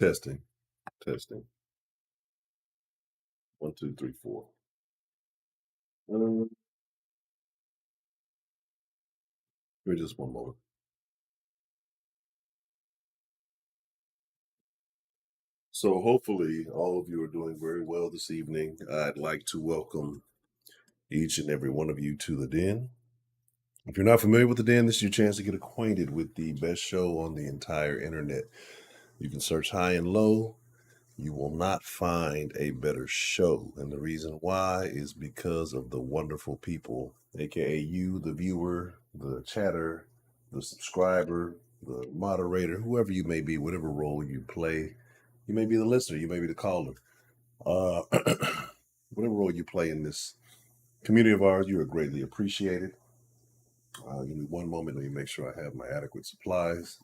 Testing, testing. 1, 2, 3, 4. Give me just one moment. So, hopefully, all of you are doing very well this evening. I'd like to welcome each and every one of you to the Den. If you're not familiar with the Den, this is your chance to get acquainted with the best show on the entire internet. You can search high and low. You will not find a better show. And the reason why is because of the wonderful people, aka you, the viewer, the chatter, the subscriber, the moderator, whoever you may be, whatever role you play. You may be the listener, you may be the caller. Uh, whatever role you play in this community of ours, you are greatly appreciated. Give me one moment. Let me make sure I have my adequate supplies.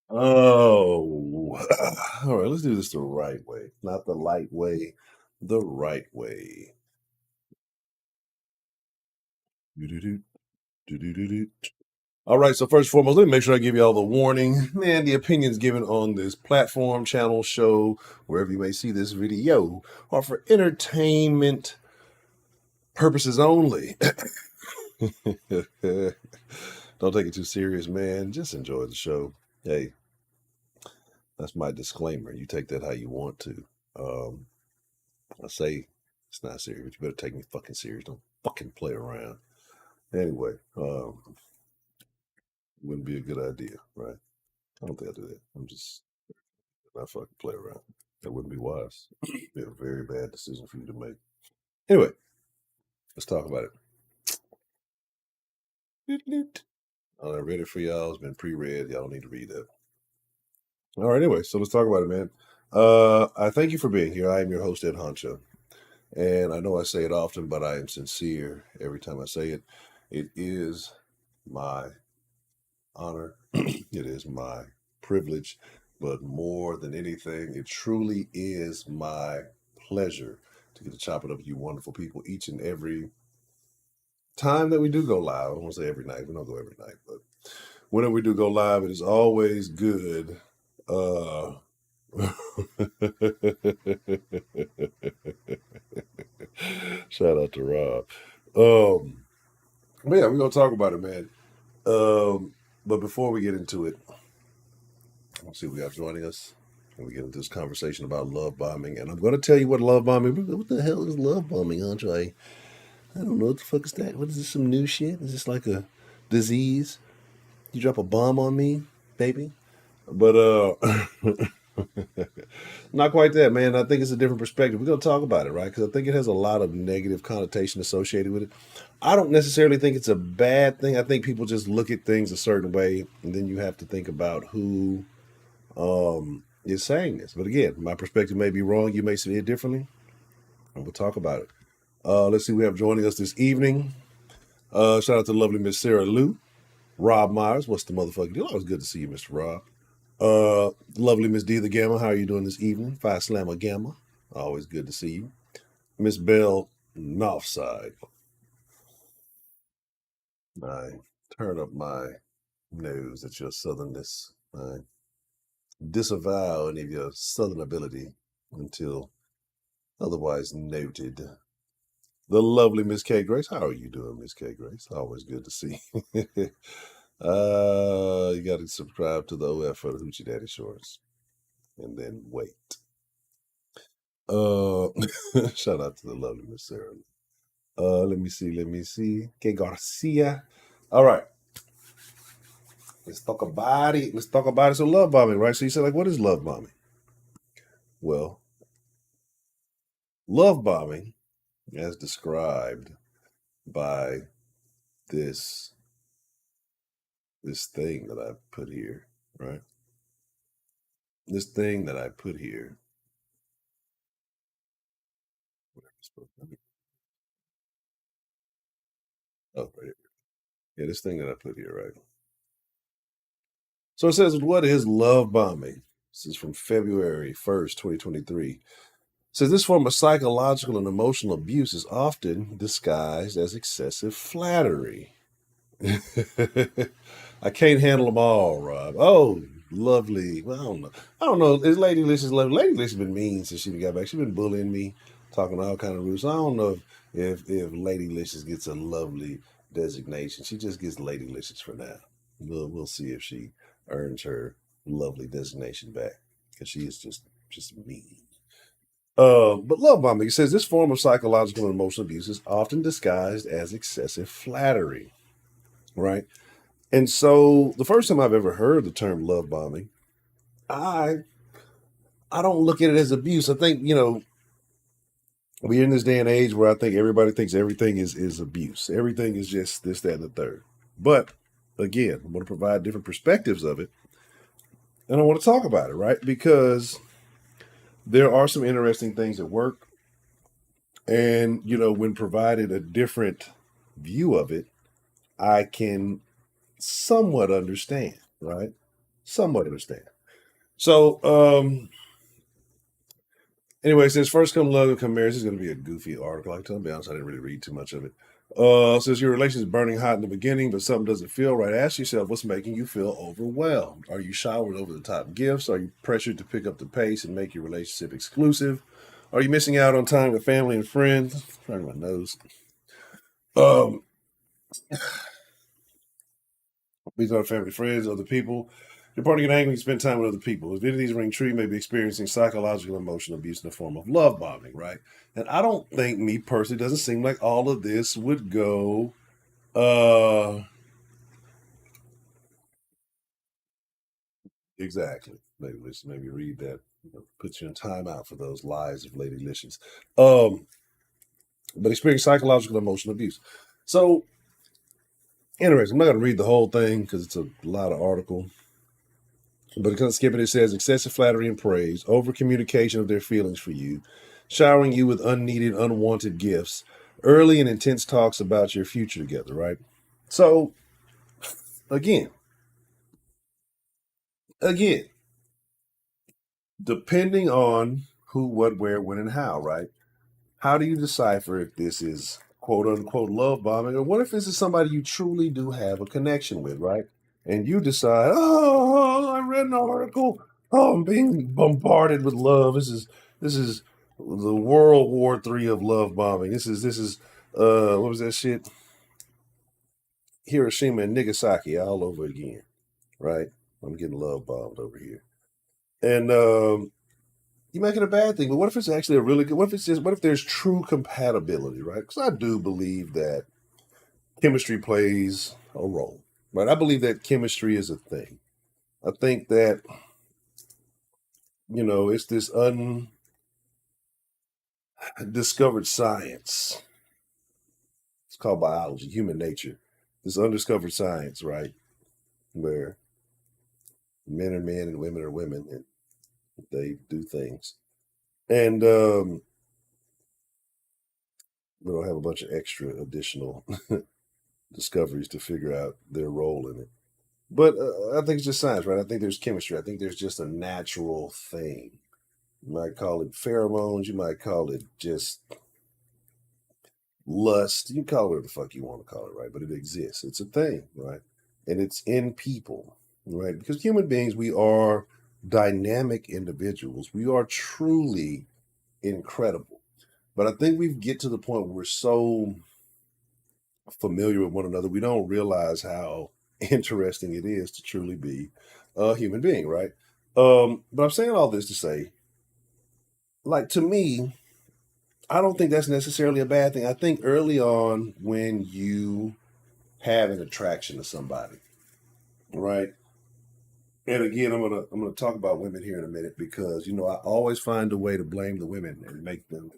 Oh, all right. Let's do this the right way, not the light way, the right way. Do-do-do, do-do-do-do. All right. So first and foremost, let me make sure I give you all the warning. Man, the opinions given on this platform, channel, show, wherever you may see this video, are for entertainment purposes only. Don't take it too serious, man. Just enjoy the show. Hey, that's my disclaimer. You take that how you want to. Um, I say it's not serious, but you better take me fucking serious. Don't fucking play around. Anyway, wouldn't be a good idea, right? I don't think I do that. I'm just not fucking play around. That wouldn't be wise. Be a very bad decision for you to make. Anyway, let's talk about it. I read it for y'all. It's been pre-read. Y'all don't need to read that. All right. Anyway, so let's talk about it, man. I thank you for being here. I am your host, Ed Honcho. And I know I say it often, but I am sincere every time I say it. It is my honor. It is my privilege. But more than anything, it truly is my pleasure to get to chop it up with you wonderful people each and every time that we do go live. I don't want to say every night. We don't go every night, but whenever we do go live, it is always good. Shout out to Rob. But yeah, we're gonna talk about it, man. But before we get into it, let's see who we got joining us. And we get into this conversation about love bombing. And I'm gonna tell you what love bombing. What the hell is love bombing, Andre? I don't know what the fuck is that. What is this? Some new shit? Is this like a disease? You drop a bomb on me, baby? But not quite that, man. I think it's a different perspective. We're gonna talk about it, right? Because I think it has a lot of negative connotation associated with it. I don't necessarily think it's a bad thing. I think people just look at things a certain way, and then you have to think about who is saying this. But again, my perspective may be wrong. You may see it differently, and we'll talk about it. Let's see. We have joining us this evening. Shout out to lovely Miss Sarah Lou, Rob Myers. What's the motherfucking deal? Always good to see you, Mr. Rob. Lovely Miss D the Gamma, how are you doing this evening? Phi Slamma Gamma, always good to see you. Miss Bell Northside, I turn up my nose at your southernness. I disavow any of your southern ability until otherwise noted. The lovely Miss K Grace, how are you doing, Miss K Grace? Always good to see. You got to subscribe to the OF for the Hoochie Daddy Shorts, and then wait. Uh, shout out to the lovely Miss Sarah. Let me see. Let me see. Que Garcia. All right. Let's talk about it. Let's talk about it. So love bombing, right? So you said, like, what is love bombing? Well, love bombing, as described by this this thing that I put here, right? This thing that I put here. Oh, right. Yeah, this thing that I put here, right? So it says, what is love bombing? This is from February 1st, 2023. It says this form of psychological and emotional abuse is often disguised as excessive flattery. I can't handle them all, Rob. Oh, lovely. Well, I don't know. I don't know. Is Lady Licious lovely? Lady Licious been mean since she got back. She's been bullying me, talking all kind of rude. So I don't know if Lady Licious gets a lovely designation. She just gets Lady Licious for now. We'll see if she earns her lovely designation back because she is just mean. But love bombing, it says this form of psychological and emotional abuse is often disguised as excessive flattery, right? And so the first time I've ever heard the term love bombing, I I don't look at it as abuse. I think, we're in this day and age where I think everybody thinks everything is abuse. Everything is just this, that, and the third. But again, I want to provide different perspectives of it. And I want to talk about it, right? Because there are some interesting things at work. And, when provided a different view of it, I can somewhat understand, right? Somewhat understand. So, anyway, it says first come love and come marriage. This is going to be a goofy article. I can be honest, I didn't really read too much of it. Says your relation is burning hot in the beginning, but something doesn't feel right. Ask yourself what's making you feel overwhelmed. Are you showered over the top gifts? Are you pressured to pick up the pace and make your relationship exclusive? Are you missing out on time with family and friends? Trying my nose. Um, These are family, friends, other people. Your partner get angry when you spend time with other people. If any of these ring true, you may be experiencing psychological, emotional abuse in the form of love bombing, right? And I don't think, me personally, doesn't seem like all of this would go. Exactly. Maybe read that. Put you in timeout for those lies of Lady Licious. Um, but experience psychological, emotional abuse. So, interesting. I'm not going to read the whole thing because it's a lot of article. But kind of skipping it says excessive flattery and praise, over communication of their feelings for you, showering you with unneeded, unwanted gifts, early and intense talks about your future together, right? So again, again, depending on who, what, where, when, and how, right? How do you decipher if this is quote unquote love bombing, or what if this is somebody you truly do have a connection with, right? And you decide, oh, I read an article. Oh, I'm being bombarded with love. This is the World War III of love bombing. This is what was that shit? Hiroshima and Nagasaki all over again, right? I'm getting love bombed over here, and you make it a bad thing. But what if it's actually a really good? What if there's true compatibility, right? Because I do believe that chemistry plays a role, right? I believe that chemistry is a thing. I think that it's this undiscovered science. It's called biology, human nature. This undiscovered science, right? Where men are men and women are women, and they do things, and we don't have a bunch of extra additional discoveries to figure out their role in it. But I think it's just science, right? I think there's chemistry. I think there's just a natural thing. You might call it pheromones. You might call it just lust. You can call it whatever the fuck you want to call it, right? But it exists. It's a thing, right? And it's in people, right? Because human beings, we are dynamic individuals. We are truly incredible. But I think we get to the point where we're so familiar with one another, we don't realize how interesting it is to truly be a human being, right? But I'm saying all this to say, like, to me, I don't think that's necessarily a bad thing. I think early on when you have an attraction to somebody, right? And again, I'm gonna talk about women here in a minute because I always find a way to blame the women and make them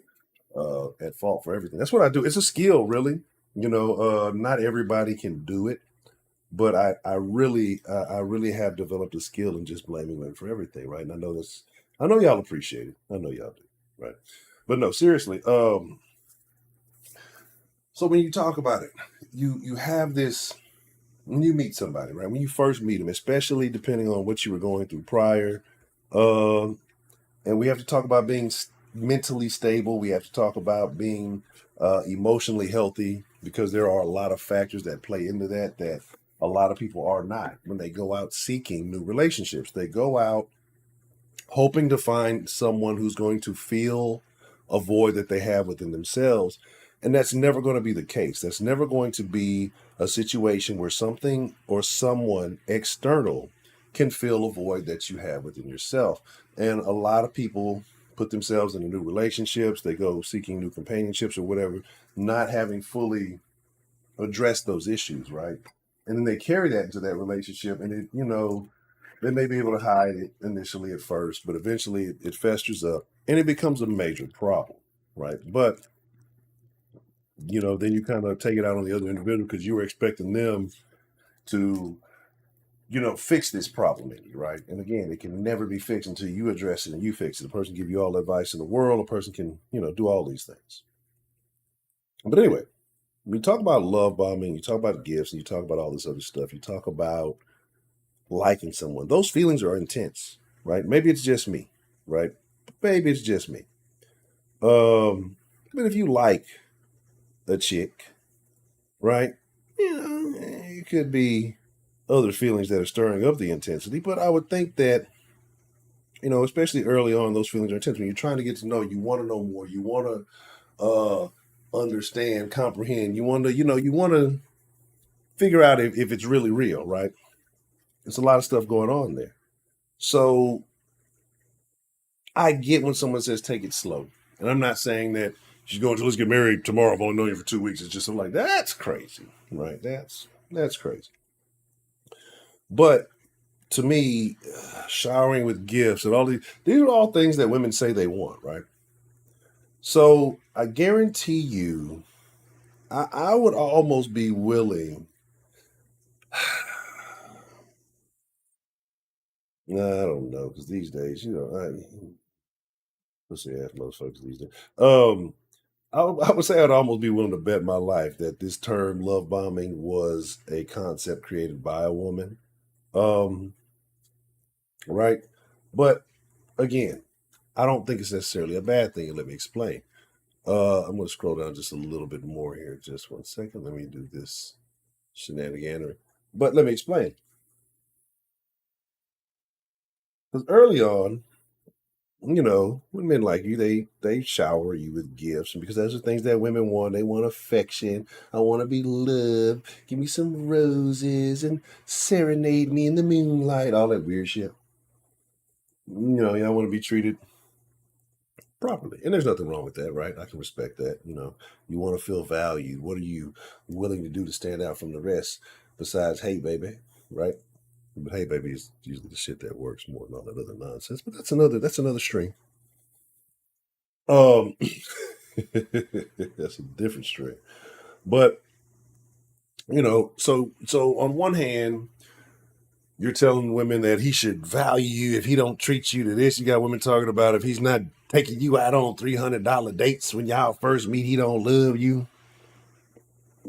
at fault for everything. That's what I do. It's a skill, really. Not everybody can do it, but I really have developed a skill in just blaming women for everything, right? And I know y'all appreciate it. I know y'all do, right? But no, seriously. So when you talk about it, you have this when you meet somebody, right? When you first meet them, especially depending on what you were going through prior, um, and we have to talk about being mentally stable. We have to talk about being emotionally healthy because there are a lot of factors that play into that a lot of people are not when they go out seeking new relationships. They go out hoping to find someone who's going to fill a void that they have within themselves. And that's never going to be the case. That's never going to be a situation where something or someone external can fill a void that you have within yourself. And a lot of people put themselves into new relationships, they go seeking new companionships or whatever, not having fully addressed those issues, right? And then they carry that into that relationship, and they may be able to hide it initially at first, but eventually it festers up and it becomes a major problem, right? But then you kind of take it out on the other individual because you were expecting them to, fix this problem in you, right? And again, it can never be fixed until you address it and you fix it. A person can give you all the advice in the world. A person can, do all these things. But anyway, when you talk about love bombing, you talk about gifts, and you talk about all this other stuff. You talk about liking someone. Those feelings are intense, right? Maybe it's just me, right? Maybe it's just me. But if you like a chick, right? It could be other feelings that are stirring up the intensity. But I would think that, especially early on, those feelings are intense. When you're trying to get to know, you want to know more. You want to understand, comprehend. You want to figure out if it's really real, right? There's a lot of stuff going on there. So I get when someone says take it slow. And I'm not saying that she's going to let's get married tomorrow. I've only known you for 2 weeks. It's just I'm like, that's crazy. Right. That's crazy. But to me, showering with gifts and all these are all things that women say they want, right? So I guarantee you, I would almost be willing. No, I don't know, because these days, let's see, ask most folks these days. I would say I'd almost be willing to bet my life that this term love bombing was a concept created by a woman. Um, right? But again, I don't think it's necessarily a bad thing. And let me explain. I'm going to scroll down just a little bit more here. Just one second. Let me do this shenaniganery. But let me explain. Because early on, when men like you, they shower you with gifts, and because those are things that women want. They want affection. I want to be loved. Give me some roses and serenade me in the moonlight. All that weird shit. I want to be treated properly, and there's nothing wrong with that, right? I can respect that. You want to feel valued. What are you willing to do to stand out from the rest? Besides, hey, baby, right? But hey, baby is usually the shit that works more than all that other nonsense. But that's another string. Um, that's a different string. But so on one hand, you're telling women that he should value you if he don't treat you to this. You got women talking about if he's not taking you out on $300 dates when y'all first meet, he don't love you.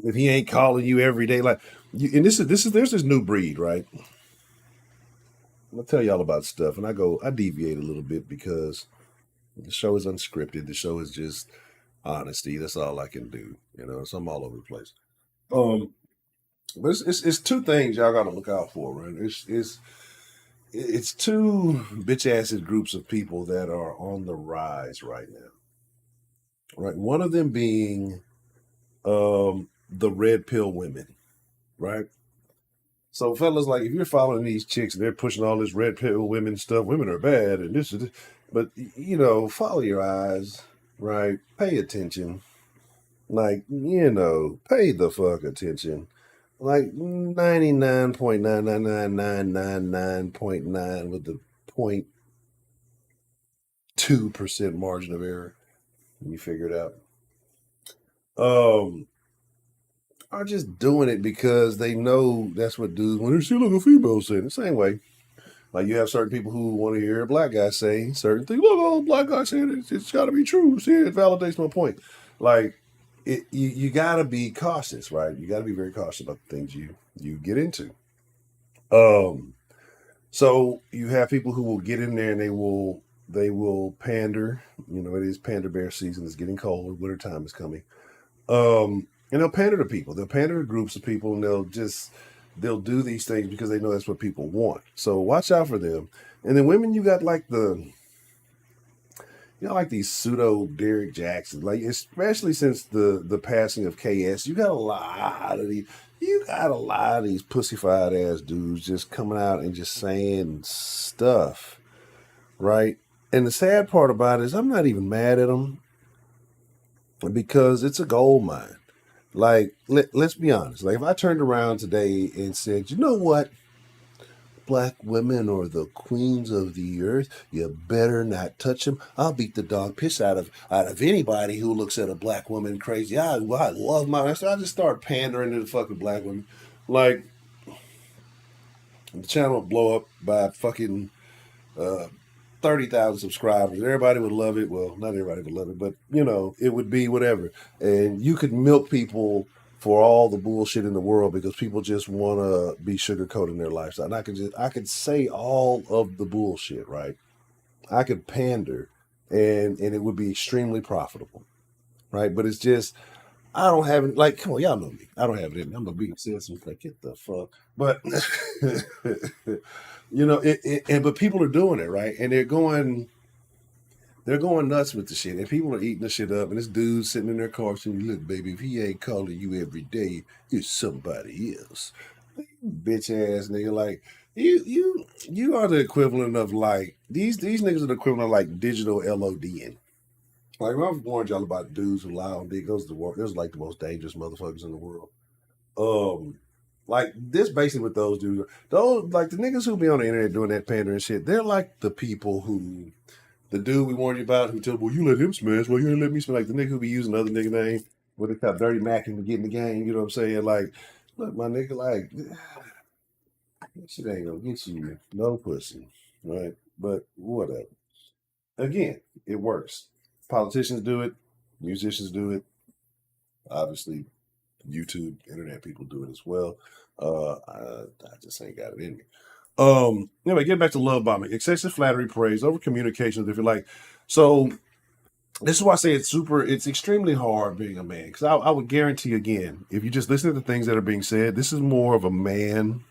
If he ain't calling you every day, like you, and this is there's this new breed, right? I'll tell y'all about stuff, and I deviate a little bit because the show is unscripted. The show is just honesty. That's all I can do. So I'm all over the place. Um, but it's two things y'all got to look out for, right? It's two bitch acid groups of people that are on the rise right now, right? One of them being the red pill women, right? So fellas, like if you're following these chicks and they're pushing all this red pill women stuff, women are bad and this is this, but follow your eyes, right? Pay attention. Like, pay the fuck attention. Like 99.99999.9 with the 0.2% margin of error. You figure it out. Are just doing it because they know that's what dudes when they see like a female saying the same way. Like you have certain people who want to hear a black guy say certain things. Look, oh, black guy saying it's got to be true. See, it validates my point. Like you got to be cautious, right? You got to be very cautious about the things you get into. Um, so you have people who will get in there and they will pander. You know, it is pander bear season. It's getting cold. Winter time is coming. And they'll pander to people. They'll pander to groups of people, and they'll do these things because they know that's what people want. So watch out for them. And then women, you got like like these pseudo Derek Jackson, like especially since the passing of KS, you got a lot of these pussyfied ass dudes just coming out and just saying stuff, right? And the sad part about it is I'm not even mad at them because it's a gold mine. Like, let's be honest. Like, if I turned around today and said, you know what? Black women are the queens of the earth. You better not touch them. I'll beat the dog piss out of anybody who looks at a black woman crazy. I love my. I just start pandering to the fucking black women. Like, the channel would blow up by fucking uh, 30,000 subscribers. Everybody would love it. Well, not everybody would love it, but it would be whatever. And you could milk people for all the bullshit in the world because people just want to be sugarcoating their lifestyle. And I could say all of the bullshit, right? I could pander and it would be extremely profitable, right? But it's just I don't have it. Like, come on, y'all know me. I don't have it in me. I'm gonna be obsessed like, get the fuck. But but people are doing it, right? And they're going nuts with the shit, and people are eating the shit up. And this dude sitting in their car saying, "Look, baby, if he ain't calling you every day, it's somebody else." Bitch ass nigga, like you are the equivalent of like these niggas are the equivalent of like digital LODing. Like when I've warned y'all about dudes who lie on dick, those are like the most dangerous motherfuckers in the world. Um, like this basically with those dudes, those like the niggas who be on the internet doing that pandering shit. They're like the people who the dude we warned you about who told, well, you let him smash, well, you didn't let me smash. Like the nigga who be using other nigga name with the Dirty Mac and get in the game. You know what I'm saying? Like, look, my nigga, like that shit ain't gonna get you no pussy, right? But whatever. Again, it works. Politicians do it, musicians do it, obviously YouTube, internet people do it as well. I just ain't got it in me. Anyway, getting back to love bombing, excessive flattery, praise, over communications. If you like, so this is why I say it's extremely hard being a man. Because I would guarantee again, if you just listen to the things that are being said, this is more of a man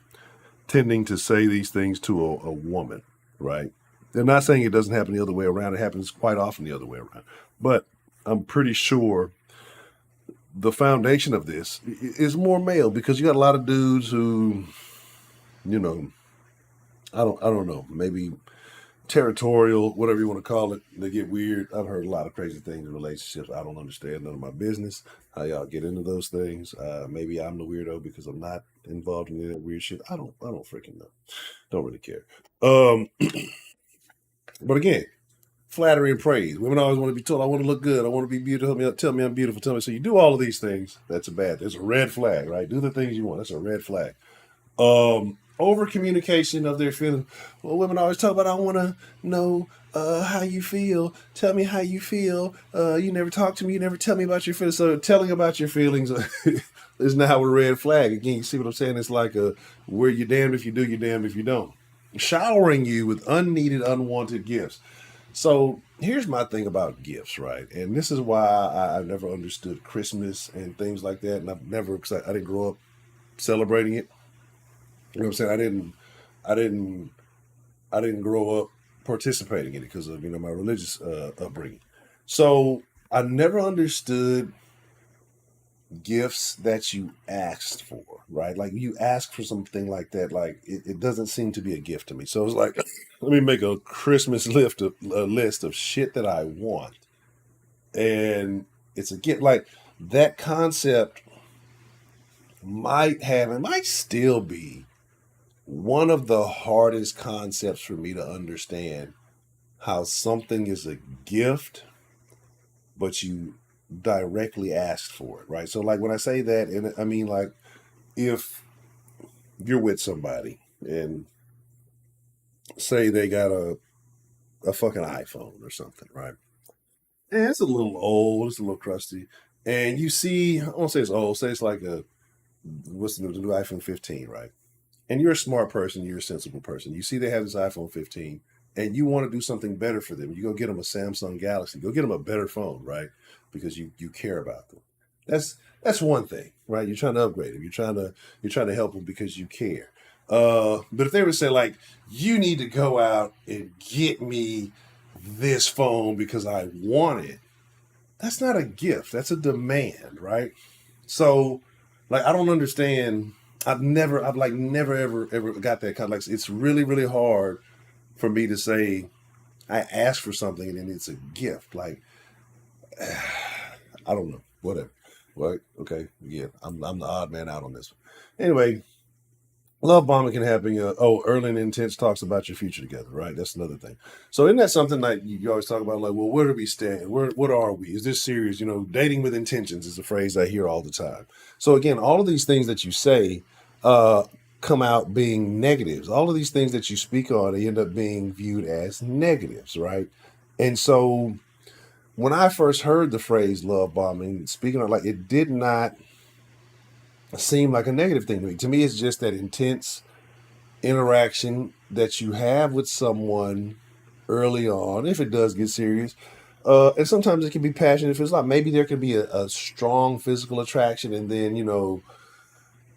tending to say these things to a woman, right? They're not saying it doesn't happen the other way around. It happens quite often the other way around. But I'm pretty sure the foundation of this is more male because you got a lot of dudes who, you know, I don't know, maybe territorial, whatever you want to call it. They get weird. I've heard a lot of crazy things in relationships. I don't understand, none of my business how y'all get into those things. Maybe I'm the weirdo because I'm not involved in that weird shit. I don't freaking know. Don't really care. Um, but again, flattery and praise. Women always want to be told, I want to look good. I want to be beautiful. Tell me I'm beautiful. Tell me. So you do all of these things. That's a bad. There's a red flag, right? Do the things you want. That's a red flag. Over communication of their feelings. Well, women always talk about, I want to know how you feel. Tell me how you feel. You never talk to me. You never tell me about your feelings. So telling about your feelings is now a red flag. Again, you see what I'm saying? It's like where you're damned if you do, you're damned if you don't. Showering you with unneeded, unwanted gifts. So here's my thing about gifts, right? And this is why I never understood Christmas and things like that. And I've never, because I didn't grow up celebrating it. You know what I'm saying? I didn't, I didn't grow up participating in it because of my religious upbringing. So I never understood gifts that you asked for, right? Like you ask for something like that, like it doesn't seem to be a gift to me. So it's like, let me make a Christmas list of shit that I want, and it's a gift. Like that concept it might still be one of the hardest concepts for me to understand how something is a gift, but you directly asked for it, right? So, like when I say that, and I mean, like, if you're with somebody and say they got a fucking iPhone or something, right? And it's a little old, it's a little crusty, And you see, I won't say it's old, say it's like what's the new iPhone 15, right? And you're a smart person, you're a sensible person. You see they have this iPhone 15 and you want to do something better for them. You go get them a Samsung Galaxy, go get them a better phone, right? Because you care about them. That's one thing, right? You're trying to upgrade them. You're trying to help them because you care. But if they were to say like, you need to go out and get me this phone because I want it, that's not a gift. That's a demand, right? So, like, I don't understand. I've like never ever got that kind of like. It's really really hard for me to say I asked for something and then it's a gift. Like, I don't know. Whatever. What? Okay. Yeah, I'm the odd man out on this one. Anyway, love bombing can happen. Early and intense talks about your future together, right? That's another thing. So isn't that something like you always talk about? Like, well, where do we stand? What are we? Is this serious? Dating with intentions is a phrase I hear all the time. So again, all of these things that you say uh, come out being negatives. All of these things that you speak on, they end up being viewed as negatives, right? And so when I first heard the phrase love bombing, speaking of like, it did not seem like a negative thing to me. To me, it's just that intense interaction that you have with someone early on, if it does get serious. And sometimes it can be passionate if it's not. Maybe there can be a strong physical attraction, and then,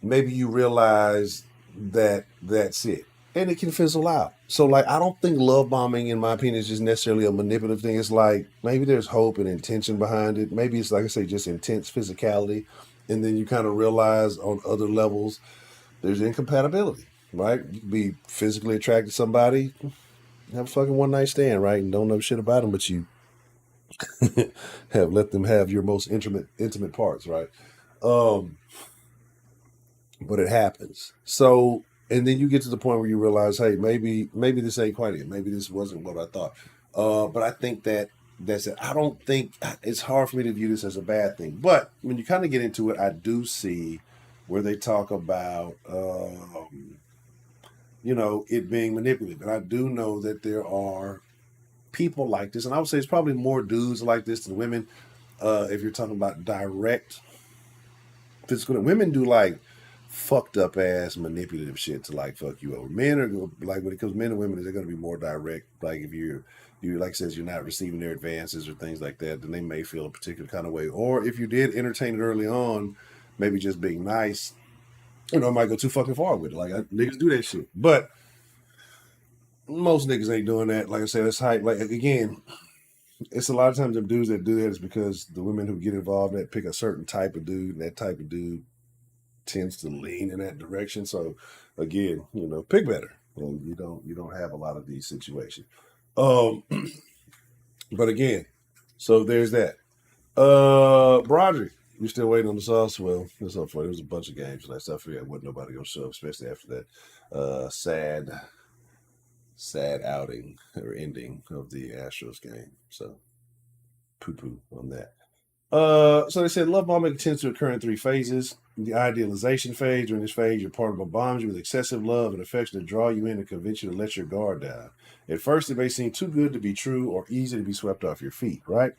maybe you realize that that's it. And it can fizzle out. So, like, I don't think love bombing, in my opinion, is just necessarily a manipulative thing. It's like maybe there's hope and intention behind it. Maybe it's, like I say, just intense physicality. And then you kind of realize on other levels there's incompatibility, right? You can be physically attracted to somebody, have a fucking one night stand, right? And don't know shit about them, but you have let them have your most intimate parts, right? Um, but it happens. So, and then you get to the point where you realize, hey, maybe this ain't quite it. Maybe this wasn't what I thought. But I think that's it. I don't think it's hard for me to view this as a bad thing. But when you kind of get into it, I do see where they talk about it being manipulative. And I do know that there are people like this, and I would say it's probably more dudes like this than women. If you're talking about direct physical, women do like fucked up ass manipulative shit to like fuck you over. Men are like when it comes to men and women, they're going to be more direct. Like if you like says you're not receiving their advances or things like that, then they may feel a particular kind of way. Or if you did entertain it early on, maybe just being nice, it might go too fucking far with it. Like niggas do that shit, but most niggas ain't doing that. Like I said, it's hype. Like again, it's a lot of times them dudes that do that is because the women who get involved in that pick a certain type of dude, and that type of dude tends to lean in that direction. So again, pick better. And you don't have a lot of these situations. Um, but again, so there's that. Broderick, you still waiting on the sauce? Well, it's up for it. There was a bunch of games last. I figured wasn't nobody gonna show up, especially after that sad outing or ending of the Astros game. So poo poo on that. So they said love bombing tends to occur in three phases. The idealization phase. During this phase, your partner bombs you with excessive love and affection to draw you in and convince you to let your guard down. At first, it may seem too good to be true or easy to be swept off your feet, right?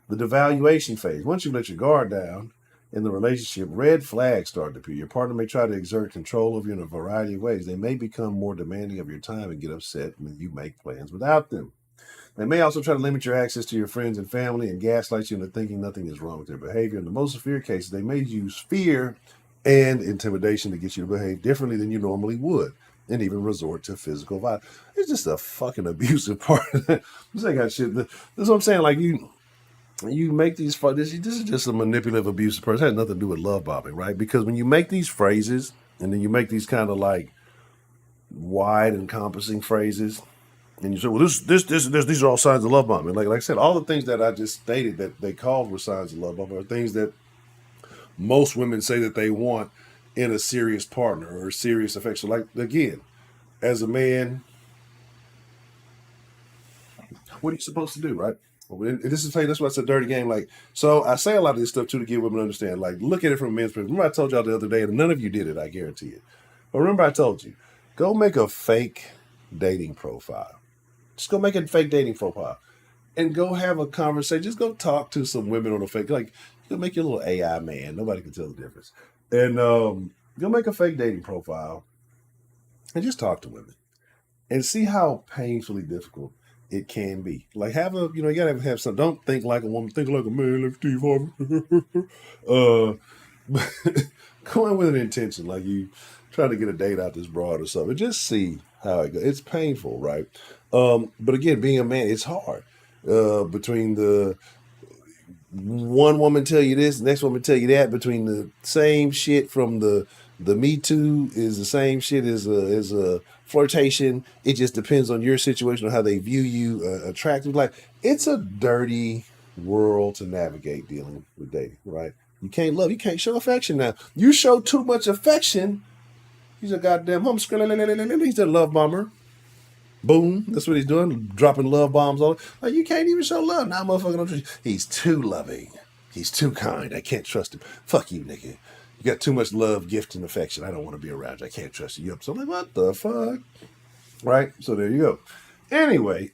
The devaluation phase. Once you let your guard down in the relationship, red flags start to appear. Your partner may try to exert control over you in a variety of ways. They may become more demanding of your time and get upset when you make plans without them. They may also try to limit your access to your friends and family and gaslight you into thinking nothing is wrong with their behavior. In the most severe cases, they may use fear and intimidation to get you to behave differently than you normally would and even resort to physical violence. It's just a fucking abusive part of that. This ain't got shit. This is what I'm saying. Like you make these this is just a manipulative, abusive person. It has nothing to do with love bombing, right? Because when you make these phrases and then you make these kind of like wide encompassing phrases, and you say, well, these are all signs of love bombing. Like I said, all the things that I just stated that they called were signs of love bombing are things that most women say that they want in a serious partner or serious affection. Like again, as a man, what are you supposed to do, right? This is that's why it's a dirty game. Like, so I say a lot of this stuff too to get women to understand. Like, look at it from a men's perspective. Remember, I told y'all the other day, and none of you did it. I guarantee it. But remember, I told you, go make a fake dating profile. Just go make a fake dating profile and go have a conversation. Just go talk to some women on a fake. Like, You'll make your little AI man. Nobody can tell the difference. And you'll make a fake dating profile and just talk to women and see how painfully difficult it can be. Like have a, you gotta have some. Don't think like a woman. Think like a man, like Steve Harvey. Go in with an intention, like you try to get a date out this broad or something. Just see how it goes. It's painful, right? But again, being a man, it's hard. Between the one woman tell you this, next woman tell you that, between the same shit from the Me Too is the same shit as a flirtation. It just depends on your situation, on how they view you, attractive. Like it's a dirty world to navigate dealing with dating, right? You can't love, you can't show affection now. You show too much affection, he's a goddamn he's a love bomber. Boom, that's what he's doing, dropping love bombs on it. Like you can't even show love now, motherfucker. Don't trust you. He's too loving. He's too kind. I can't trust him. Fuck you, nigga. You got too much love, gift, and affection. I don't want to be around you. I can't trust you. So I'm like, what the fuck? Right? So there you go. Anyway,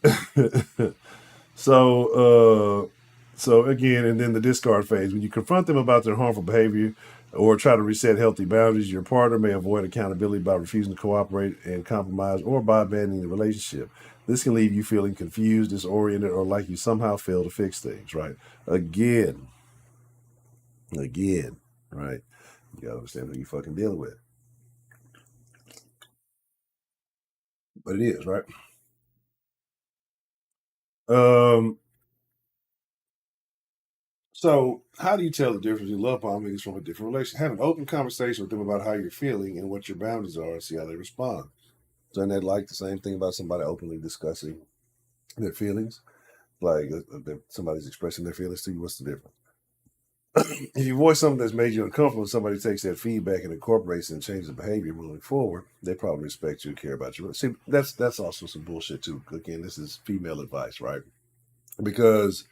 so so again, and then the discard phase. When you confront them about their harmful behavior or try to reset healthy boundaries, your partner may avoid accountability by refusing to cooperate and compromise or by abandoning the relationship. This can leave you feeling confused, disoriented, or like you somehow failed to fix things, right? Again, right? You gotta understand who you fucking dealing with. But it is, right? Um, So, how do you tell the difference in love bombing is from a different relationship? Have an open conversation with them about how you're feeling and what your boundaries are and see how they respond. So, and they'd like the same thing about somebody openly discussing their feelings, like if somebody's expressing their feelings to you. What's the difference? If you voice something that's made you uncomfortable and somebody takes that feedback and incorporates it and changes the behavior moving forward, they probably respect you and care about you. See, that's also some bullshit too. Again, this is female advice, right? Because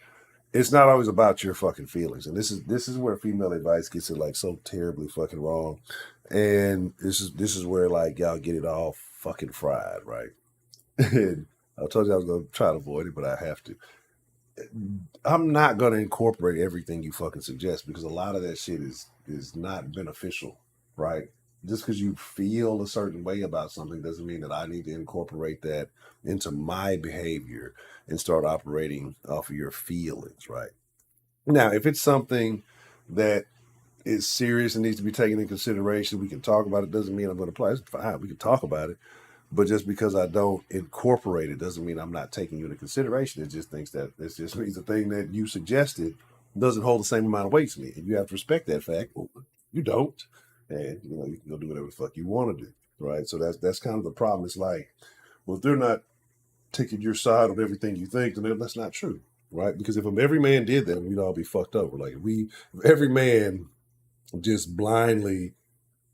it's not always about your fucking feelings, and this is where female advice gets it like so terribly fucking wrong, and this is where like y'all get it all fucking fried, right? And I told you I was gonna try to avoid it, but I have to. I'm not gonna incorporate everything you fucking suggest because a lot of that shit is not beneficial, right? Just because you feel a certain way about something doesn't mean that I need to incorporate that into my behavior and start operating off of your feelings, right? Now, if it's something that is serious and needs to be taken in consideration, we can talk about it. Doesn't mean I'm going to apply. It's fine. We can talk about it. But just because I don't incorporate it doesn't mean I'm not taking you into consideration. It just thinks that it just means the thing that you suggested doesn't hold the same amount of weight to me. And you have to respect that fact. Well, you don't. And you can go do whatever the fuck you want to do. Right. So that's kind of the problem. It's like, well, if they're not taking your side on everything you think, then that's not true. Right? Because if every man did that, we'd all be fucked over. Like if every man just blindly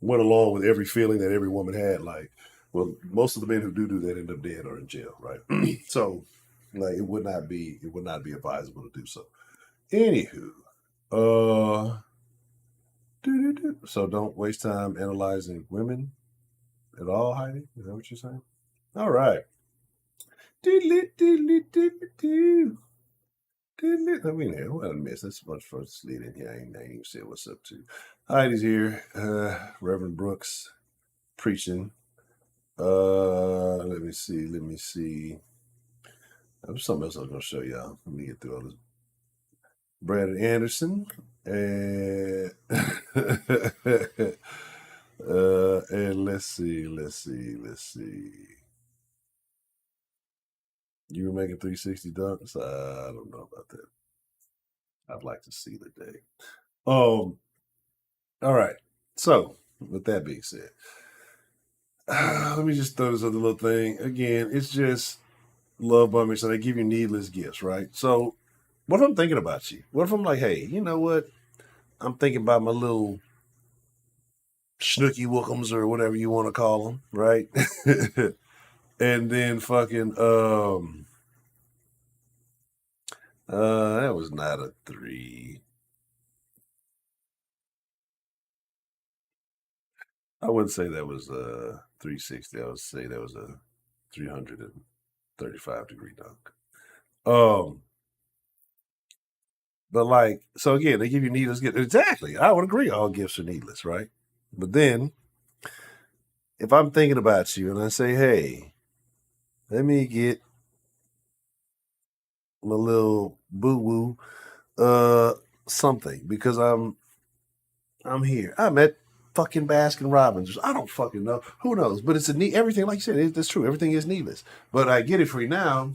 went along with every feeling that every woman had, like, well, most of the men who do that end up dead or in jail, right? So, like, it would not be advisable to do so. Anywho, uh, so don't waste time analyzing women at all, Heidi. Is that what you're saying? All right. I mean, what I missed. That's a bunch of folks slid in here. I ain't even said what's up to. Heidi's here. Reverend Brooks preaching. Let me see. There's something else I was gonna show y'all. Let me get through all this. Brandon Anderson and and let's see. You were making 360 dunks. I don't know about that. I'd like to see the day. All right. So with that being said, let me just throw this other little thing again. It's just love bombing, so they give you needless gifts, right? So, what if I'm thinking about you? What if I'm like, hey, you know what? I'm thinking about my little snooky wookums or whatever you want to call them, right? And then fucking that was not a 3. I wouldn't say that was a 360. I would say that was a 335-degree dunk. Um But like, so again, they give you needless gifts. Exactly. I would agree. All gifts are needless, right? But then if I'm thinking about you and I say, hey, let me get my little boo woo something because I'm here. I'm at fucking Baskin Robbins. I don't fucking know. Who knows? But it's a need everything, like you said, it's true. Everything is needless. But I get it for you now.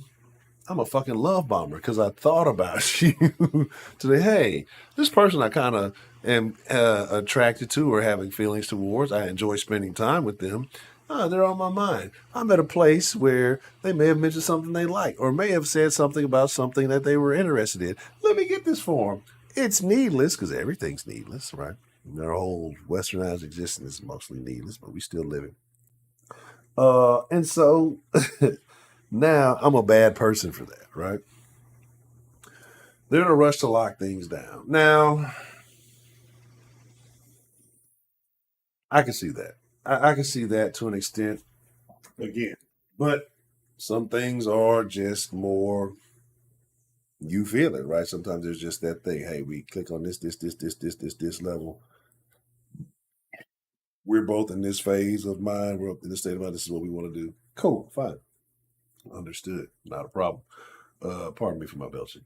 I'm a fucking love bomber because I thought about you today. Hey, this person I kind of am attracted to or having feelings towards. I enjoy spending time with them. They're on my mind. I'm at a place where they may have mentioned something they like or may have said something about something that they were interested in. Let me get this for them. It's needless because everything's needless, right? Our whole westernized existence is mostly needless, but we still live it. And so now I'm a bad person for that, right? They're in a rush to lock things down. Now, I can see that. I can see that to an extent again. But some things are just more you feel it, right? Sometimes there's just that thing. Hey, we click on this level. We're both in this phase of mind. We're in this state of mind. This is what we want to do. Cool, fine. Understood. Not a problem. Pardon me for my belching.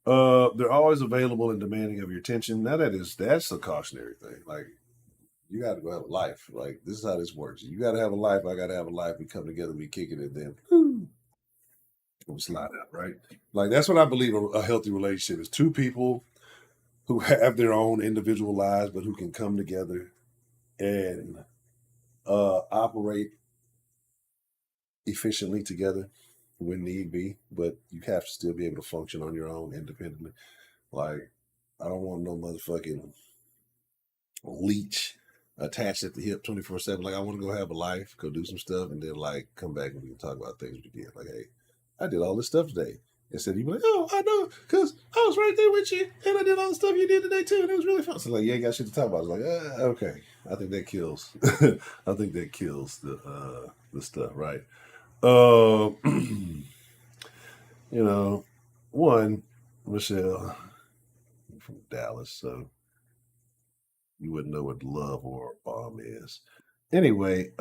They're always available and demanding of your attention. Now that's a cautionary thing. Like you got to go have a life. Like this is how this works. You got to have a life. I got to have a life. We come together. We kick it, and then we slide out. Right. Like that's what I believe a healthy relationship is. Two people who have their own individual lives, but who can come together and operate efficiently together when need be. But you have to still be able to function on your own independently. Like I don't want no motherfucking leech attached at the hip 24/7. Like I want to go have a life, go do some stuff, and then like come back and we can talk about things we did. Like, hey, I did all this stuff today. Instead, you be like, oh, I know, because I was right there with you, and I did all the stuff you did today too, and it was really fun. So like, yeah, you got shit to talk about. I was like, okay, I think that kills. I think that kills the stuff, right? Uh, you know, one, Michelle from Dallas, so you wouldn't know what love or a bomb is. Anyway,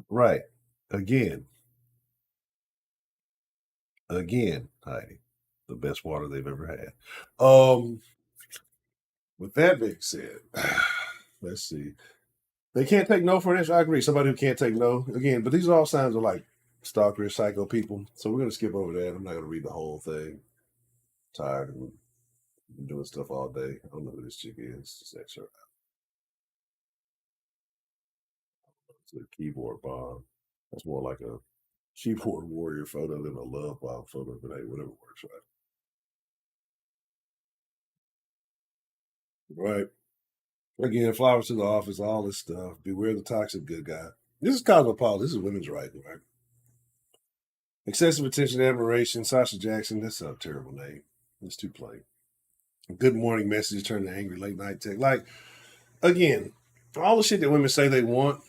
right. Again, Heidi, the best water they've ever had. With that being said, let's see. They can't take no for an answer. I agree. Somebody who can't take no again, but these are all signs of like stalkerish psycho people. So we're gonna skip over that. I'm not gonna read the whole thing. Tired and been doing stuff all day. I don't know who this chick is. Just X her. It's a keyboard bomb. That's more like a keyboard warrior photo than a love bomb photo, but hey, whatever works, right? Right. Again, flowers to the office, all this stuff. Beware the toxic good guy. This is cosmopolitan. This is women's writing, right? Excessive attention, admiration. Sasha Jackson. That's a terrible name. It's too plain. Good morning message turned to angry late night text. Like again, all the shit that women say they want.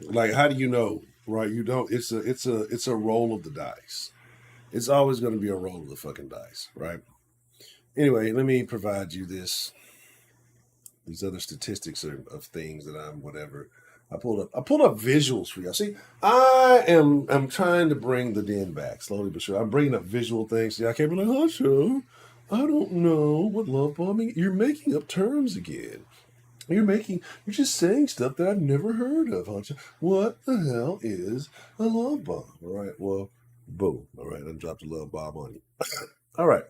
Like, how do you know? Right? You don't. It's a roll of the dice. It's always going to be a roll of the fucking dice, right? Anyway, let me provide you these other statistics of things that I'm whatever. I pulled up visuals for you. See, I'm trying to bring the den back slowly but sure. I'm bringing up visual things. See, I can't be like, oh, sure. I don't know what love bombing. You're making up terms again. You're just saying stuff that I've never heard of, Hunter. What the hell is a love bomb? All right, well, boom. All right, I dropped a love bomb on you. All right.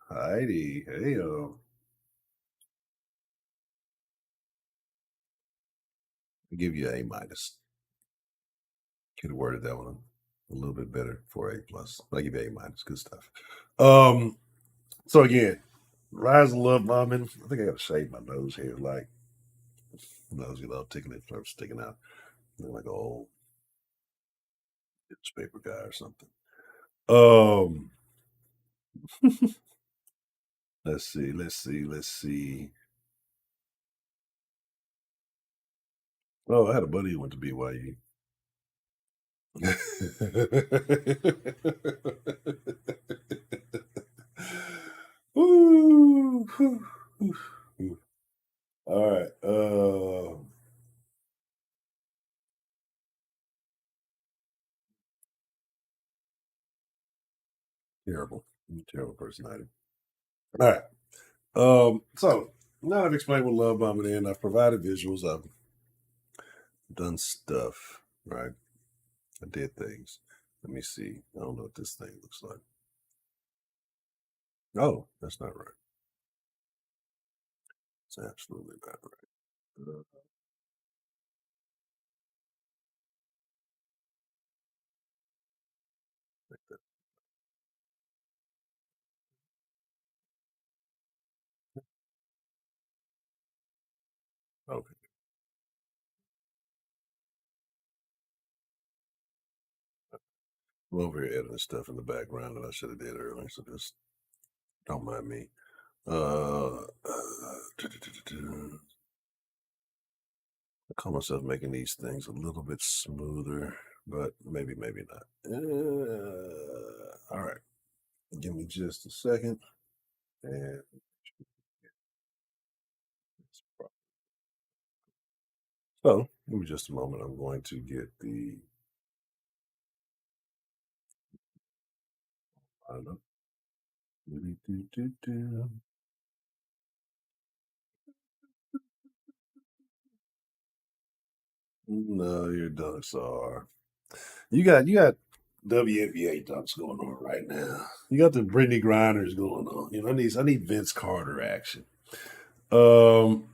Heidi, hey, I give you A minus. Could have worded that one a little bit better for A plus. I give you A minus. Good stuff. Um. So again, rise of love bombing. I think I got to shave my nose here. Like nose, tickling, starts sticking out. Like an old newspaper guy or something. Um. Let's see. Let's see. Let's see. Oh, I had a buddy who went to BYU. Ooh, whew, whew, whew. All right. Terrible. Terrible personality. All right. So now I've explained what love bombing is. I've provided visuals. I've done stuff. Right. I did things. Let me see. I don't know what this thing looks like. Oh, that's not right. It's absolutely not right. Like that. Okay. I'm over here editing stuff in the background that I should have did earlier, so just don't mind me. I call myself making these things a little bit smoother, but maybe, maybe not. All right. Give me just a second. And so, give me just a moment. I'm going to get the, I don't know. Do-do-do-do-do. No, your dunks are. You got WNBA dunks going on right now. You got the Brittany Grinders going on. I need Vince Carter action. Um,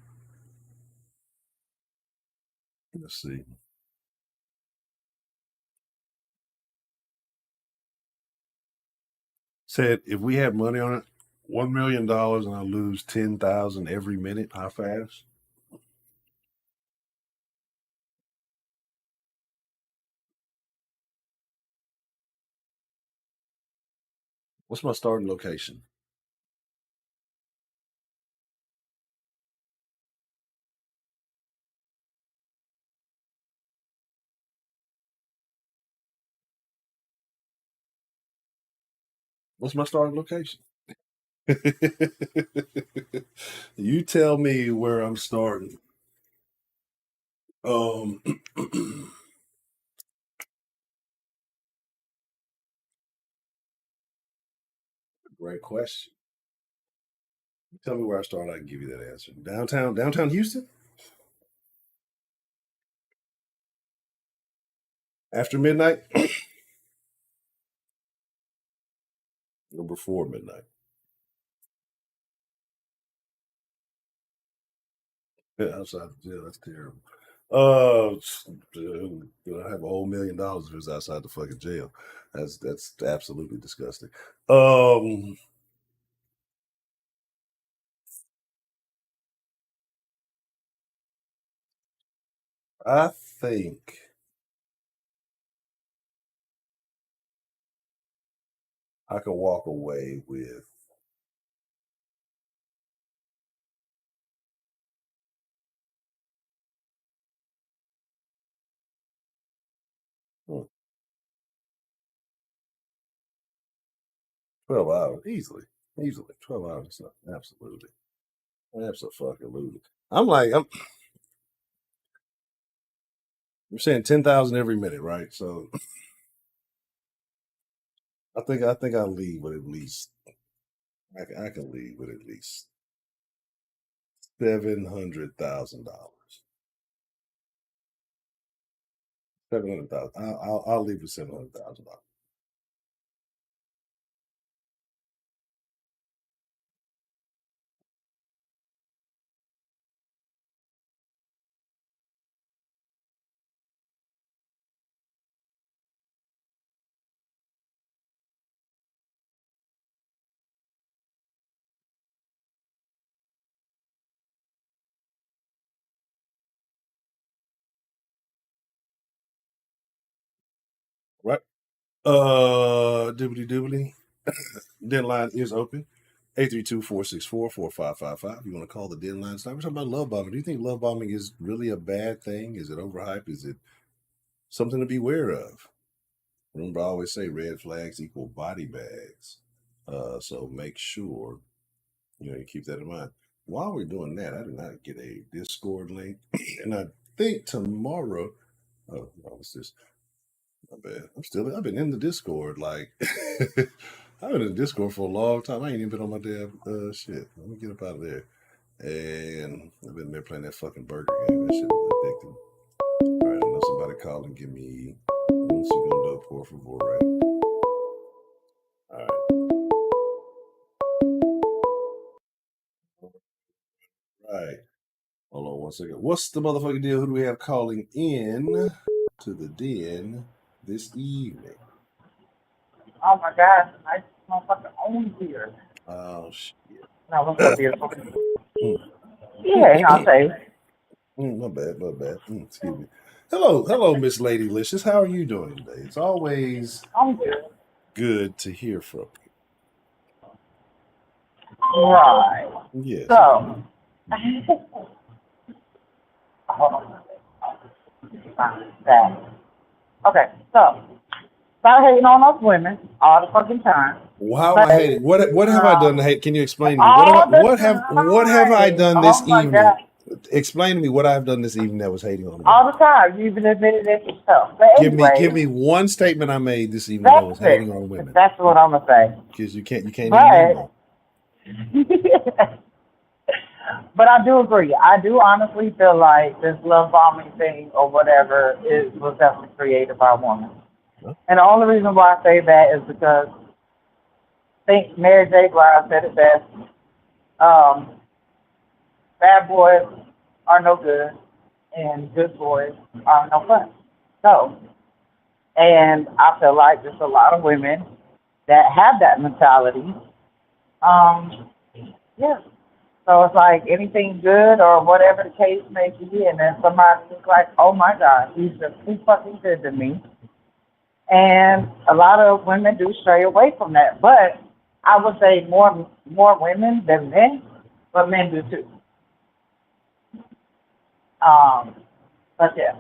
let's see. Said if we had money on it, $1 million and I lose 10,000 every minute. How fast? What's my starting location? What's my starting location? You tell me where I'm starting. Um, great question. You tell me where I start. I can give you that answer. Downtown Houston. After midnight or before midnight? Yeah, outside the jail. That's terrible. Dude, I have a whole $1 million if it's outside the fucking jail. That's absolutely disgusting. Um, I think I could walk away with. hmm, 12 hours easily, easily 12 hours. Absolutely, absolutely. I'm you're saying 10,000 every minute, right? So I think I'll leave with at least I can leave with at least $700,000. 700,000. I'll leave with $700,000. Right? Doobly doobly. Denline is open. 832-464-4555. You want to call the Denline? We're talking about love bombing. Do you think love bombing is really a bad thing? Is it overhyped? Is it something to be aware of? Remember, I always say red flags equal body bags. So make sure you keep that in mind. While we're doing that, I did not get a Discord link, and I think tomorrow. Oh, what was this? My bad. I've been in the Discord. Like, I've been in the Discord for a long time. I ain't even been on my damn shit. Let me get up out of there. And I've been there playing that fucking burger game. That shit was addicting. All right, I know somebody called and give me un segundo, por favor. All right. Right. Hold on one second. What's the motherfucking deal? Who do we have calling in to the den this evening? Oh my God, I motherfucker owns here. Oh shit. No, what's up, beautiful? Yeah, I'll say. My bad. Excuse me. Hello, Miss Lady Licious. How are you doing today? It's always I'm good. good to hear from Right. you. Yes. So, hold on. Okay, so start hating on us women all the fucking time. Well, how am I hating? What have I done to hate? Can you explain to me? All the What have I time. done this Oh my evening? God. Explain to me what I've done this evening that was hating on me. All the time. You even admitted it yourself. But anyway, Give me one statement I made this evening that was hating on women. That's what I'm gonna say. Because you can't even know. But I do agree. I do honestly feel like this love bombing thing or whatever was definitely created by a woman. Huh? And the only reason why I say that is because I think Mary J. Blige said it best. Bad boys are no good, and good boys are no fun. So, and I feel like there's a lot of women that have that mentality. Yeah. So it's like anything good or whatever the case may be, and then somebody is like, oh my God, he's just too fucking good to me. And a lot of women do stray away from that. But I would say more women than men, but men do too. But yeah,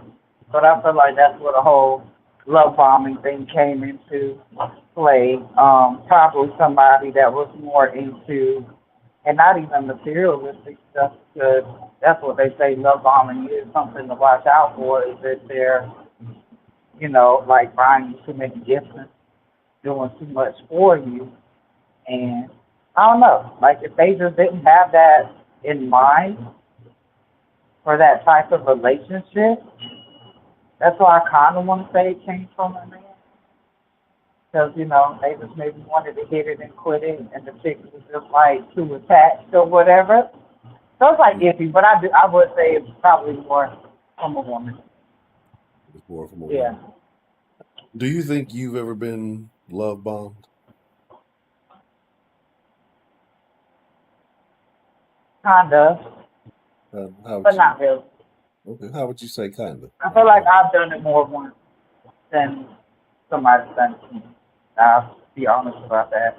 but I feel like that's where the whole love bombing thing came into play. Probably somebody that was more into, and not even materialistic stuff, because that's what they say love bombing is, something to watch out for, is that they're, like buying you too many gifts and doing too much for you. And I don't know, like if they just didn't have that in mind for that type of relationship, that's why I kind of want to say it came from a man. Because, they just maybe wanted to hit it and quit it, and the chick was just like too attached or whatever. So it's like iffy, but I would say it's probably more from a woman. It's more from a Yeah. woman. Do you think you've ever been love bombed? Kind of, but not really. Okay, how would you say kind of? I feel like I've done it more once than somebody's done it to me. I'll be honest about that.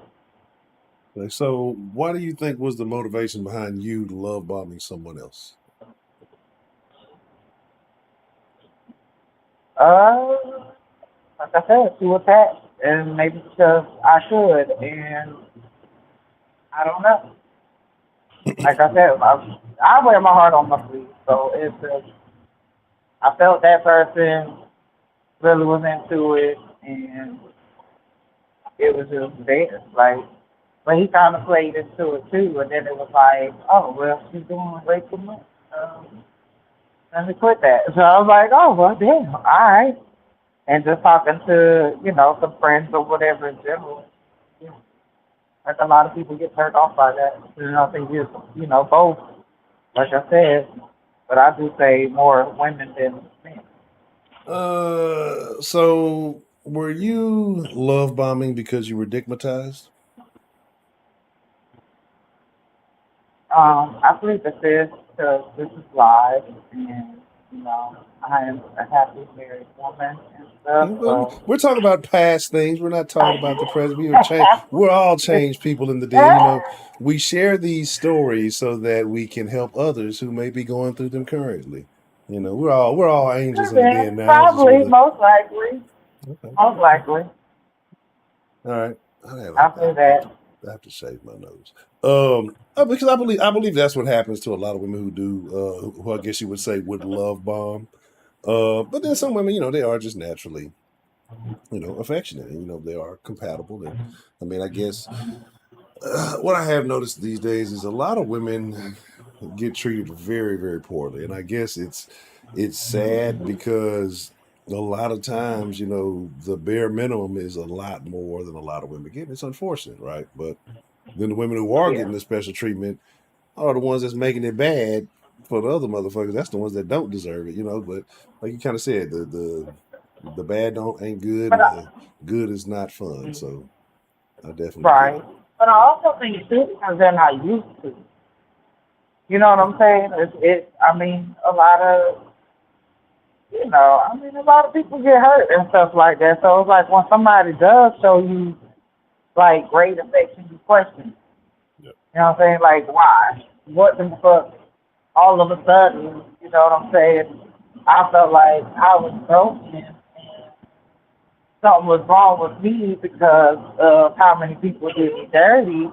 Okay, so what do you think was the motivation behind you love bombing someone else? Like I said, too attached, and maybe because I should, and I don't know. Like I said, I wear my heart on my sleeve, so it's just, I felt that person really was into it, and it was just there. Like, but he kind of played into it too, and then it was like, oh well, she's doing way too much. Let me quit that. So I was like, oh well, damn, all right. And just talking to some friends or whatever in general. Yeah. Like a lot of people get turned off by that. I think it's both. Like I said, but I do say more women than men. So were you love bombing because you were digmatized? I believe this is because this is live, and I am a happy married woman and Yeah, stuff, well, so. we're talking about past things. We're not talking about the present. We are change. We're all changed people in the den. We share these stories so that we can help others who may be going through them currently. We're all angels in the den now. Just Probably, with a most likely, okay. most likely. All right. I have, I I say have, I have to that. I have to shave my nose. Because I believe that's what happens to a lot of women who do who I guess you would say would love bomb. But then some women, they are just naturally, affectionate, and they are compatible. And I mean, I guess what I have noticed these days is a lot of women get treated very, very poorly, and I guess it's sad because a lot of times, the bare minimum is a lot more than a lot of women get. It's unfortunate, right? But then the women who are Yeah. getting the special treatment are the ones that's making it bad for the other motherfuckers. That's the ones that don't deserve it. But like you kind of said, the bad don't ain't good, But and the good is not fun. So I definitely get right. it. But I also think too because they're not used to. You know what I'm saying? I mean, a lot of people get hurt and stuff like that. So it's like when somebody does show you like great affection, you question. Yeah. You know what I'm saying? Like why? What the fuck? All of a sudden, you know what I'm saying? I felt like I was broken. Something was wrong with me because of how many people did me dirty.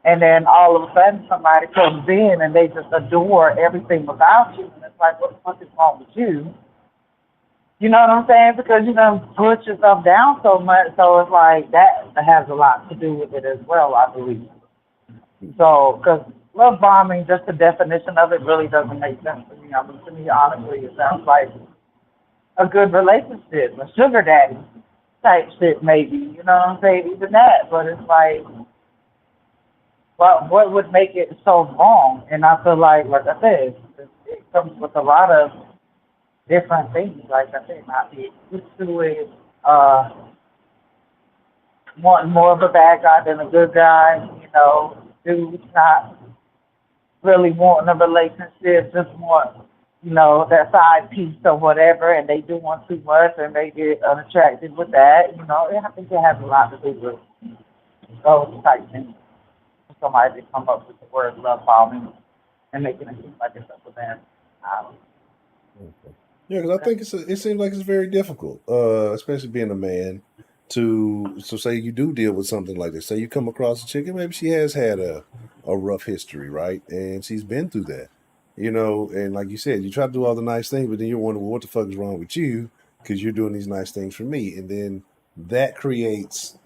And then all of a sudden somebody comes in and they just adore everything about you. And it's like, what the fuck is wrong with you? You know what I'm saying? Because you done put yourself down so much. So it's like that has a lot to do with it as well, I believe. So, because love bombing, just the definition of it really doesn't make sense to me. I mean, to me, honestly, it sounds like a good relationship, a sugar daddy type shit, maybe. You know what I'm saying? Even that. But it's like, what would make it so wrong? And I feel like I said, it comes with a lot of different things. Like I said, not being used to it, uh, wanting more of a bad guy than a good guy. Dudes not really wanting a relationship, just want that side piece or whatever, and they do want too much, and they get unattracted with that. I think it has a lot to do with those type things. Somebody to come up with the word love bombing and making it seem like it's up to them. Um, Okay. Yeah, because I think it seems like it's very difficult, especially being a man, to say you do deal with something like this. Say you come across a chick, and maybe she has had a rough history, right? And she's been through that, and like you said, you try to do all the nice things, but then you're wondering, well, what the fuck is wrong with you? Because you're doing these nice things for me. And then that creates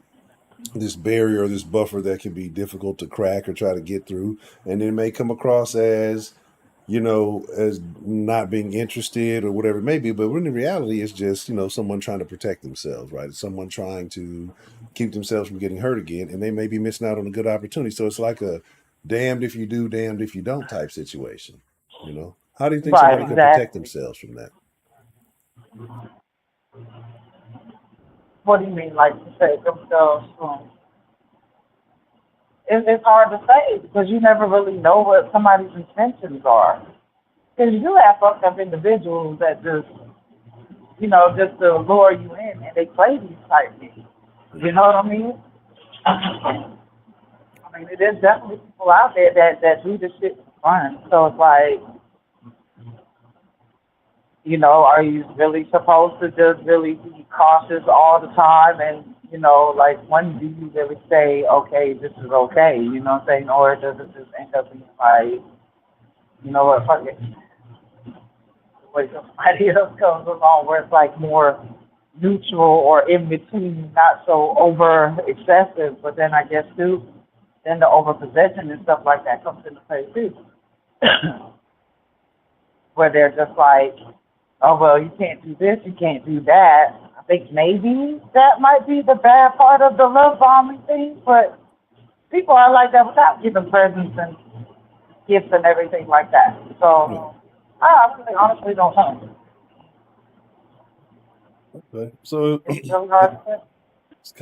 this barrier or this buffer that can be difficult to crack or try to get through. And it may come across as not being interested or whatever it may be. But when in reality, it's just, someone trying to protect themselves, right? It's someone trying to keep themselves from getting hurt again. And they may be missing out on a good opportunity. So it's like a damned if you do, damned if you don't type situation. How do you think somebody right, can protect exactly. themselves from that? What do you mean, like to say themselves from? It's hard to say because you never really know what somebody's intentions are. Because you do have fucked up individuals that just to lure you in, and they play these type things. You know what I mean? I mean, there's definitely people out there that do this shit for fun. So it's like, are you really supposed to just really be cautious all the time? And, like, when do you really say, okay, this is okay? You know what I'm saying? Or does it just end up being like, you know what, fuck it. Like somebody else comes along where it's like more neutral or in between, not so over excessive. But then I guess too, then the over possession and stuff like that comes into play too, where they're just like, oh well, you can't do this, you can't do that. I think maybe that might be the bad part of the love bombing thing, but people are like that without giving presents and gifts and everything like that. Yeah. So I really honestly don't know. Okay. So It's really hard to say. it's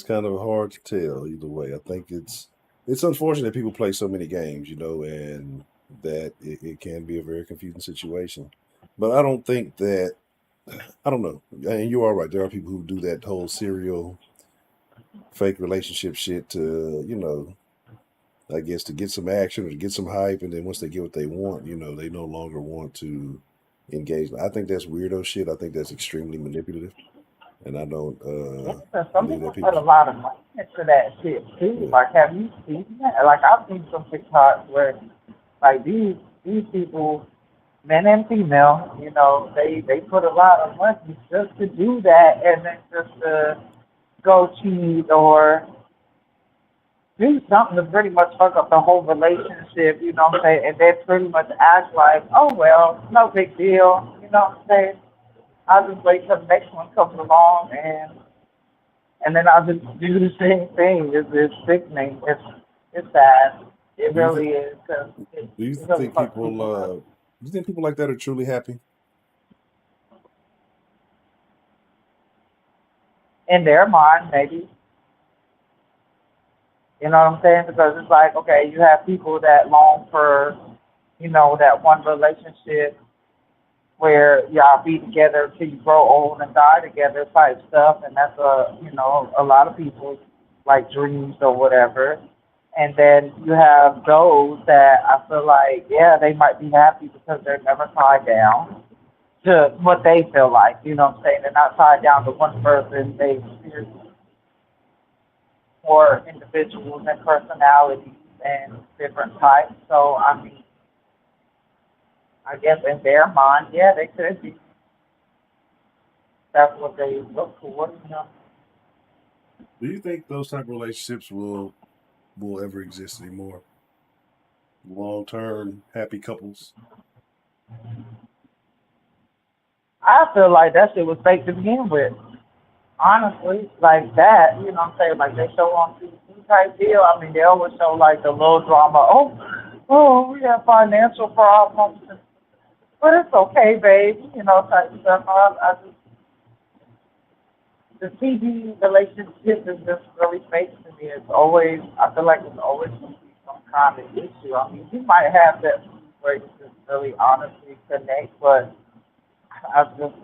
kind of hard to tell either way. I think it's unfortunate people play so many games, and that it can be a very confusing situation. But I don't think that, I don't know. And you are right. There are people who do that whole serial fake relationship shit to, I guess to get some action or to get some hype. And then once they get what they want, they no longer want to engage. I think that's weirdo shit. I think that's extremely manipulative. And I don't Yeah, 'cause some believe that people put people, a lot of money into that shit too. yeah. Like, have you seen that? Like, I've seen some TikToks where, like, these people, men and female, they put a lot of money just to do that, and then just to go cheat or do something to pretty much fuck up the whole relationship. You know what I'm saying? And they pretty much act like, oh well, no big deal. You know what I'm saying? I'll just wait till the next one comes along, and then I'll just do the same thing. It's sickening. It's sad. It Do you think really is, because do you it really think fucks people people up. do you think people like that are truly happy? In their mind, maybe. You know what I'm saying? Because it's like, okay, you have people that long for, that one relationship where y'all be together till you grow old and die together type stuff, and that's a lot of people's like dreams or whatever. And then you have those that I feel like, yeah, they might be happy because they're never tied down to what they feel like. You know what I'm saying? They're not tied down to one person. They experience more individuals and personalities and different types. So I mean, I guess in their mind, yeah, they could be. That's what they look for. Do you think those type of relationships will ever exist anymore? Long term happy couples. I feel like that shit was fake to begin with. Honestly, like that, you know what I'm saying? Like they show on TV type deal. I mean, they always show like the little drama. Oh, we have financial problems, but it's okay, babe. Type stuff. I just the TV relationship is just really fake to me. It's always, I feel like it's always going to be some kind of issue. I mean, you might have that where you just really honestly connect, but I just,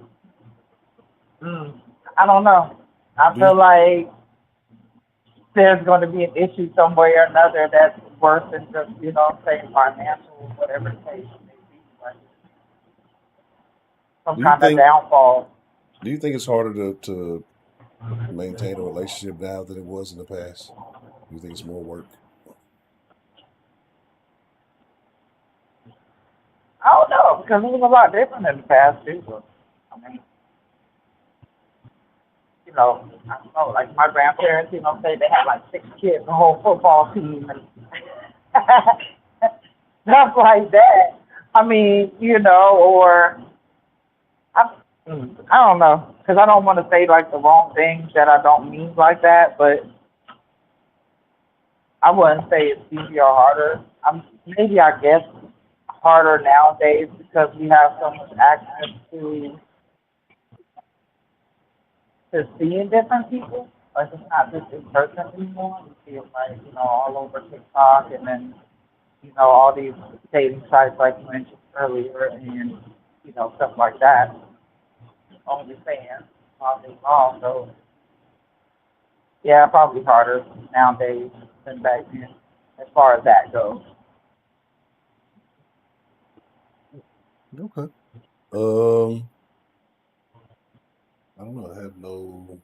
mm, I don't know. I Do you feel like there's going to be an issue some way or another that's worse than just, what I'm saying, financial, whatever the case may be, like some do you kind of think downfall. do you think it's harder to maintain a relationship now than it was in the past? Do you think it's more work? I don't know, because it was a lot different in the past, too. But, I mean, I don't know, like my grandparents, say they had like 6 kids, a whole football team, and stuff like that. I mean, or I don't know, because I don't want to say like the wrong things that I don't mean like that, but I wouldn't say it's easier or harder. Maybe I guess harder nowadays because we have so much access to seeing different people. Like it's not just in person anymore. You see it like, all over TikTok and then, all these dating sites like you mentioned earlier and, stuff like that. Only fans all day long. So yeah, probably harder nowadays than back then as far as that goes. Okay. Um, I don't know. I have no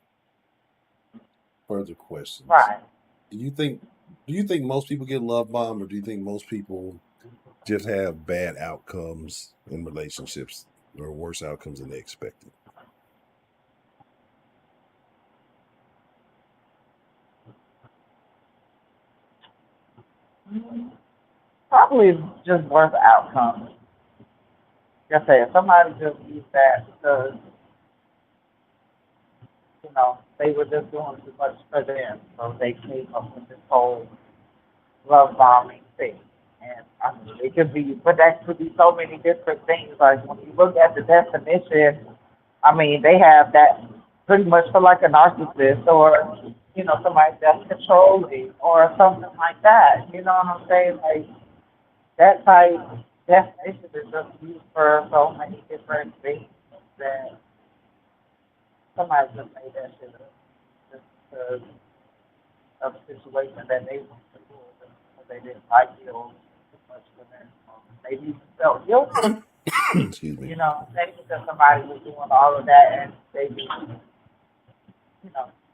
further questions. Right. Do you think do you think most people get love bombed, or do you think most people just have bad outcomes in relationships or worse outcomes than they expected? Probably just worse outcomes. Like I say, if somebody just used that because, they were just doing too much for them, so they came up with this whole love bombing thing. And I mean, it could be, but that could be so many different things. Like when you look at the definition, I mean, they have that pretty much for like a narcissist or, somebody that's controlling or something like that. You know what I'm saying? Like that type definition is just used for so many different things that somebody just made that shit up just because of a situation that they went through because they didn't like it or too much for them. Maybe felt guilty, Excuse me. maybe because somebody was doing all of that and they just,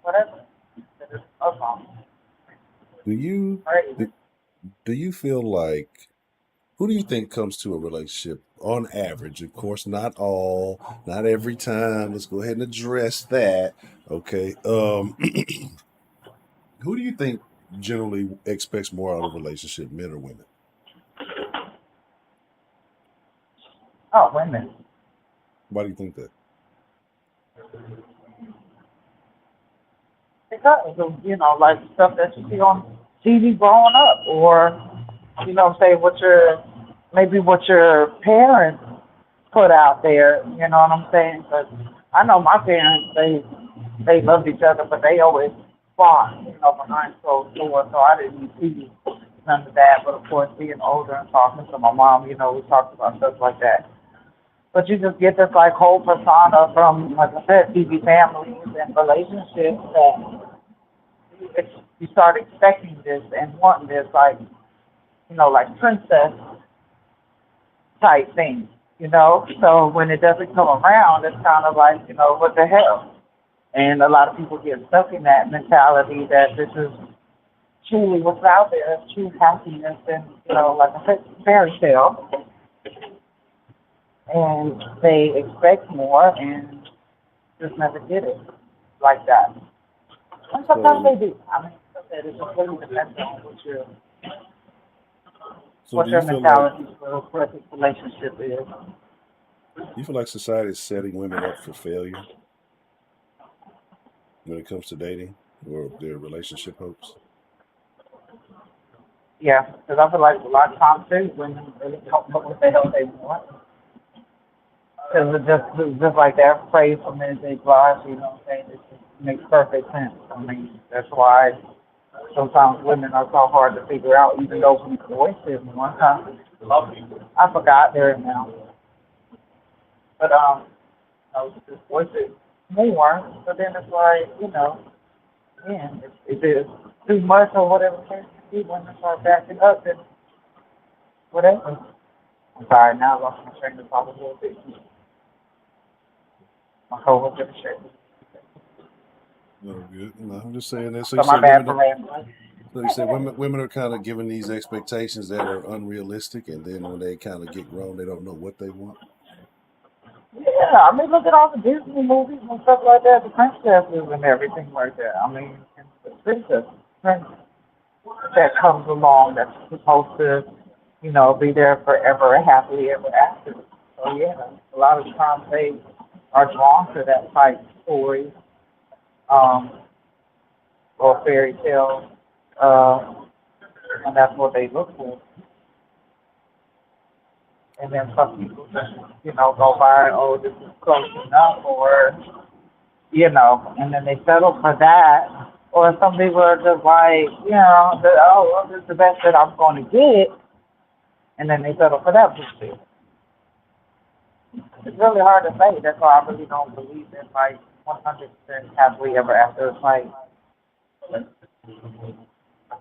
whatever. That is wrong. Do you Crazy. do, do you feel like who do you think comes to a relationship on average? Of course, not all, not every time. Let's go ahead and address that. Okay. Who do you think generally expects more out of a relationship, men or women? Oh, women. Why do you think that? Because of, like stuff that you see on TV growing up, or, say what your parents put out there, you know what I'm saying? Because I know my parents, they loved each other, but they always fought, behind closed doors, so I didn't see none of that. But of course, being older and talking to my mom, we talked about stuff like that. But you just get this like whole persona from, like I said, TV families and relationships that you start expecting this and wanting this, like, like princess type thing, So when it doesn't come around, it's kind of like, what the hell? And a lot of people get stuck in that mentality that this is truly what's out there, it's true happiness and, like I said, fairy tale. And they expect more and just never get it like that. And sometimes So, they do. I mean, like I said, it just really depends on so what do your you feel like mentality for a perfect relationship is. society is setting women up for failure when it comes to dating or their relationship hopes? Yeah, because I feel like a lot of times too, women really don't know what the hell they want. Because it's just like that phrase from Ms. Blige, what I'm saying? It just makes perfect sense. I mean, that's why sometimes women are so hard to figure out, even though we voiced it one time. I forgot there now. But, just voice it more. But then it's like, man, if it's too much or whatever the case may be, women start backing up and whatever. I'm sorry, now I lost my train of thought a little bit. My coworker shared. No, good. No, I'm just saying that. So you So my say bad women for are. rambling. So you say women are kind of given these expectations that are unrealistic, and then when they kind of get grown, they don't know what they want. Yeah, I mean, look at all the Disney movies and stuff like that, the princesses and everything like that. I mean, and the prince that comes along that's supposed to, be there forever and happily ever after. So yeah, a lot of times they are drawn to that type story, um, or fairy tale, uh, and that's what they look for. And then some people just, go by, oh, this is close enough, or, and then they settle for that. Or some people are just like, oh, well, this is the best that I'm going to get, and then they settle for that bullshit. It's really hard to say. That's why I really don't believe in, like, 100% happily ever after. It's like,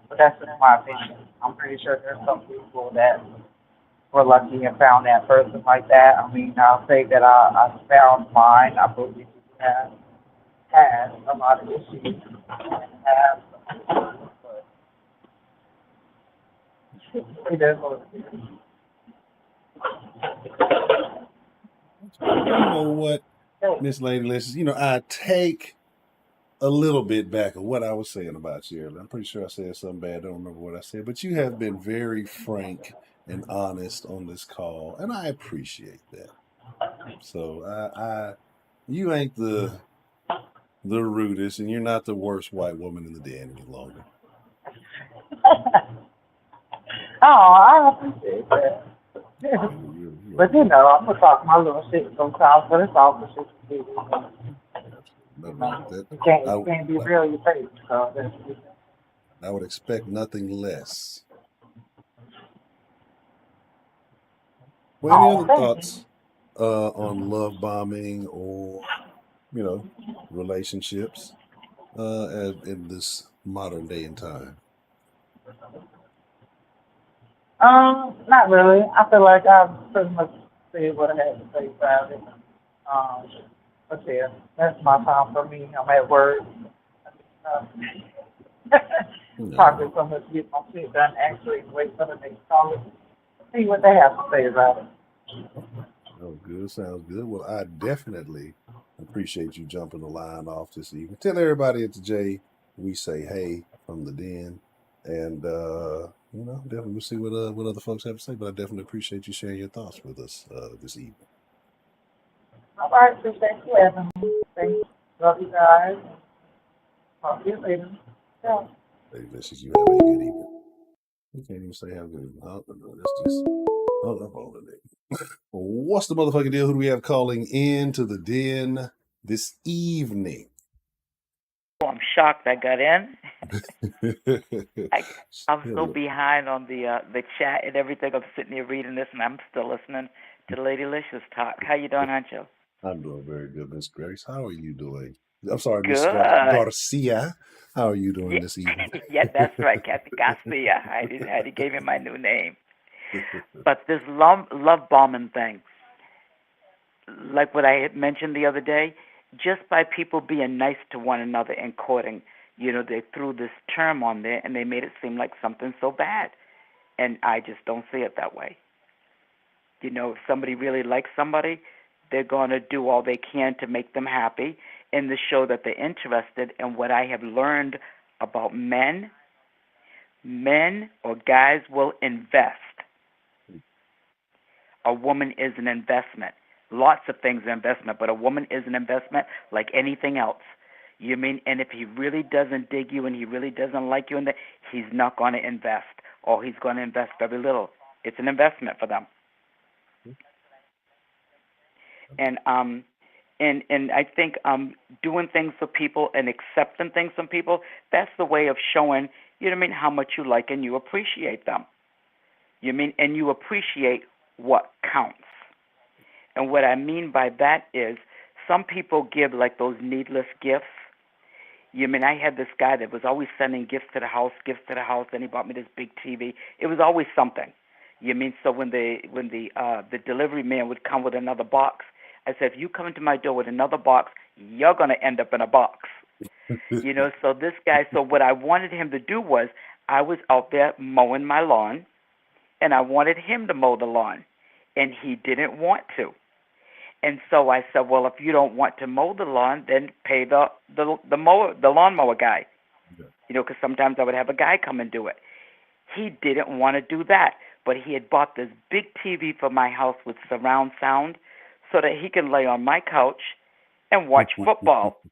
but that's just my opinion. I'm pretty sure there's some people that were lucky and found that person like that. I mean, I'll say that I found mine. I believe he has a lot of issues and have, but it is what it is. Well, you know what, Miss Lady Listen, I take a little bit back of what I was saying about you earlier. I'm pretty sure I said something bad. I don't remember what I said, but you have been very frank and honest on this call, and I appreciate that. So you ain't the rudest, and you're not the worst white woman in the den any longer. Oh, I appreciate that. You're But I'm gonna talk my little shit sometimes, but it's all for shit to do. nothing wrong with that. You I, can't be real in your face. So that's I would expect nothing less. Well, any Oh, other thank you. thoughts on love bombing or, you know, relationships in this modern day and time? Not really. I feel like I've pretty much said what I had to say about it. Um, but yeah, that's my time for me. I'm at work. Uh, No, talking so much to get my shit done. Actually, wait for the next caller. See what they have to say about it. no, good. Sounds good. Well, I definitely appreciate you jumping the line off this evening. Tell everybody at the J we say hey from the den, and definitely we'll see what other folks have to say. But I definitely appreciate you sharing your thoughts with us this evening. All right, appreciate you having me. Thanks. Love you guys. Talk to you later. Yeah. Hey, Mrs. You have a good evening. You can't even say have a good evening. That's just hold up all the day. What's the motherfucking deal? Who do we have calling in to the den this evening? Oh, I'm shocked I got in. I I'm so Hello. behind on the chat and everything. I'm sitting here reading this, and I'm still listening to Lady Licious talk. How you doing, Ancho? I'm doing very good, Miss Grace. How are you doing? I'm sorry, Miss Good. Garcia. How are you doing Yeah, this evening? yeah, that's right, Kathy Garcia. I gave you my new name. But this love bombing thing, like what I had mentioned the other day, just by people being nice to one another and courting, they threw this term on there and they made it seem like something so bad. And I just don't see it that way. If somebody really likes somebody, they're going to do all they can to make them happy and to show that they're interested. And what I have learned about men or guys will invest. A woman is an investment. Lots of things are investment, but a woman is an investment like anything else. You mean, and if he really doesn't dig you and he really doesn't like you, he's not going to invest, or he's going to invest very little. It's an investment for them. And I think doing things for people and accepting things from people, that's the way of showing, how much you like and you appreciate them. And you appreciate what counts. And what I mean by that is some people give like those needless gifts. I had this guy that was always sending gifts to the house, then he bought me this big TV. It was always something. So when the delivery man would come with another box, I said, if you come into my door with another box, you're gonna end up in a box. So this guy, so what I wanted him to do was I was out there mowing my lawn and I wanted him to mow the lawn and he didn't want to. And so I said, well, if you don't want to mow the lawn, then pay the lawnmower guy. Okay. Because sometimes I would have a guy come and do it. He didn't want to do that, but he had bought this big TV for my house with surround sound so that he can lay on my couch and watch football.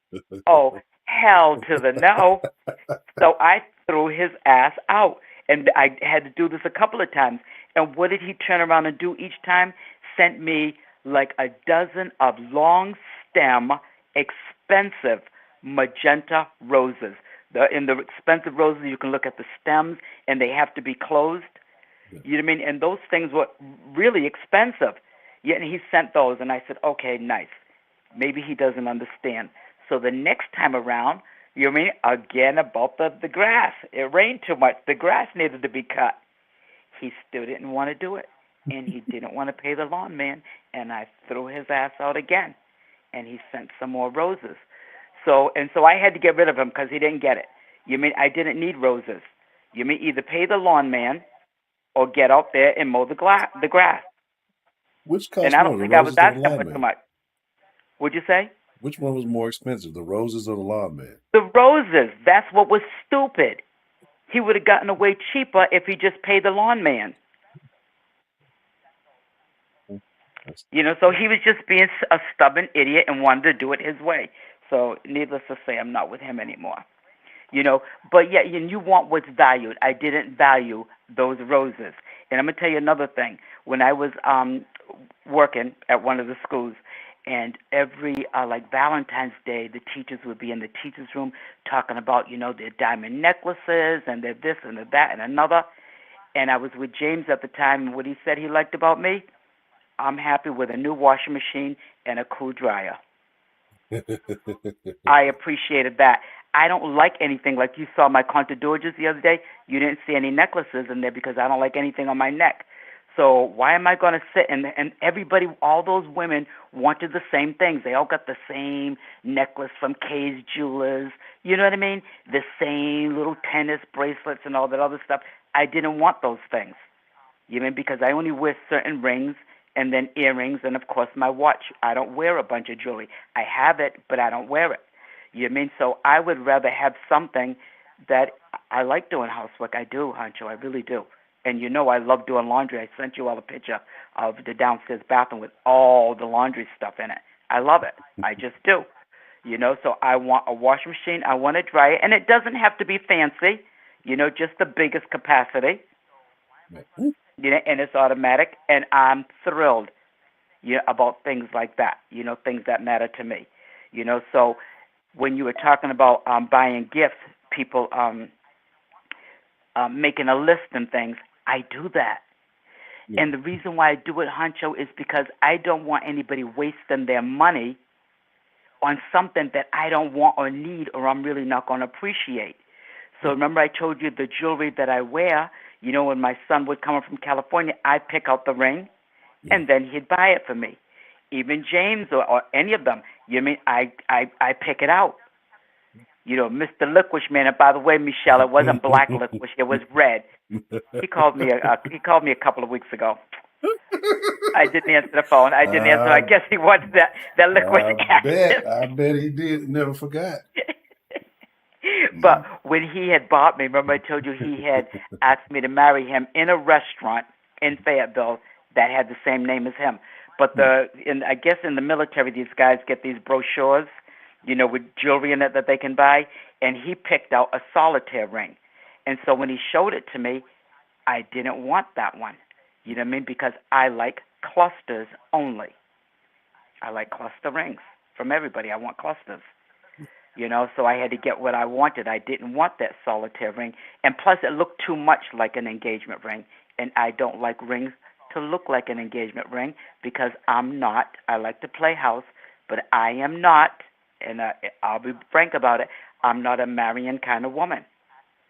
Oh, hell to the no. So I threw his ass out. And I had to do this a couple of times. And what did he turn around and do each time? Sent me like a dozen of long stem, expensive magenta roses. In the expensive roses, you can look at the stems, and they have to be closed. Yeah. You know what I mean? And those things were really expensive. Yet he sent those, and I said, okay, nice. Maybe he doesn't understand. So the next time around, you know what I mean? Again, about the grass. It rained too much. The grass needed to be cut. He still didn't want to do it, and he didn't want to pay the lawn man, and I threw his ass out again, and he sent some more roses. So I had to get rid of him because he didn't get it. You mean I didn't need roses? You mean either pay the lawn man or get out there and mow the grass. Which And cost I more, don't the think I was roses or the asking lawn for too man? much. Would you say? Which one was more expensive, the roses or the lawn man? The roses. That's what was stupid. He would have gotten away cheaper if he just paid the lawn man. That's, So he was just being a stubborn idiot and wanted to do it his way. So needless to say, I'm not with him anymore. But yeah, you want what's valued. I didn't value those roses. And I'm going to tell you another thing. When I was working at one of the schools, and every, like Valentine's Day, the teachers would be in the teachers' room talking about, their diamond necklaces and their this and their that and another. And I was with James at the time, and what he said he liked about me, I'm happy with a new washing machine and a cool dryer. I appreciated that. I don't like anything like you saw my contadorges the other day. You didn't see any necklaces in there because I don't like anything on my neck. So why am I going to sit and everybody, all those women wanted the same things. They all got the same necklace from Kay's Jewelers. You know what I mean? The same little tennis bracelets and all that other stuff. I didn't want those things. You know, because I only wear certain rings and then earrings and, of course, my watch. I don't wear a bunch of jewelry. I have it, but I don't wear it. You know what I mean? So I would rather have something that I like doing housework. I do, Honcho. I really do. And you know I love doing laundry. I sent you all a picture of the downstairs bathroom with all the laundry stuff in it. I love it. I just do. You know, so I want a washing machine. I want a dryer. And it doesn't have to be fancy, you know, just the biggest capacity. You know, and it's automatic, and I'm thrilled, you know, about things like that. You know, things that matter to me. You know, so when you were talking about buying gifts, people making a list and things, I do that. Yeah. And the reason why I do it, Honcho, is because I don't want anybody wasting their money on something that I don't want or need or I'm really not going to appreciate. So remember I told you the jewelry that I wear, you know, when my son would come from California, I'd pick out the ring, and then he'd buy it for me. Even James or any of them, you know what I mean? I pick it out. You know, Mr. Licorice Man, and by the way, Michelle, it wasn't black licorice, it was red. He called me a couple of weeks ago. I didn't answer the phone. I didn't answer. I guess he wanted that licorice cactus. I bet he did. Never forgot. But when he had bought me, remember I told you he had asked me to marry him in a restaurant in Fayetteville that had the same name as him. But I guess in the military, these guys get these brochures, you know, with jewelry in it that they can buy, and he picked out a solitaire ring. And so when he showed it to me, I didn't want that one. You know what I mean? Because I like clusters only. I like cluster rings from everybody. I want clusters. You know, so I had to get what I wanted. I didn't want that solitaire ring. And plus, it looked too much like an engagement ring. And I don't like rings to look like an engagement ring because I'm not. I like to play house, but I am not, and I'll be frank about it, I'm not a marrying kind of woman.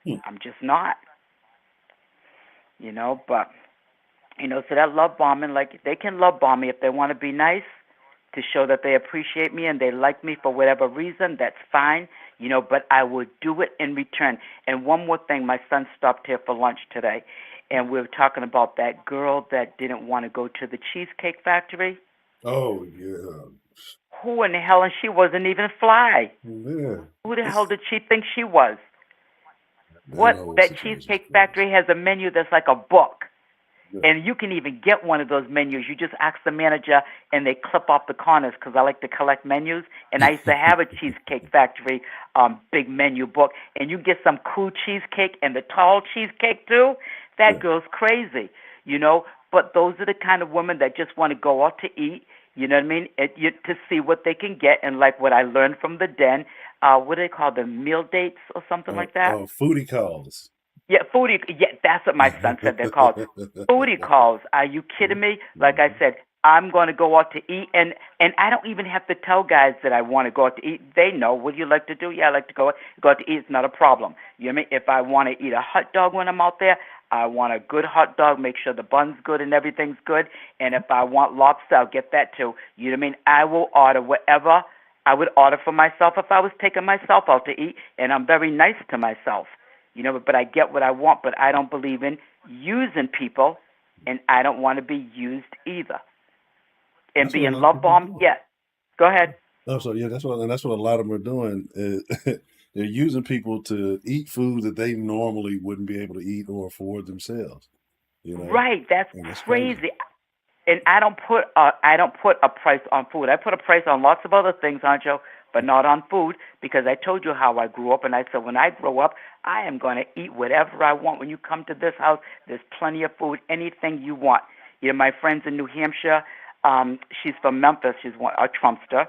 I'm just not. You know, but, you know, so that love bombing, like, they can love bomb me if they want to be nice, to show that they appreciate me and they like me for whatever reason, that's fine, you know, but I would do it in return. And one more thing, my son stopped here for lunch today, and we were talking about that girl that didn't want to go to the Cheesecake Factory. Oh, yeah. Who in the hell, and she wasn't even fly. Yeah. Who the hell did she think she was? That Cheesecake Factory has a menu that's like a book. And you can even get one of those menus. You just ask the manager, and they clip off the corners because I like to collect menus. And I used to have a Cheesecake Factory big menu book. And you get some cool cheesecake and the tall cheesecake, too. That girl's crazy, you know. But those are the kind of women that just want to go out to eat, you know what I mean, to see what they can get. And like what I learned from the Den, what do they call them, meal dates or something like that? Foodie calls. Yeah, foodie. Yeah, that's what my son said they're called. Foodie calls. Are you kidding me? Like I said, I'm going to go out to eat, and I don't even have to tell guys that I want to go out to eat. They know. What do you like to do? Yeah, I like to go out to eat. It's not a problem. You know what I mean? If I want to eat a hot dog when I'm out there, I want a good hot dog. Make sure the bun's good and everything's good. And if I want lobster, I'll get that too. You know what I mean? I will order whatever I would order for myself if I was taking myself out to eat, and I'm very nice to myself. You know, but I get what I want, but I don't believe in using people, and I don't want to be used either. And being love bombed, yeah. Go ahead. Oh, so yeah, that's what a lot of them are doing. They're using people to eat food that they normally wouldn't be able to eat or afford themselves. You know, right? That's crazy. And I don't put a price on food. I put a price on lots of other things, Anjo, but not on food, because I told you how I grew up, and I said when I grow up, I am going to eat whatever I want. When you come to this house, there's plenty of food, anything you want. You know, my friends in New Hampshire, she's from Memphis. She's a Trumpster,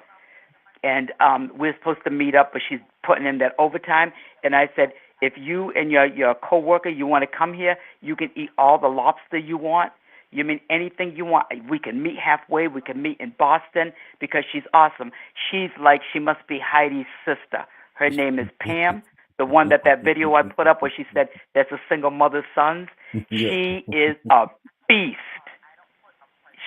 and we're supposed to meet up, but she's putting in that overtime. And I said, if you and your coworker, you want to come here, you can eat all the lobster you want. You mean anything you want? We can meet halfway. We can meet in Boston because she's awesome. She's like, she must be Heidi's sister. Her name is Pam, the one that video I put up where she said that's a single mother's sons. Yeah. She is a beast.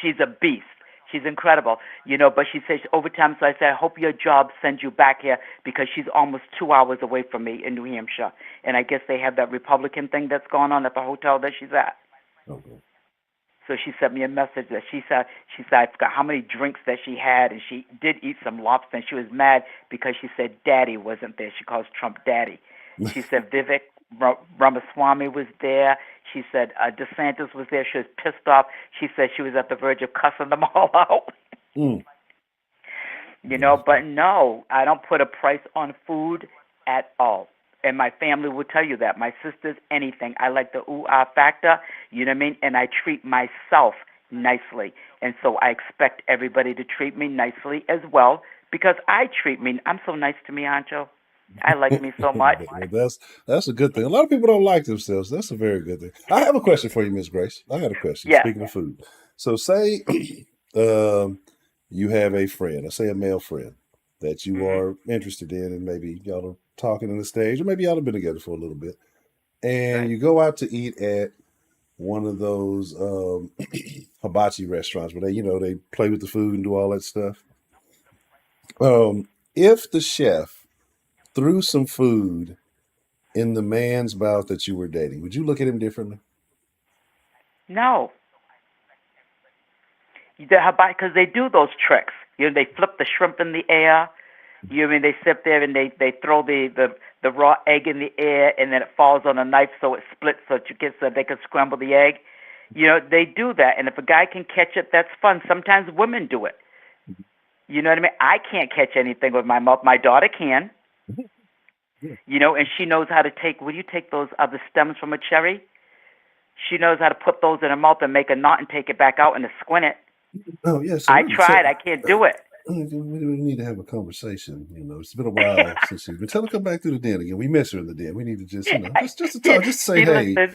She's a beast. She's incredible, but she says overtime, so I said, I hope your job sends you back here because she's almost 2 hours away from me in New Hampshire. And I guess they have that Republican thing that's going on at the hotel that she's at. Okay. So she sent me a message that she said I forgot how many drinks that she had, and she did eat some lobster, and she was mad because she said Daddy wasn't there. She calls Trump Daddy. She said Vivek Ramaswamy was there. She said DeSantis was there. She was pissed off. She said she was at the verge of cussing them all out. Mm. But no, I don't put a price on food at all. And my family will tell you that. My sisters, anything. I like the ooh-ah factor, you know what I mean? And I treat myself nicely. And so I expect everybody to treat me nicely as well because I treat me. I'm so nice to me, Ancho. I like me so much. Well, that's a good thing. A lot of people don't like themselves. That's a very good thing. I have a question for you, Miss Grace. I got a question. Yes. Speaking of food, so say you have a friend, or say a male friend that you are interested in, and maybe y'all are talking on the stage, or maybe y'all have been together for a little bit, and Right. you go out to eat at one of those hibachi restaurants where they play with the food and do all that stuff. If the chef threw some food in the man's mouth that you were dating, would you look at him differently? No. Because they do those tricks. They flip the shrimp in the air. They sit there and they throw the raw egg in the air, and then it falls on a knife so it splits so they can scramble the egg. They do that, and if a guy can catch it, that's fun. Sometimes women do it. You know what I mean? I can't catch anything with my mouth. My daughter can. And she knows how to take. Will you take those other stems from a cherry? She knows how to put those in her mouth and make a knot and take it back out and to squint it. Oh, yes. I tried. I can't do it. We need to have a conversation. It's been a while since she's been. Tell her to come back to the den again. We miss her in the den. We need to just to talk, just to say hey.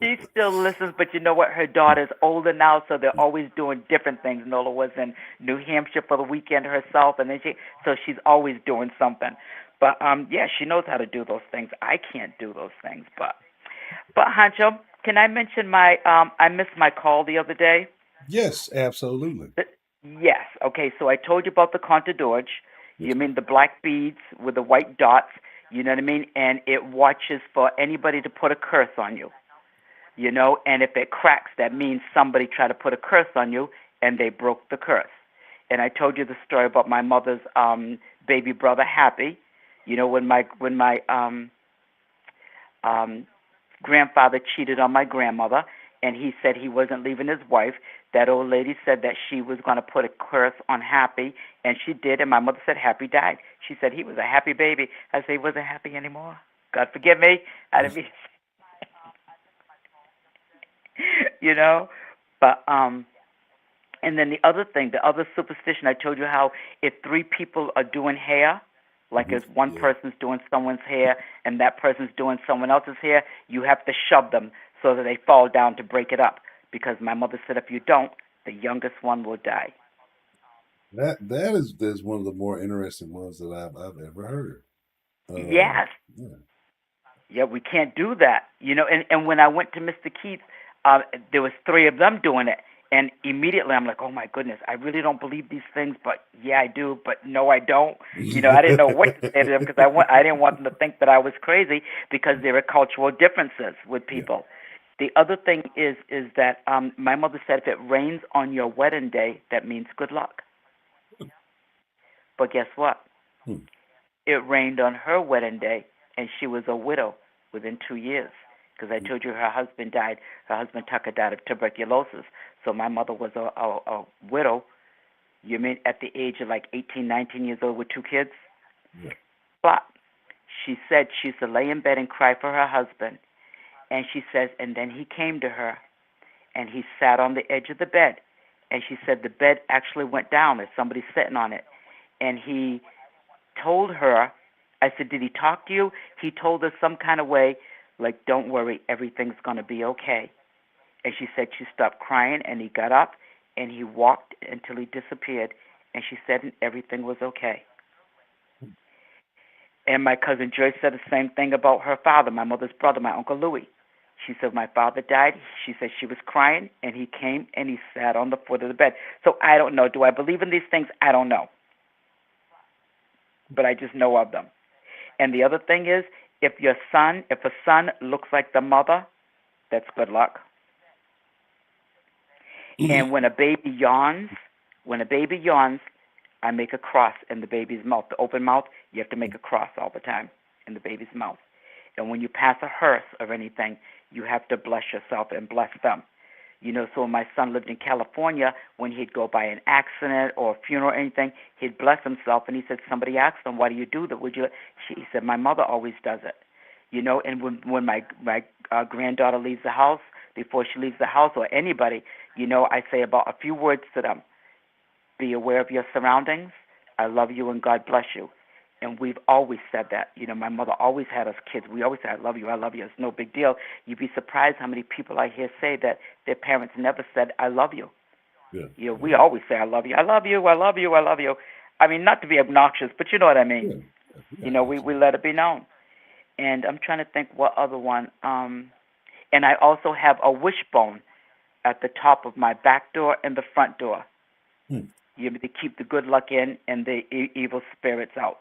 She still listens, but you know what? Her daughter's older now, so they're always doing different things. Nola was in New Hampshire for the weekend herself, and then so she's always doing something. But she knows how to do those things. I can't do those things, but Hancho, can I mention I missed my call the other day? Yes, absolutely. Yes. Okay, so I told you about the Contadorge. Yes. You mean the black beads with the white dots, you know what I mean? And it watches for anybody to put a curse on you, and if it cracks, that means somebody tried to put a curse on you and they broke the curse. And I told you the story about my mother's baby brother, Happy, when my grandfather cheated on my grandmother, and he said he wasn't leaving his wife. That old lady said that she was going to put a curse on Happy, and she did, and my mother said Happy died. She said he was a happy baby. I said he wasn't happy anymore. God forgive me. I didn't mean But and then the other thing, the other superstition, I told you how if three people are doing hair, like if one person's doing someone's hair and that person's doing someone else's hair, you have to shove them so that they fall down to break it up. Because my mother said if you don't, the youngest one will die. That is one of the more interesting ones that I've ever heard. Yes. Yeah, we can't do that. And when I went to Mr. Keith, there was three of them doing it. And immediately I'm like, oh, my goodness, I really don't believe these things, but yeah, I do, but no, I don't. I didn't know what to say to them because I didn't want them to think that I was crazy because there are cultural differences with people. Yeah. The other thing is that my mother said if it rains on your wedding day, that means good luck. But guess what? It rained on her wedding day, and she was a widow within 2 years. Because I told you her husband died. Her husband, Tucker, died of tuberculosis. So my mother was a widow, you mean at the age of like 18, 19 years old with 2 kids? Yeah. But she said she used to lay in bed and cry for her husband. And she says, and then he came to her, and he sat on the edge of the bed. And she said the bed actually went down. There's somebody sitting on it. And he told her, I said, did he talk to you? He told her some kind of way, like, don't worry, everything's going to be okay. And she said she stopped crying, and he got up, and he walked until he disappeared. And she said and everything was okay. And my cousin Joyce said the same thing about her father, my mother's brother, my Uncle Louis. She said, my father died. She said she was crying, and he came and he sat on the foot of the bed. So I don't know. Do I believe in these things? I don't know. But I just know of them. And the other thing is, if a son looks like the mother, that's good luck. And when a baby yawns, I make a cross in the baby's mouth. The open mouth, you have to make a cross all the time in the baby's mouth. And when you pass a hearse or anything, you have to bless yourself and bless them. So when my son lived in California, when he'd go by an accident or a funeral or anything, he'd bless himself. And he said, somebody asked him, why do you do that? He said, my mother always does it. And when my granddaughter leaves the house, before she leaves the house, or anybody, I say about a few words to them. Be aware of your surroundings. I love you and God bless you. And we've always said that. My mother always had us kids. We always said, I love you, I love you. It's no big deal. You'd be surprised how many people I hear say that their parents never said, I love you. Yeah. We always say, I love you, I love you, I love you, I love you. I mean, not to be obnoxious, but you know what I mean. Yeah. We let it be known. And I'm trying to think what other one. And I also have a wishbone at the top of my back door and the front door. To keep the good luck in and the evil spirits out.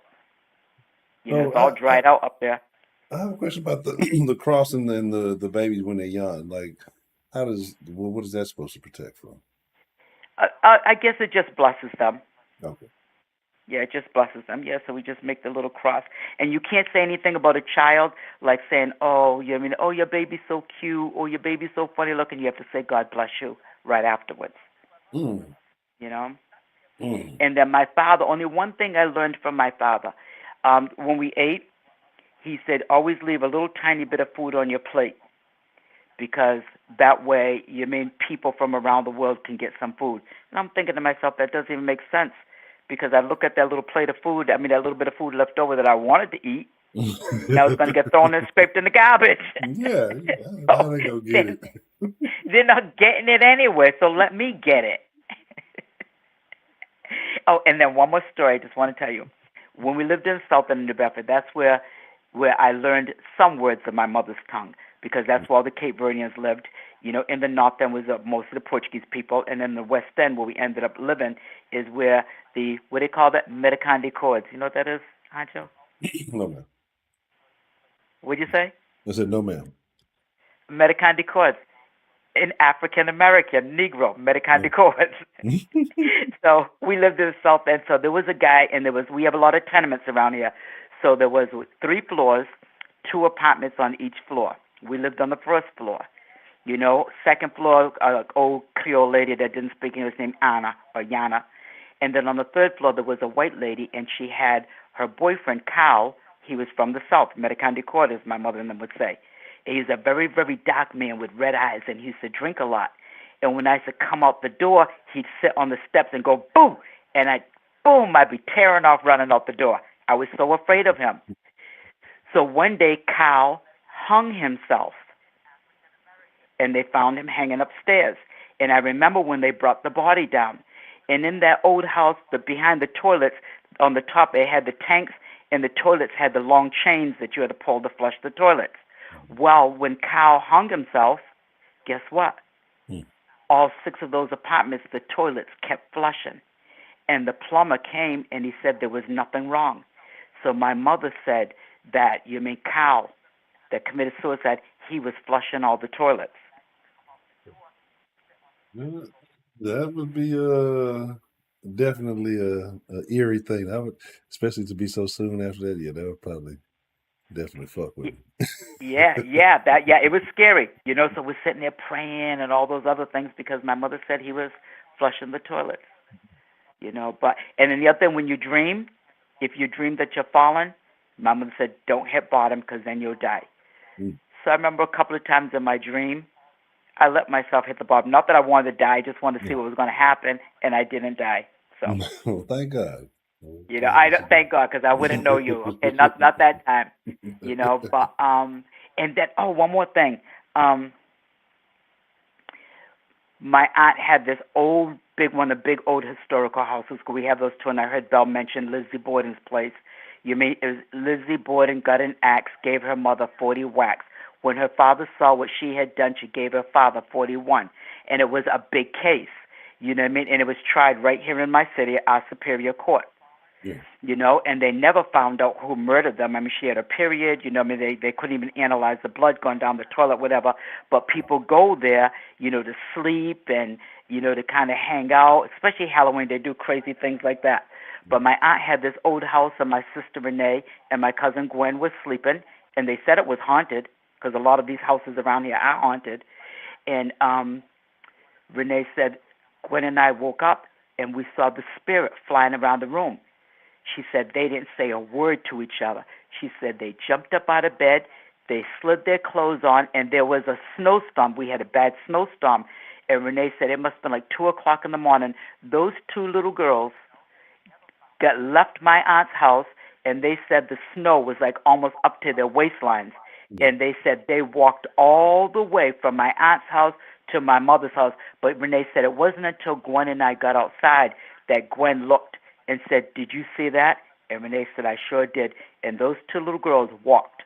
It's all dried out up there. I have a question about the the cross and then the babies when they're young. Like, what is that supposed to protect from? I guess it just blesses them. Okay. Yeah, it just blesses them. Yeah, so we just make the little cross. And you can't say anything about a child like saying, oh, your baby's so cute, or your baby's so funny looking. You have to say, God bless you right afterwards. Mm. And then my father, only one thing I learned from my father, when we ate, he said, always leave a little tiny bit of food on your plate, because that way, people from around the world can get some food. And I'm thinking to myself, that doesn't even make sense, because I look at that little plate of food, that little bit of food left over that I wanted to eat, now it's going to get thrown and scraped in the garbage. Yeah, how they go get it? They're not getting it anyway, so let me get it. Oh, and then one more story I just want to tell you. When we lived in Southern New Bedford, that's where I learned some words of my mother's tongue, because that's where all the Cape Verdeans lived. In the north end was most of the Portuguese people, and in the west end, where we ended up living, is where what do they call that? Medicandi chords. You know what that is, Hancho? No, ma'am. What'd you say? I said no, ma'am. Medicandi chords. In African American, Negro, Medicandi chords. So we lived in the South End. So there was a guy, and we have a lot of tenements around here. So there was 3 floors, 2 apartments on each floor. We lived on the first floor. Second floor, old Creole lady that didn't speak English named Anna or Yana. And then on the third floor, there was a white lady, and she had her boyfriend, Cal. He was from the South, Medicandi chord, as my mother and them would say. He's a very, very dark man with red eyes, and he used to drink a lot. And when I used to come out the door, he'd sit on the steps and go, boom! And I'd be tearing off, running out the door. I was so afraid of him. So one day, Cal hung himself, and they found him hanging upstairs. And I remember when they brought the body down. And in that old house, behind the toilets, on the top, they had the tanks, and the toilets had the long chains that you had to pull to flush the toilets. Well, when Cal hung himself, guess what? All 6 of those apartments, the toilets kept flushing. And the plumber came, and he said there was nothing wrong. So my mother said that, Cal, that committed suicide, he was flushing all the toilets. That would be definitely a eerie thing. I would, especially to be so soon after that. Yeah, that would probably definitely fuck with me. It was scary. So we're sitting there praying and all those other things, because my mother said he was flushing the toilets. But and then the other thing, when you dream, if you dream that you're falling, my mother said, don't hit bottom, because then you'll die. So I remember a couple of times in my dream, I let myself hit the bottom. Not that I wanted to die, I just wanted to see what was going to happen, and I didn't die. So, well, thank God. I don't, thank God, because I wouldn't know you. Okay, not that time. But and then one more thing. my aunt had this old, big one, a big old historical houses. We have those two, and I heard Belle mention Lizzie Borden's place. You mean it was Lizzie Borden got an axe, gave her mother 40 whacks. When her father saw what she had done, she gave her father 41, and it was a big case. You know what I mean? And it was tried right here in my city at our Superior Court. Yeah. You know, and they never found out who murdered them. I mean, she had a period, you know, I mean, they couldn't even analyze the blood going down the toilet, whatever. But people go there, you know, to sleep and, you know, to kind of hang out, especially Halloween. They do crazy things like that. But my aunt had this old house, and my sister Renee and my cousin Gwen was sleeping, and they said it was haunted because a lot of these houses around here are haunted. And Renee said, Gwen and I woke up, and we saw the spirit flying around the room. She said they didn't say a word to each other. She said they jumped up out of bed, they slid their clothes on, and there was a snowstorm. We had a bad snowstorm. And Renee said it must have been like 2 o'clock in the morning. Those two little girls that left my aunt's house, and they said the snow was like almost up to their waistlines. And they said they walked all the way from my aunt's house to my mother's house. But Renee said it wasn't until Gwen and I got outside that Gwen looked and said, "Did you see that?" And Renee said, "I sure did." And those two little girls walked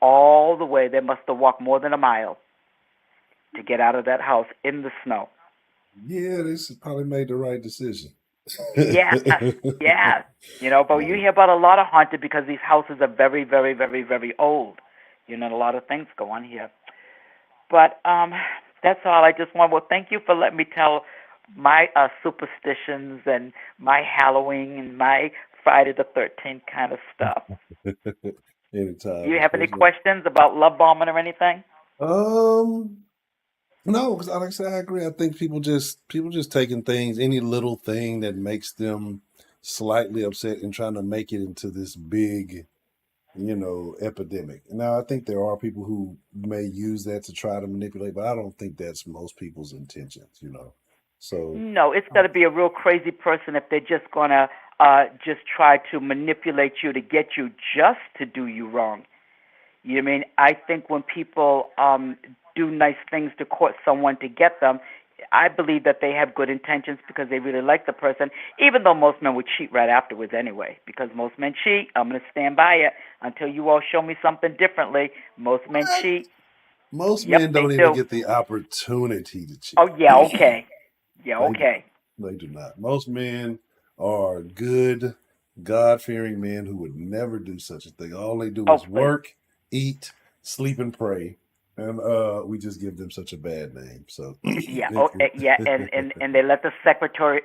all the way. They must have walked more than a mile to get out of that house in the snow. Yeah, they probably made the right decision. Yeah, yeah. You know, but you hear about a lot of haunted because these houses are very, very, very, very old. You know, a lot of things go on here. But that's all. I just want. Well, thank you for letting me tell my superstitions and my Halloween and my Friday the 13th kind of stuff. Anytime. Do you have any questions about love bombing or anything? No, because like I said, I agree. I think people just taking things, any little thing that makes them slightly upset and trying to make it into this big, you know, epidemic. Now, I think there are people who may use that to try to manipulate, but I don't think that's most people's intentions, you know. So No, it's got to be a real crazy person if they're just going to just try to manipulate you to get you just to do you wrong. You know what I mean? I think when people do nice things to court someone to get them, I believe that they have good intentions because they really like the person, even though most men would cheat right afterwards anyway, because most men cheat. I'm going to stand by it until you all show me something differently. Most men cheat. most Yep, men they don't even do. get the opportunity to cheat. Oh, yeah, okay. Yeah, okay. They do not. Most men are good, God-fearing men who would never do such a thing. All they do is Hopefully. work, eat, sleep, and pray. And we just give them such a bad name. So Yeah, yeah, and they let the secretary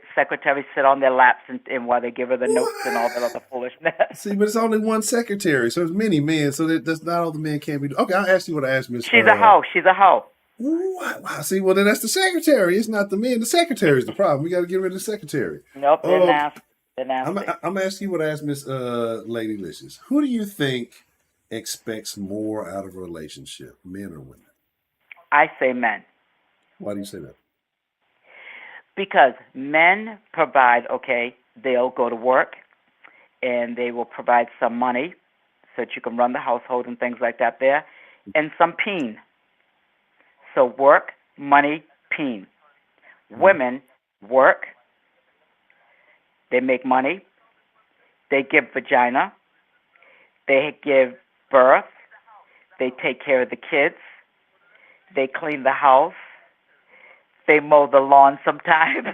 sit on their laps and while they give her the notes and all that other foolishness. See, but it's only one secretary, so there's many men. So that's not all the men can be. Okay, I'll ask you what I asked Miss. She's a hoe. She's a hoe. Wow. See, well then that's the secretary. It's not the men. The secretary is the problem. We got to get rid of the secretary. Nope, they're nasty. They're I'm nasty. asking you what I asked Miss Lady Licious. Who do you think expects more out of a relationship, men or women? I say men. Why do you say that? Because men provide, okay, they'll go to work and they will provide some money so that you can run the household and things like that there, and some peen. So work, money, peen. Women work, they make money, they give vagina, they give birth, they take care of the kids, they clean the house, they mow the lawn sometimes,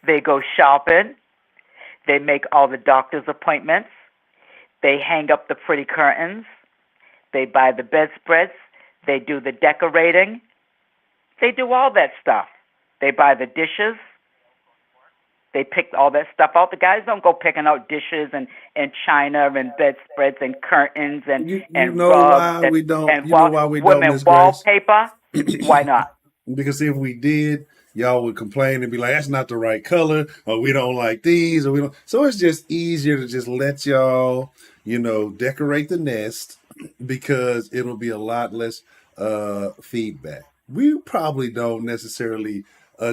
they go shopping, they make all the doctor's appointments, they hang up the pretty curtains, they buy the bedspreads, they do the decorating, they do all that stuff. They buy the dishes, they pick all that stuff out. The guys don't go picking out dishes and china and bedspreads and curtains and You and know rugs why we don't. and You know why we don't, women Miss Grace? wallpaper. Why not? Because if we did, y'all would complain and be like, "That's not the right color," or "We don't like these," or "We don't." So it's just easier to just let y'all, you know, decorate the nest because it'll be a lot less feedback. We probably don't necessarily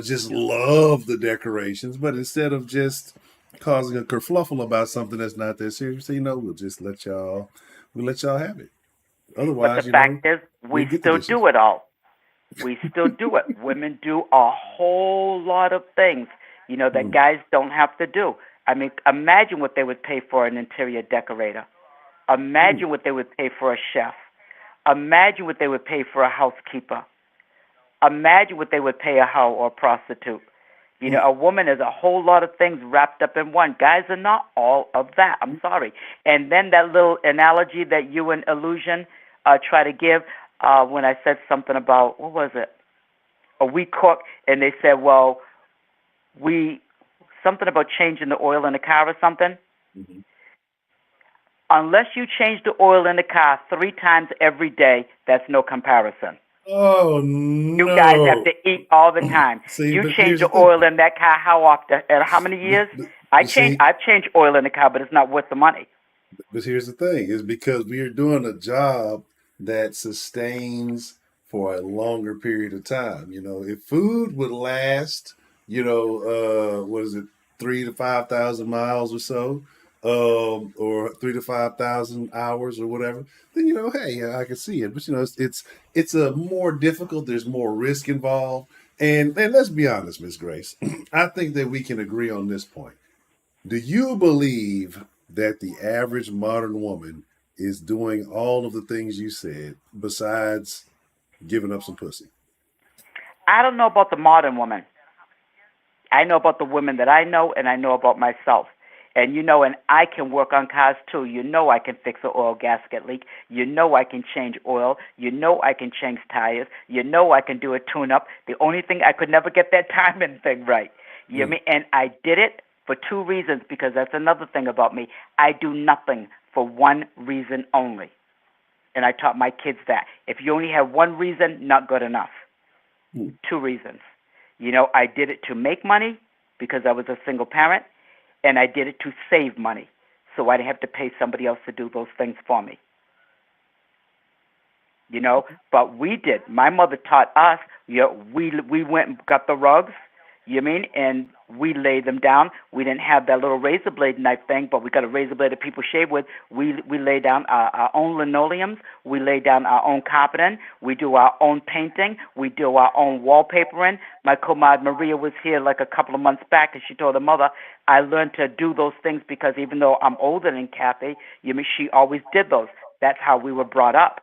just love the decorations, but instead of just causing a kerfluffle about something that's not that serious, you know, we'll let y'all have it. But the Otherwise, you know, fact is, we we get the still dishes. do it all. We still do it. Women do a whole lot of things, that Mm, guys don't have to do. I mean, imagine what they would pay for an interior decorator. mm, Imagine what they would pay for a chef. Imagine what they would pay for a housekeeper. Imagine what they would pay a hoe or a prostitute. mm. A woman is a whole lot of things wrapped up in one. Guys are not all of that. I'm sorry. And then that little analogy that you and Illusion try to give when I said something about, what was it? We cook, and they said, well, we, something about changing the oil in the car or something. Mhm. Unless you change the oil in the car 3 times every day, that's no comparison. Oh You guys have no! to eat all the time. See, You but change here's the the thing. oil in that car how often? And how many But, years? but, but see, I've changed oil in the car, but it's not worth the money. but here's the thing: is because we are doing a job that sustains for a longer period of time. If food would last, what is it, 3 to 5 thousand miles or so, or 3 to 5 thousand hours or whatever, then hey, yeah, I can see it. But it's a more difficult. There's more risk involved, and let's be honest, Miss Grace. I think that we can agree on this point. Do you believe that the average modern woman is doing all of the things you said besides giving up some pussy? I don't know about the modern woman. I know about the women that I know, and I know about myself. And I can work on cars too. I can fix an oil gasket leak. I can change oil. I can change tires. I can do a tune-up. The only thing I could never get that timing thing right. You know what I Mm. mean? And I did it for 2 reasons, because that's another thing about me. I do nothing for one reason only. And I taught my kids that. If you only have one reason, not good enough. Mm. 2 reasons. I did it to make money because I was a single parent, and I did it to save money so I didn't have to pay somebody else to do those things for me. But we did. My mother taught us. We went and got the rugs. And we laid them down. We didn't have that little razor blade knife thing, but we got a razor blade that people shave with. We lay down our own linoleums. We lay down our own carpeting. We do our own painting. We do our own wallpapering. My comadre Maria was here like a couple of months back, and she told her mother, I learned to do those things because even though I'm older than Kathy, she always did those. That's how we were brought up.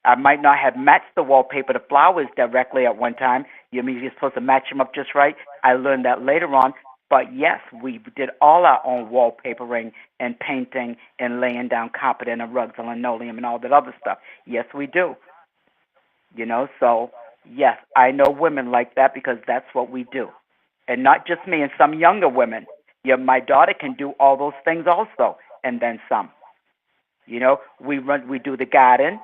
I might not have matched the wallpaper to flowers directly at one time. You're supposed to match them up just right. I learned that later on. But yes, we did all our own wallpapering and painting and laying down carpet and rugs and linoleum and all that other stuff. Yes, we do. So yes, I know women like that because that's what we do. And not just me, and some younger women. My daughter can do all those things also, and then some. We do the garden.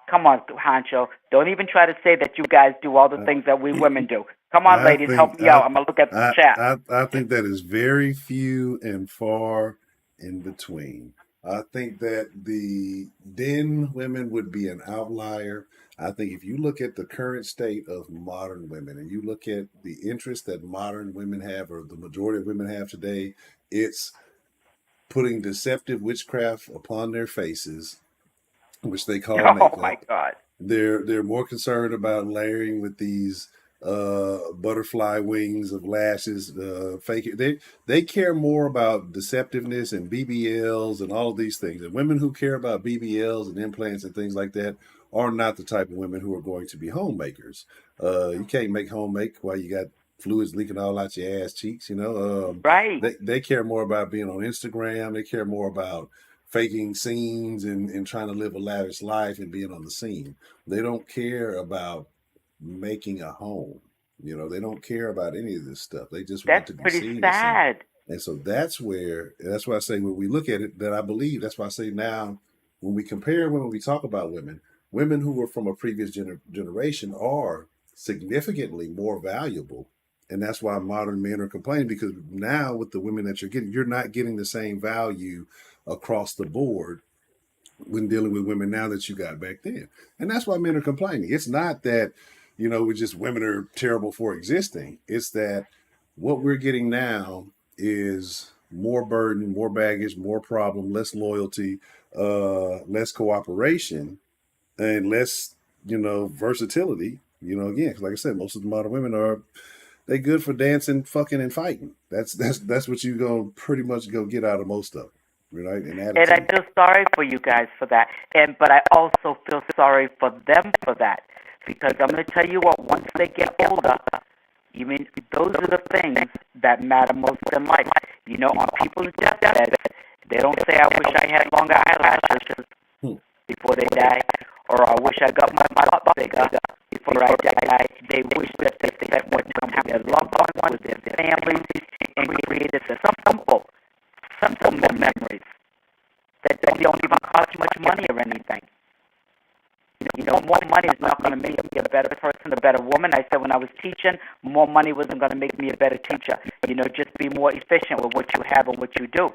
Come on, Hancho. Don't even try to say that you guys do all the I, things that we women do. Come on, I ladies, help think me out. I'm going to look at the I, chat. I think that is very few and far in between. I think that the den women would be an outlier. I think if you look at the current state of modern women and you look at the interest that modern women have, or the majority of women have today, it's putting deceptive witchcraft upon their faces, which they call Oh, my makeup. God. They're more concerned about layering with these butterfly wings of lashes, fake. They care more about deceptiveness and BBLs and all of these things. And women who care about BBLs and implants and things like that are not the type of women who are going to be homemakers. You can't make homemake while you got fluids leaking all out your ass cheeks. Right. They care more about being on Instagram. They care more about faking scenes and trying to live a lavish life and being on the scene. They don't care about making a home. They don't care about any of this stuff. They just want That's to be pretty seen as something. sad. And so that's why I say when we look at it, that I believe, that's why I say now, when we compare when we talk about women who were from a previous generation are significantly more valuable. And that's why modern men are complaining, because now with the women that you're not getting the same value across the board when dealing with women now that you got back then. And that's why men are complaining. It's not that, we just women are terrible for existing. It's that what we're getting now is more burden, more baggage, more problem, less loyalty, less cooperation, and less versatility. Again, 'cause like I said, most of the modern women they good for dancing, fucking, and fighting. That's what you gonna pretty much go get out of most of them, right? And And I attitude. feel sorry for you guys for that. But I also feel sorry for them for that. Because I'm going to tell you what, once they get older, those are the things that matter most in life. On people's deathbeds, they don't say, I wish I had longer eyelashes before they die, or I wish I got my butt bigger before I die. They wish that they spent more time with their loved ones, with their families, and created simple memories that don't even cost much money or anything. More money is not going to make me a better person, a better woman. I said when I was teaching, more money wasn't going to make me a better teacher. Just be more efficient with what you have and what you do.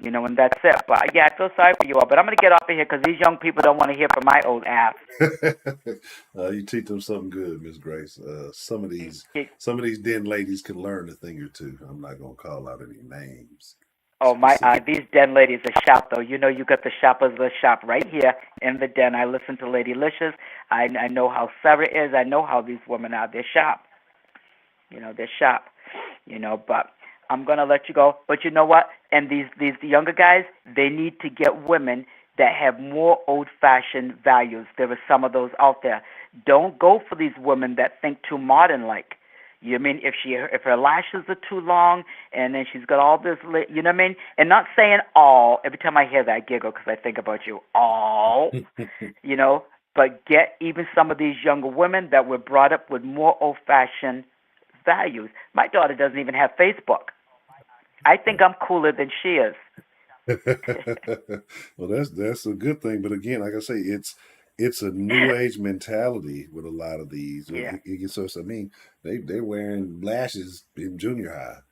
And that's it. But yeah, I feel sorry for you all. But I'm going to get off of here because these young people don't want to hear from my old ass. You teach them something good, Miss Grace. Some of these den ladies can learn a thing or two. I'm not gonna call out any names. Oh these den ladies are sharp though. You got the shoppers of the shop right here in the den. I listen to Lady Licious. I know how Sarah is. I know how these women are. They're sharp. They're sharp. But I'm gonna let you go. But you know what? And these younger guys, they need to get women that have more old-fashioned values. There are some of those out there. Don't go for these women that think too modern-like. If her lashes are too long and then she's got all this, and not saying all. Every time I hear that, I giggle because I think about you. All, but get even some of these younger women that were brought up with more old-fashioned values. My daughter doesn't even have Facebook. I think I'm cooler than she is. Well, that's a good thing. But again, like I say, it's a new age mentality with a lot of these. Yeah. They're wearing lashes in junior high.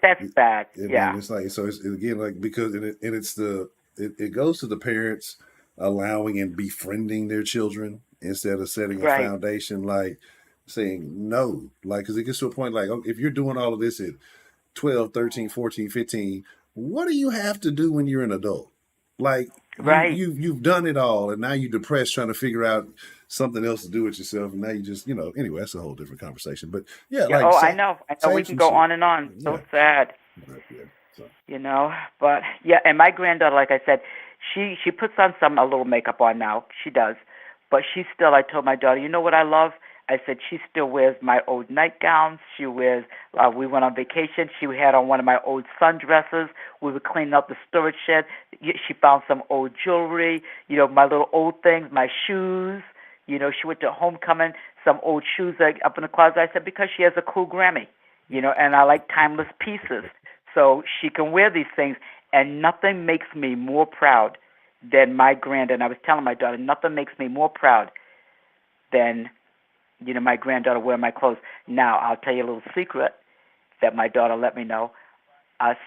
That's bad. It's like it's again like because it goes to the parents allowing and befriending their children instead of setting a foundation, like saying no, like because it gets to a point like, if you're doing all of this at 12, 13, 14, 15, what do you have to do when you're an adult? Like you've done it all, and now you're depressed trying to figure out something else to do with yourself, and now you just anyway, that's a whole different conversation. But I know we can go on and on. So sad. But yeah, and my granddaughter, like I said, she puts on a little makeup on now. She does, but I told my daughter, you know what I love? I said she still wears my old nightgowns. She wears. We went on vacation. She had on one of my old sundresses. We were cleaning up the storage shed. She found some old jewelry. My little old things, my shoes. She went to homecoming. Some old shoes up in the closet. I said because she has a cool Grammy. And I like timeless pieces. So she can wear these things, and nothing makes me more proud than my granddaughter. And I was telling my daughter, nothing makes me more proud than my granddaughter wear my clothes. Now, I'll tell you a little secret that my daughter let me know.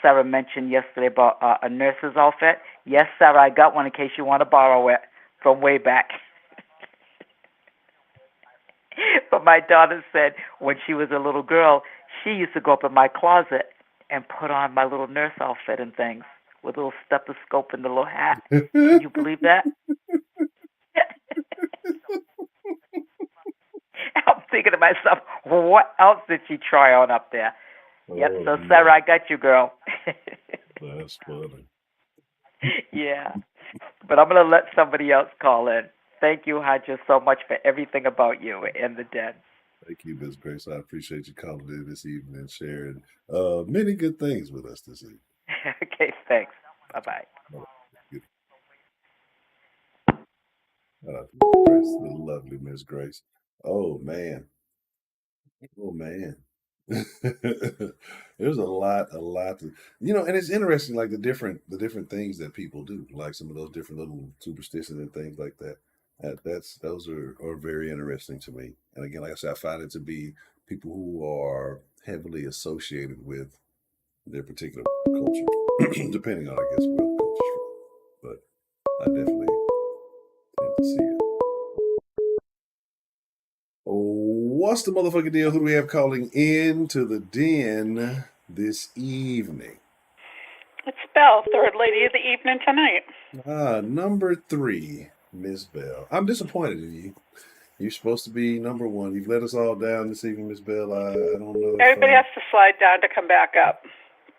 Sarah mentioned yesterday about a nurse's outfit. Yes, Sarah, I got one in case you want to borrow it from way back. But my daughter said when she was a little girl, she used to go up in my closet and put on my little nurse outfit and things with a little stethoscope and the little hat. Can you believe that? I'm thinking to myself, what else did she try on up there? Yep, so Sarah, I got you, girl. That's funny. Yeah. But I'm going to let somebody else call in. Thank you, Haja, so much for everything about you in the den. Thank you, Ms. Grace. I appreciate you calling in this evening and sharing many good things with us this evening. Okay, thanks. Bye-bye. The lovely Ms. Grace. Oh, man. There's a lot to, and it's interesting, like the different things that people do, like some of those different little superstitions and things like that. Those are very interesting to me. And again, like I said, I find it to be people who are heavily associated with their particular culture, depending on, I guess, where the culture's from. But I definitely tend to see it. What's the motherfucking deal? Who do we have calling in to the den this evening? It's Belle, third lady of the evening tonight. Number 3. Miss Bell. I'm disappointed in you. You're supposed to be number one. You've let us all down this evening, Miss Bell. I don't know if Everybody has to slide down to come back up.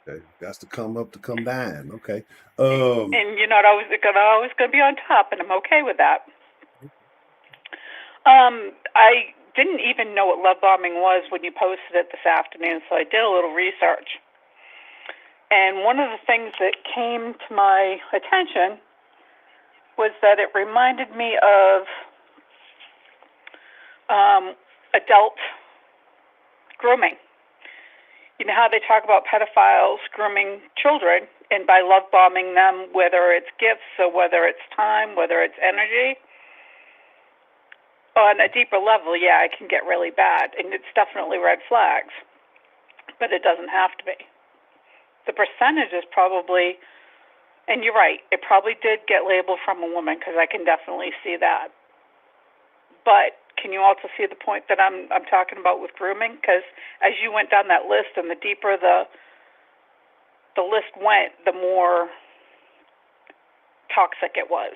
okay. Got to come up to come down. Okay. And you're not always gonna be on top, and I'm okay with that. I didn't even know what love bombing was when you posted it this afternoon, so I did a little research. And one of the things that came to my attention was that it reminded me of adult grooming. You know how they talk about pedophiles grooming children, and by love bombing them, whether it's gifts or whether it's time, whether it's energy, on a deeper level, yeah, it can get really bad, and it's definitely red flags, but it doesn't have to be. The percentage is probably, and you're right, it probably did get labeled from a woman, because I can definitely see that. But can you also see the point that I'm talking about with grooming? Because as you went down that list, and the deeper the list went, the more toxic it was.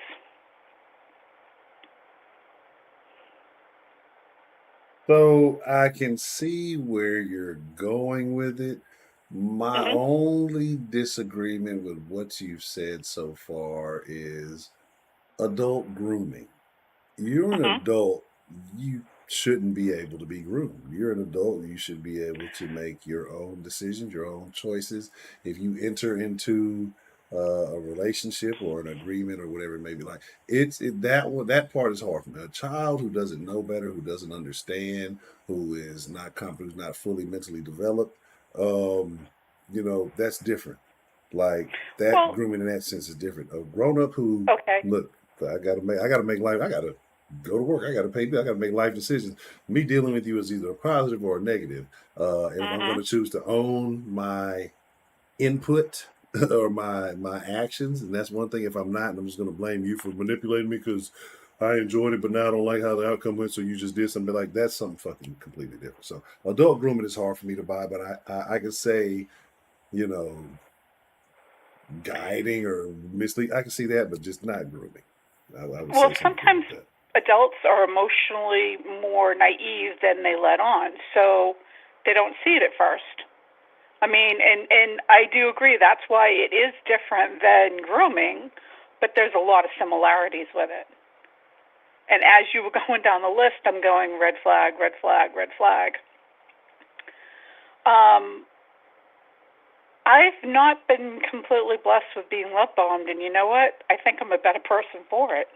So I can see where you're going with it. My only disagreement with what you've said so far is adult grooming. You're an adult. You shouldn't be able to be groomed. You're an adult. You should be able to make your own decisions, your own choices. If you enter into a relationship or an agreement or whatever it may be, like that part is hard for me. A child who doesn't know better, who doesn't understand, who is not competent, who's not fully mentally developed, that's different. Like that grooming in that sense is different. A grown up who look, I gotta make life. I gotta go to work. I gotta pay bills. I gotta make life decisions. Me dealing with you is either a positive or a negative. And if I'm going to choose to own my input or my actions, and that's one thing. If I'm not, and I'm just going to blame you for manipulating me because I enjoyed it, but now I don't like how the outcome went. So you just did something like that's something fucking completely different. So adult grooming is hard for me to buy, but I can say, guiding or misleading. I can see that, but just not grooming. I would Well, say sometimes like that. adults are emotionally more naive than they let on, so they don't see it at first. I mean, and I do agree that's why it is different than grooming, but there's a lot of similarities with it. And as you were going down the list, I'm going red flag, red flag, red flag. I've not been completely blessed with being love bombed, and you know what? I think I'm a better person for it.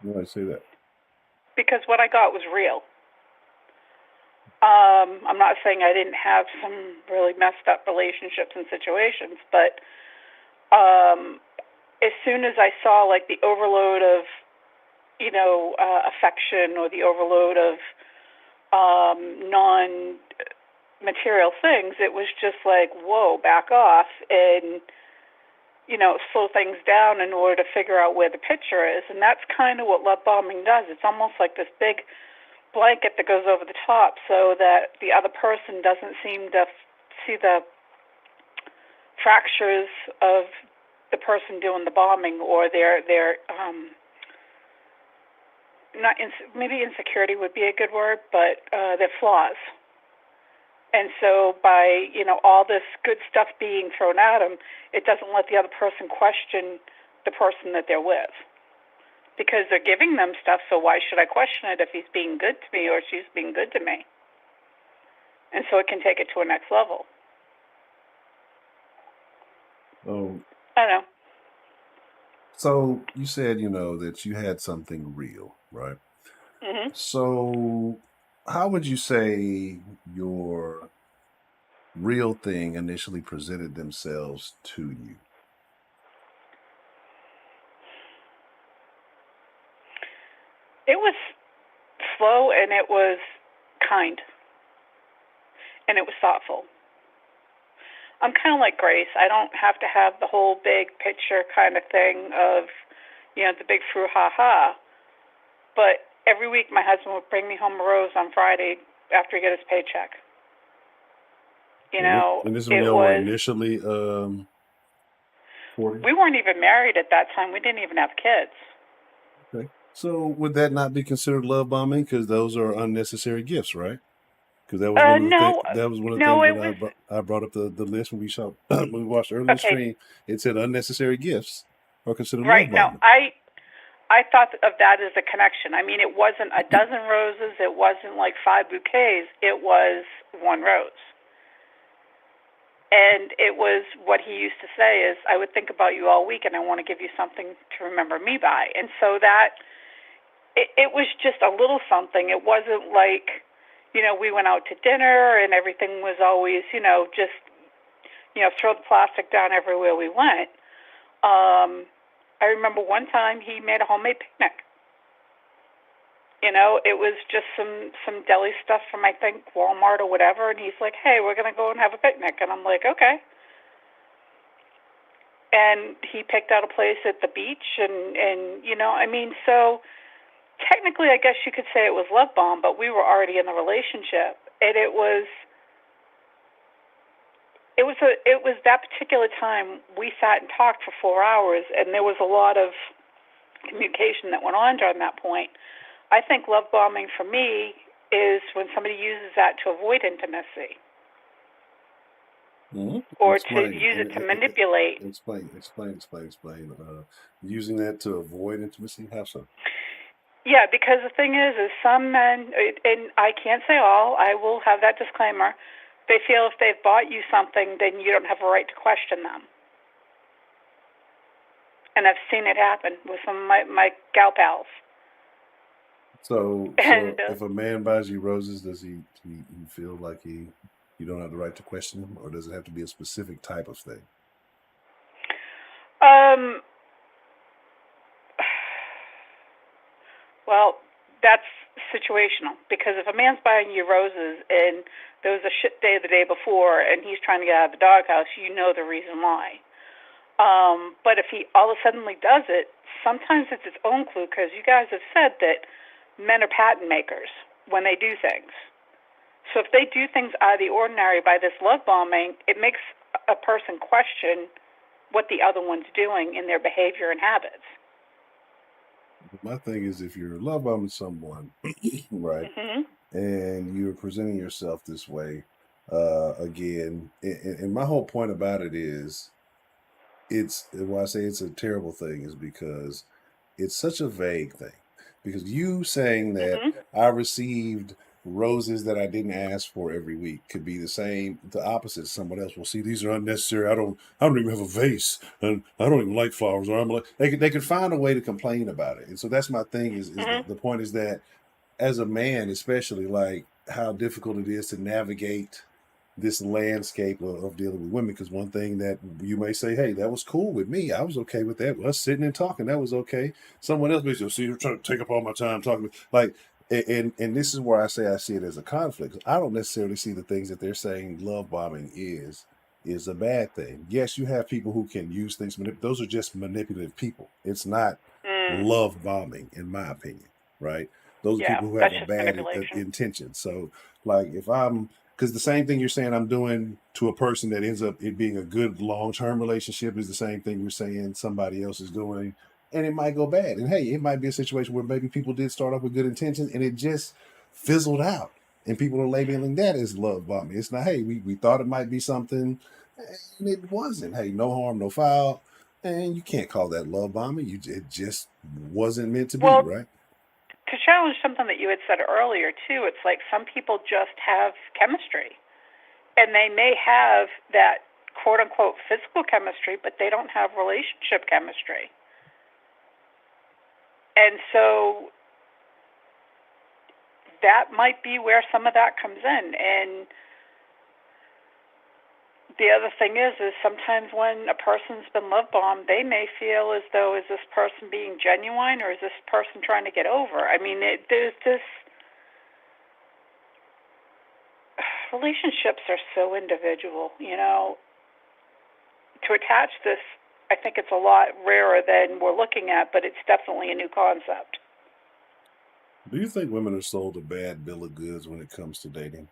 Why do I say that? Because what I got was real. I'm not saying I didn't have some really messed up relationships and situations, but as soon as I saw like the overload of, affection or the overload of non-material things, it was just like, whoa, back off and, slow things down in order to figure out where the picture is. And that's kind of what love bombing does. It's almost like this big blanket that goes over the top so that the other person doesn't seem to see the fractures of the person doing the bombing or their maybe insecurity would be a good word, but their flaws. And so by, all this good stuff being thrown at them, it doesn't let the other person question the person that they're with. Because they're giving them stuff, so why should I question it if he's being good to me or she's being good to me? And so it can take it to a next level. Oh. I know. So you said, that you had something real, right? Mm-hmm. So how would you say your real thing initially presented themselves to you? It was slow and it was kind and it was thoughtful. I'm kind of like Grace. I don't have to have the whole big picture kind of thing of, the big frou ha ha. But every week my husband would bring me home a rose on Friday after he got his paycheck. And this is when y'all were initially 40. We weren't even married at that time. We didn't even have kids. Okay. So would that not be considered love bombing? Because those are unnecessary gifts, right? Because that was one of the things. No, That was one of the no, things it when was I brought up the list when we saw when we watched earlier in the okay. stream. It said unnecessary gifts are considered Right love now, bombing. I thought of that as a connection. I mean, it wasn't a dozen roses. It wasn't like 5 bouquets. It was one rose. And it was what he used to say is, I would think about you all week, and I want to give you something to remember me by. And so that it was just a little something. It wasn't like, we went out to dinner and everything was always, just throw the plastic down everywhere we went. I remember one time he made a homemade picnic. It was just some deli stuff from, I think, Walmart or whatever, and he's like, "Hey, we're gonna go and have a picnic," and I'm like, "Okay." And he picked out a place at the beach, and I mean, so technically, I guess you could say it was love bomb, but we were already in the relationship, and it was that particular time we sat and talked for 4 hours, and there was a lot of communication that went on during that point. I think love bombing for me is when somebody uses that to avoid intimacy or to Explain. use it to manipulate. Explain. Using that to avoid intimacy. Have some. Yeah, because the thing is some men, and I can't say all, I will have that disclaimer, they feel if they've bought you something, then you don't have a right to question them. And I've seen it happen with some of my gal pals. So And if a man buys you roses, does he feel like you don't have the right to question him, or does it have to be a specific type of thing? Well, that's situational, because if a man's buying you roses and there was a shit day the day before and he's trying to get out of the doghouse, you know the reason why. But if he all of a sudden does it, sometimes it's its own clue, because you guys have said that men are pattern makers when they do things. So if they do things out of the ordinary by this love bombing, it makes a person question what the other one's doing in their behavior and habits. My thing is, if you're love bombing someone, right, and you're presenting yourself this way, again, and my whole point about it is, why I say it's a terrible thing is because it's such a vague thing. Because you saying that I received roses that I didn't ask for every week could be the opposite. Someone else will see these are unnecessary. I don't even have a vase, and I don't even like flowers. Or I'm like, they could find a way to complain about it. And so that's my thing. Is the point is that as a man, especially, like how difficult it is to navigate this landscape of dealing with women. Because one thing that you may say, hey, that was cool with me. I was okay with that. Us sitting and talking, that was okay. Someone else may say, see, you're trying to take up all my time talking. Like, and this is where I say I see it as a conflict. I don't necessarily see the things that they're saying love bombing is a bad thing. Yes, you have people who can use things. Those are just manipulative people. It's not love bombing, in my opinion, right? Those are people who have a bad intention. So, like, because the same thing you're saying I'm doing to a person that ends up it being a good long-term relationship is the same thing you're saying somebody else is doing, and it might go bad. And hey, it might be a situation where maybe people did start off with good intentions and it just fizzled out, and people are labeling that as love bombing. It's not, hey, we thought it might be something, and it wasn't. Hey, no harm, no foul, and you can't call that love bombing. It just wasn't meant to be, right? To challenge something that you had said earlier, too, it's like some people just have chemistry. And they may have that quote-unquote physical chemistry, but they don't have relationship chemistry. And so that might be where some of that comes in. And the other thing is sometimes when a person's been love bombed, they may feel as though, is this person being genuine or is this person trying to get over? I mean, there's this, relationships are so individual, To attach this, I think it's a lot rarer than we're looking at, but it's definitely a new concept. Do you think women are sold a bad bill of goods when it comes to dating?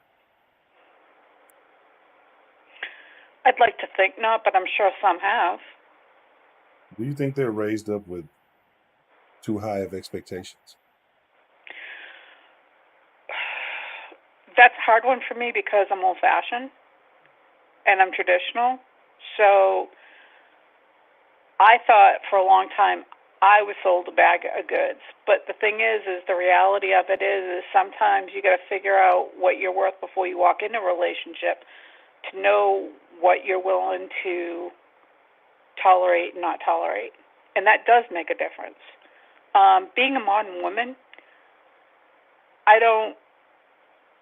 I'd like to think not, but I'm sure some have. Do you think they're raised up with too high of expectations? That's a hard one for me because I'm old-fashioned and I'm traditional. So I thought for a long time I was sold a bag of goods. But the thing is the reality of it is sometimes you got to figure out what you're worth before you walk into a relationship to know what you're willing to tolerate and not tolerate. And that does make a difference. Being a modern woman, I don't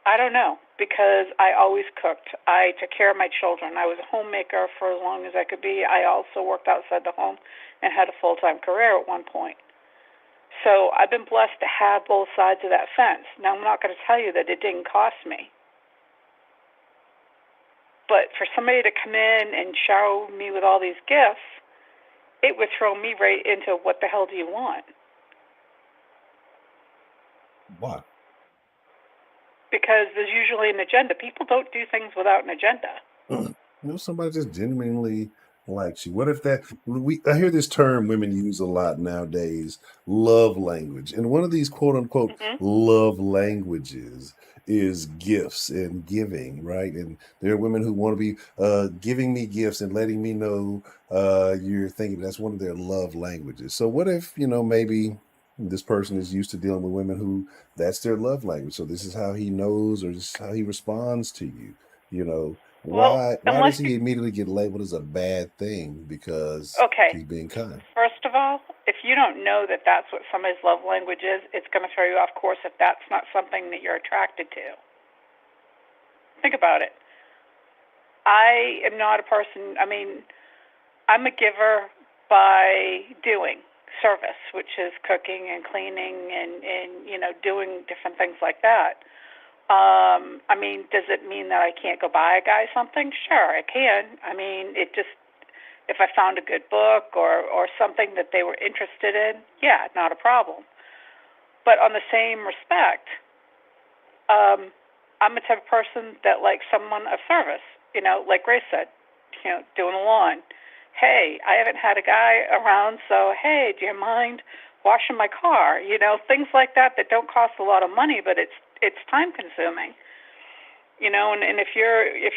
I don't know because I always cooked. I took care of my children. I was a homemaker for as long as I could be. I also worked outside the home and had a full-time career at one point. So I've been blessed to have both sides of that fence. Now, I'm not going to tell you that it didn't cost me. But for somebody to come in and shower me with all these gifts, it would throw me right into what the hell do you want? Why? Because there's usually an agenda. People don't do things without an agenda. Somebody just genuinely likes you. What if that I hear this term women use a lot nowadays, love language. And one of these quote unquote Hmm. love languages is gifts and giving, right? And there are women who want to be giving me gifts and letting me know you're thinking that's one of their love languages. So what if, maybe this person is used to dealing with women who that's their love language. So this is how he knows or this is how he responds to you, you know Well, why unless does you, he immediately get labeled as a bad thing because okay, he's being kind? first of all, if you don't know that that's what somebody's love language is, it's going to throw you off course if that's not something that you're attracted to. Think about it. I am not a person, I'm a giver by doing service, which is cooking and cleaning and doing different things like that. Does it mean that I can't go buy a guy something? Sure, I can. It just, if I found a good book or something that they were interested in, yeah, not a problem. But on the same respect, um, I'm the type of person that likes someone of service. Like Grace said, doing the lawn. Hey, I haven't had a guy around, so hey, do you mind washing my car? Things like that that don't cost a lot of money, but it's time consuming. And if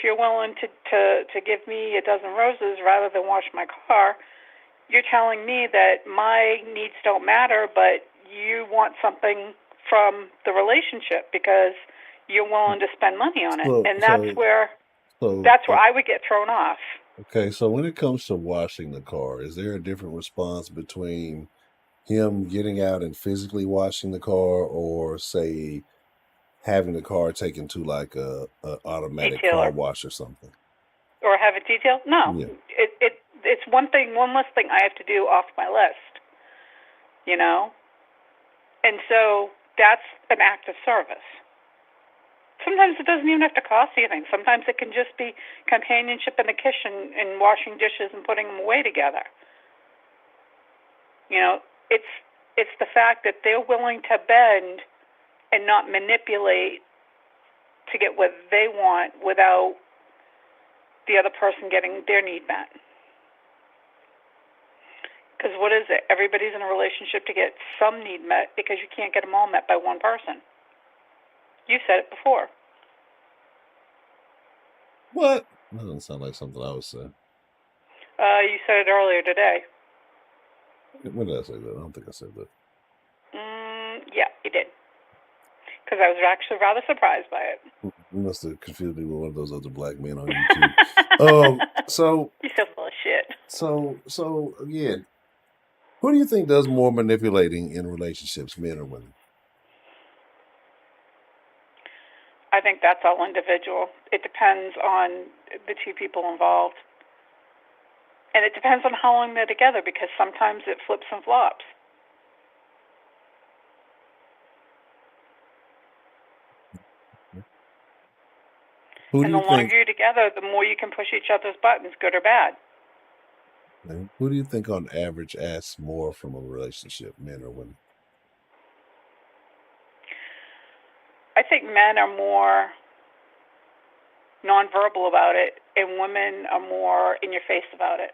you're willing to give me a dozen roses rather than wash my car, you're telling me that my needs don't matter, but you want something from the relationship because you're willing to spend money on it, So and that's so where so that's where I would get thrown off. okay, so when it comes to washing the car, is there a different response between him getting out and physically washing the car or say having the car taken to like a automatic car Detailer wash or something? or have it detailed? No, Yeah. it's one less thing I have to do off my list. You know, and so that's an act of service. Sometimes it doesn't even have to cost anything. Sometimes it can just be companionship in the kitchen and washing dishes and putting them away together. You know, it's it's the fact that they're willing to bend and not manipulate to get what they want without the other person getting their need met. Because what is it? Everybody's in a relationship to get some need met because you can't get them all met by one person. You said it before. What? That doesn't sound like something I would say. You said it earlier today. When did I say that? I don't think I said that. Yeah, you did. Because I was actually rather surprised by it. You must have confused me with one of those other black men on YouTube. So You're so full of shit. so again, who do you think does more manipulating in relationships, men or women? I think that's all individual. It depends on the two people involved. And it depends on how long they're together because sometimes it flips and flops. Who do And the you think? longer you're together, the more you can push each other's buttons, good or bad. Who do you think on average asks more from a relationship, men or women? I think men are more nonverbal about it, and women are more in your face about it.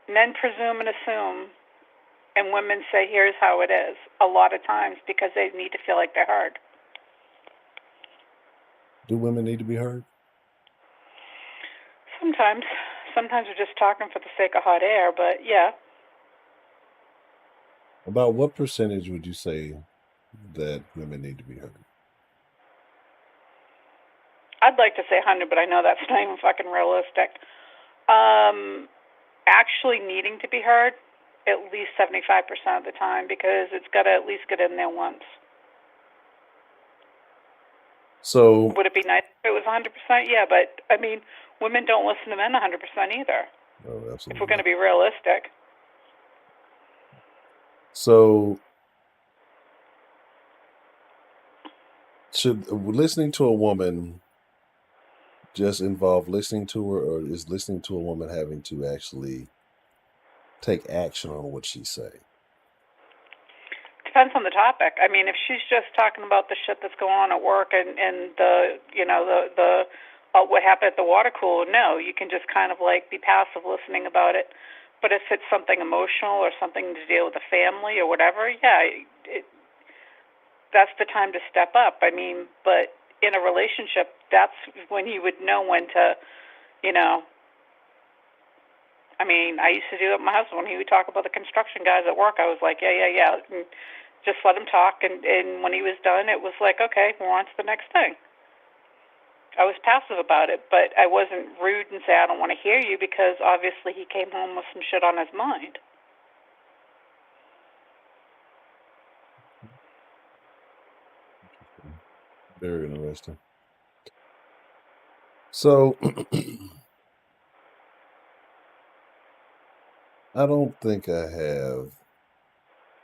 men presume and assume, and women say, here's how it is, a lot of times because they need to feel like they're heard. Do women need to be heard? Sometimes. Sometimes we're just talking for the sake of hot air, but yeah. About what percentage would you say that women need to be heard? I'd like to say 100, but I know that's not even fucking realistic. Actually needing to be heard, at least 75% of the time, because it's got to at least get in there once. So would it be nice if it was 100%? Yeah, but I mean, women don't listen to men 100% either. Oh, absolutely. If we're going to be realistic. So should listening to a woman just involve listening to her, or is listening to a woman having to actually take action on what she's saying? Depends on the topic. I mean, if she's just talking about the shit that's going on at work and the what happened at the water cooler, no, you can just kind of like be passive listening about it. But if it's something emotional or something to deal with the family or whatever, yeah, that's the time to step up. I mean, but in a relationship, that's when you would know when to, I mean, I used to do it with my husband. When he would talk about the construction guys at work, I was like, yeah. And just let him talk. And when he was done, it was like, okay, we're on to the next thing. I was passive about it, but I wasn't rude and say, I don't want to hear you, because obviously he came home with some shit on his mind. Very interesting. So I don't think I have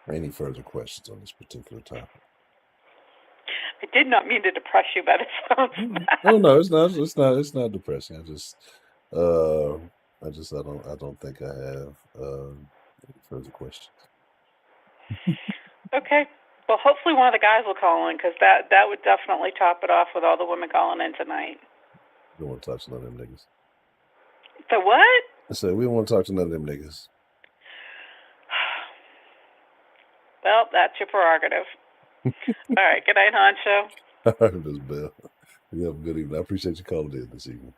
any further questions on this particular topic. I did not mean to depress you, but it sounds bad. Oh no, it's not. It's not depressing. I don't think I have any further questions. Okay. Well, hopefully one of the guys will call in, because that would definitely top it off with all the women calling in tonight. We don't want to talk to none of them niggas. The what? I said we don't want to talk to none of them niggas. Well, that's your prerogative. All right. Good night, Honcho. All right, Ms. Bell. You have a good evening. I appreciate you calling in this evening.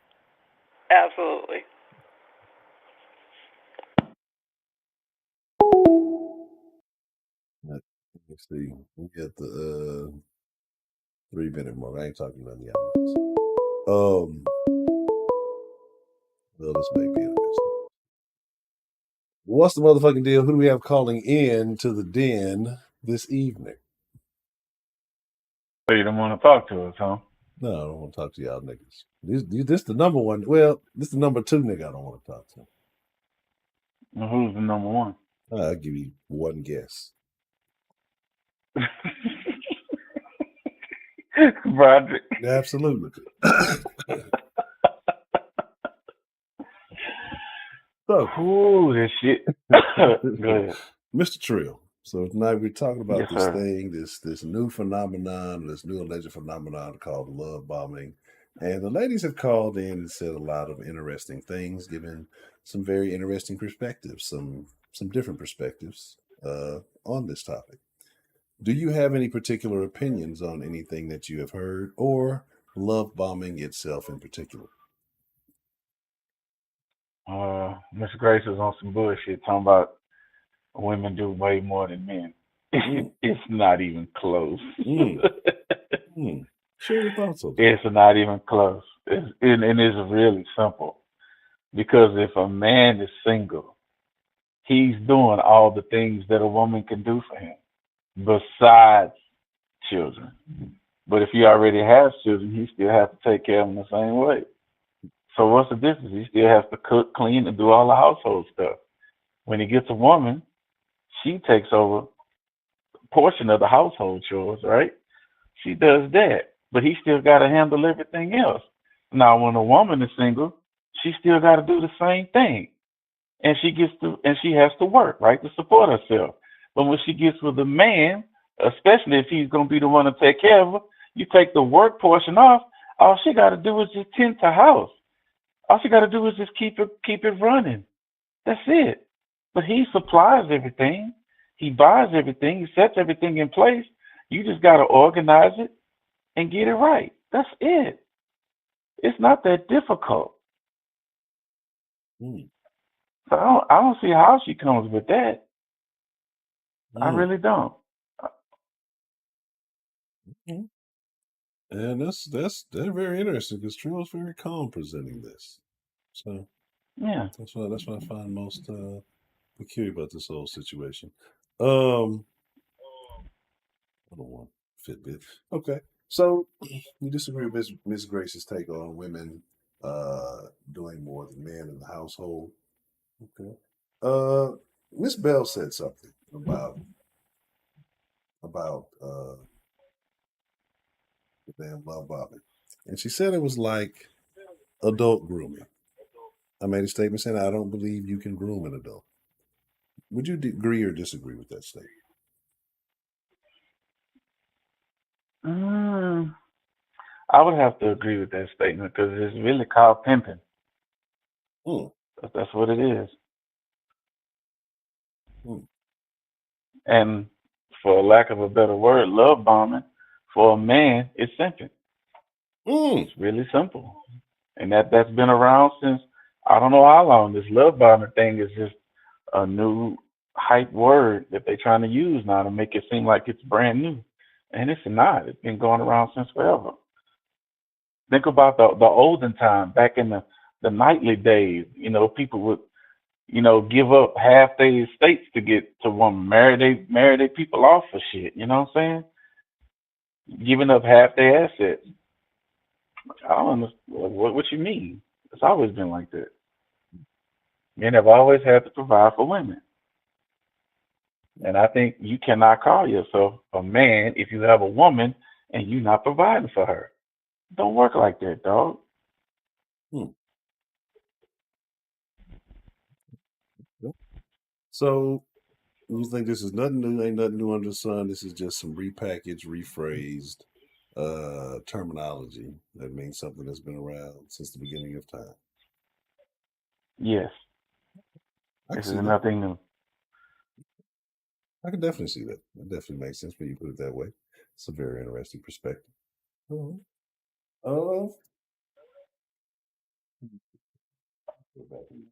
Absolutely. Let me see. We got the 3-minute mark. I ain't talking none of y'all. Well, this may be interesting. What's the motherfucking deal? Who do we have calling in to the den this evening? So you don't want to talk to us, huh? No, I don't want to talk to y'all niggas. This the number one. Well, this the number 2 nigga I don't want to talk to. Well, who's the number one? I'll give you one guess. Broderick. Absolutely. So, ooh, this shit. Go ahead. Mr. Trill. So tonight we're talking about Yes, this sir. thing, this new phenomenon, this new alleged phenomenon called love bombing. And the ladies have called in and said a lot of interesting things, given some very interesting perspectives, some different perspectives on this topic. Do you have any particular opinions on anything that you have heard, or love bombing itself in particular? Mr. Grace is on some bullshit talking about women do way more than men. It's not even close. Share your thoughts on that. It's not even close. And it's really simple. Because if a man is single, he's doing all the things that a woman can do for him, besides children. But if he already has children, he still has to take care of them the same way. So what's the difference? He still has to cook, clean, and do all the household stuff. When he gets a woman, she takes over a portion of the household chores, right? She does that, but he still got to handle everything else. Now, when a woman is single, she still got to do the same thing, and she has to work, right, to support herself. But when she gets with a man, especially if he's going to be the one to take care of her, you take the work portion off. All she got to do is just tend to house. All she got to do is just keep it running. That's it. But he supplies everything. He buys everything. He sets everything in place. You just got to organize it and get it right. That's it. It's not that difficult. Mm, So I don't see how she comes with that. I mm, really don't. mm. And that's very interesting because Trill's very calm presenting this. So Yeah. that's what I find most peculiar about this whole situation. Um, I don't want Fitbit. Okay, so you disagree with Miss Grace's take on women doing more than men in the household. Okay. Uh, Miss Bell said something about the damn love bombing, and she said it was like adult grooming. I made a statement saying I don't believe you can groom an adult. Would you agree or disagree with that statement? Mm, I would have to agree with that statement because it's really called pimping. Hmm. That's what it is. Hmm. And for lack of a better word, love bombing for a man is simple. Hmm. It's really simple. And that's been around since I don't know how long. This love bombing thing is just a new hype word that they're trying to use now to make it seem like it's brand new. And it's not. It's been going around since forever. Think about the olden time, back in the knightly days. People would give up half their estates to get to woman, marry they people off for shit. You know what I'm saying? Giving up half their assets. I don't understand what you mean. It's always been like that. Men have always had to provide for women. And I think you cannot call yourself a man if you have a woman and you're not providing for her. Don't work like that, dog. Hmm. Yep. So you think this is nothing new? Ain't nothing new under the sun. This is just some repackaged, rephrased terminology that means something that's been around since the beginning of time. Yes, I can this is see that. nothing new. I can definitely see that. That definitely makes sense when you put it that way. It's a very interesting perspective. Mhm. Uh, go back and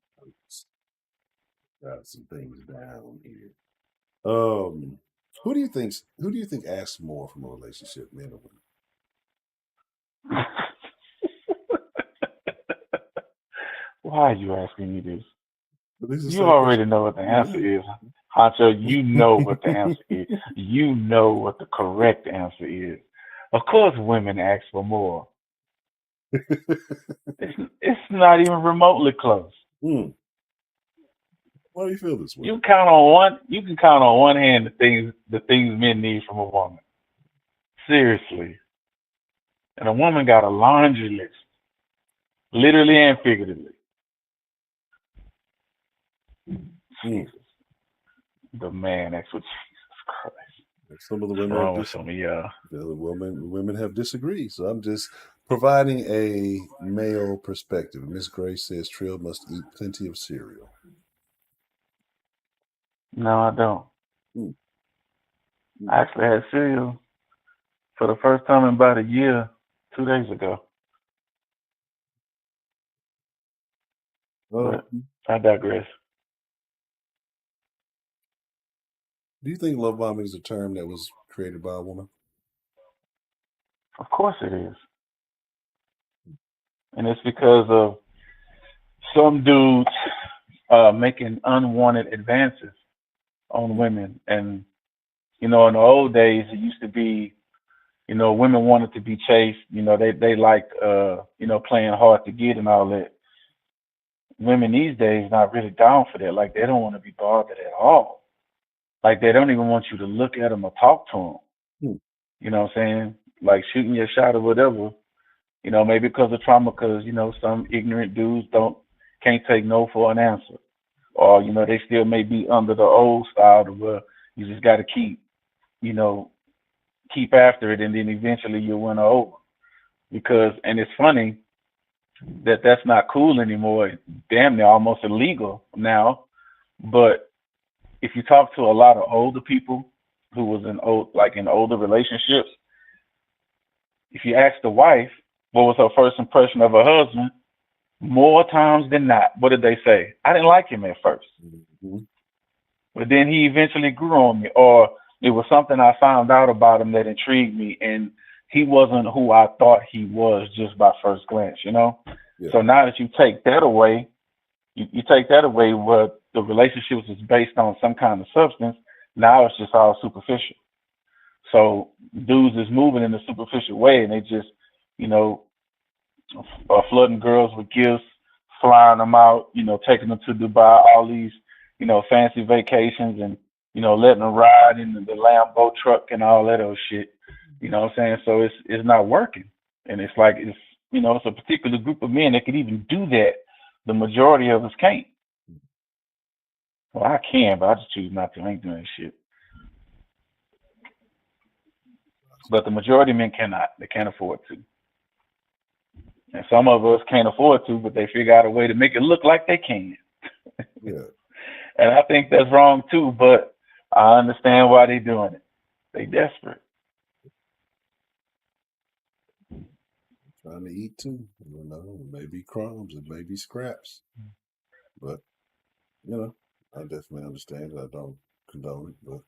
got some things down here. Um, who do you think asks more from a relationship, men or women? Why are you asking me this? But these are the You same already questions. know what the answer Yeah. is. Honcho, you know what the answer is. You know what the correct answer is. Of course, women ask for more. It's not even remotely close. Hmm. Why do you feel this way? You can count on one hand the things men need from a woman. Seriously. And a woman got a laundry list, literally and figuratively. Hmm. Jesus. The man asks for Jesus Christ. Some of the What's women have wrong with some of y'all? the women have disagreed. So I'm just providing a male perspective. Miss Grace says Trill must eat plenty of cereal. No, I don't. Hmm. I Hmm. actually had cereal for the first time in about a year, 2 days ago. Uh, But I digress. do you think love bombing is a term that was created by a woman? Of course it is. And it's because of some dudes making unwanted advances on women. And, in the old days, it used to be, women wanted to be chased. They like, playing hard to get and all that. Women these days not really down for that. Like, they don't want to be bothered at all. Like, they don't even want you to look at them or talk to them. Hmm. You know what I'm saying? Like shooting your shot or whatever. Maybe because of trauma, because some ignorant dudes can't take no for an answer, or they still may be under the old style to where you just got to you know keep after it, and then eventually you'll win her over. And it's funny that that's not cool anymore. Damn near almost illegal now. But if you talk to a lot of older people who was in older relationships, if you ask the wife what was her first impression of her husband, more times than not, what did they say? I didn't like him at first, Mm-hmm. but then he eventually grew on me, or it was something I found out about him that intrigued me, and he wasn't who I thought he was just by first glance, you know? Yeah. So now that you take that away, you take that away where the relationships is based on some kind of substance, now it's just all superficial. So dudes is moving in a superficial way, and they just, you know, flooding girls with gifts, flying them out, taking them to Dubai, all these, fancy vacations, and letting them ride in the Lambo truck and all that old shit. You know what I'm saying? So it's not working, and it's like it's a particular group of men that could even do that. The majority of us can't. Well, I can, but I just choose not to. I ain't doing that shit. But the majority of men cannot. They can't afford to. And some of us can't afford to, but they figure out a way to make it look like they can. Yeah. And I think that's wrong too, but I understand why they're doing it. They desperate. Trying to eat too. It may be crumbs, it may be scraps. But, I definitely understand it. I don't condone it, but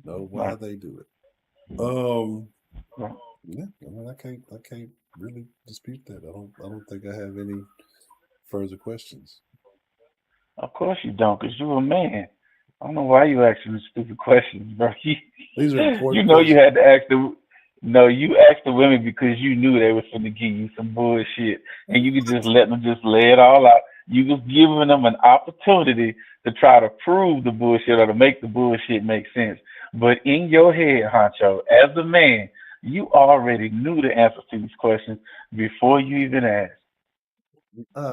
know why Right. they do it. Right. Yeah, I can't really dispute that. I don't think I have any further questions. Of course you don't, because you're a man. I don't know why you asking me stupid questions, bro. These are You important know you questions. had to ask the no, you asked the women because you knew they was finna give you some bullshit, and you could just let them just lay it all out. You was giving them an opportunity to try to prove the bullshit or to make the bullshit make sense. But in your head, Honcho, as a man, you already knew the answers to these questions before you even asked.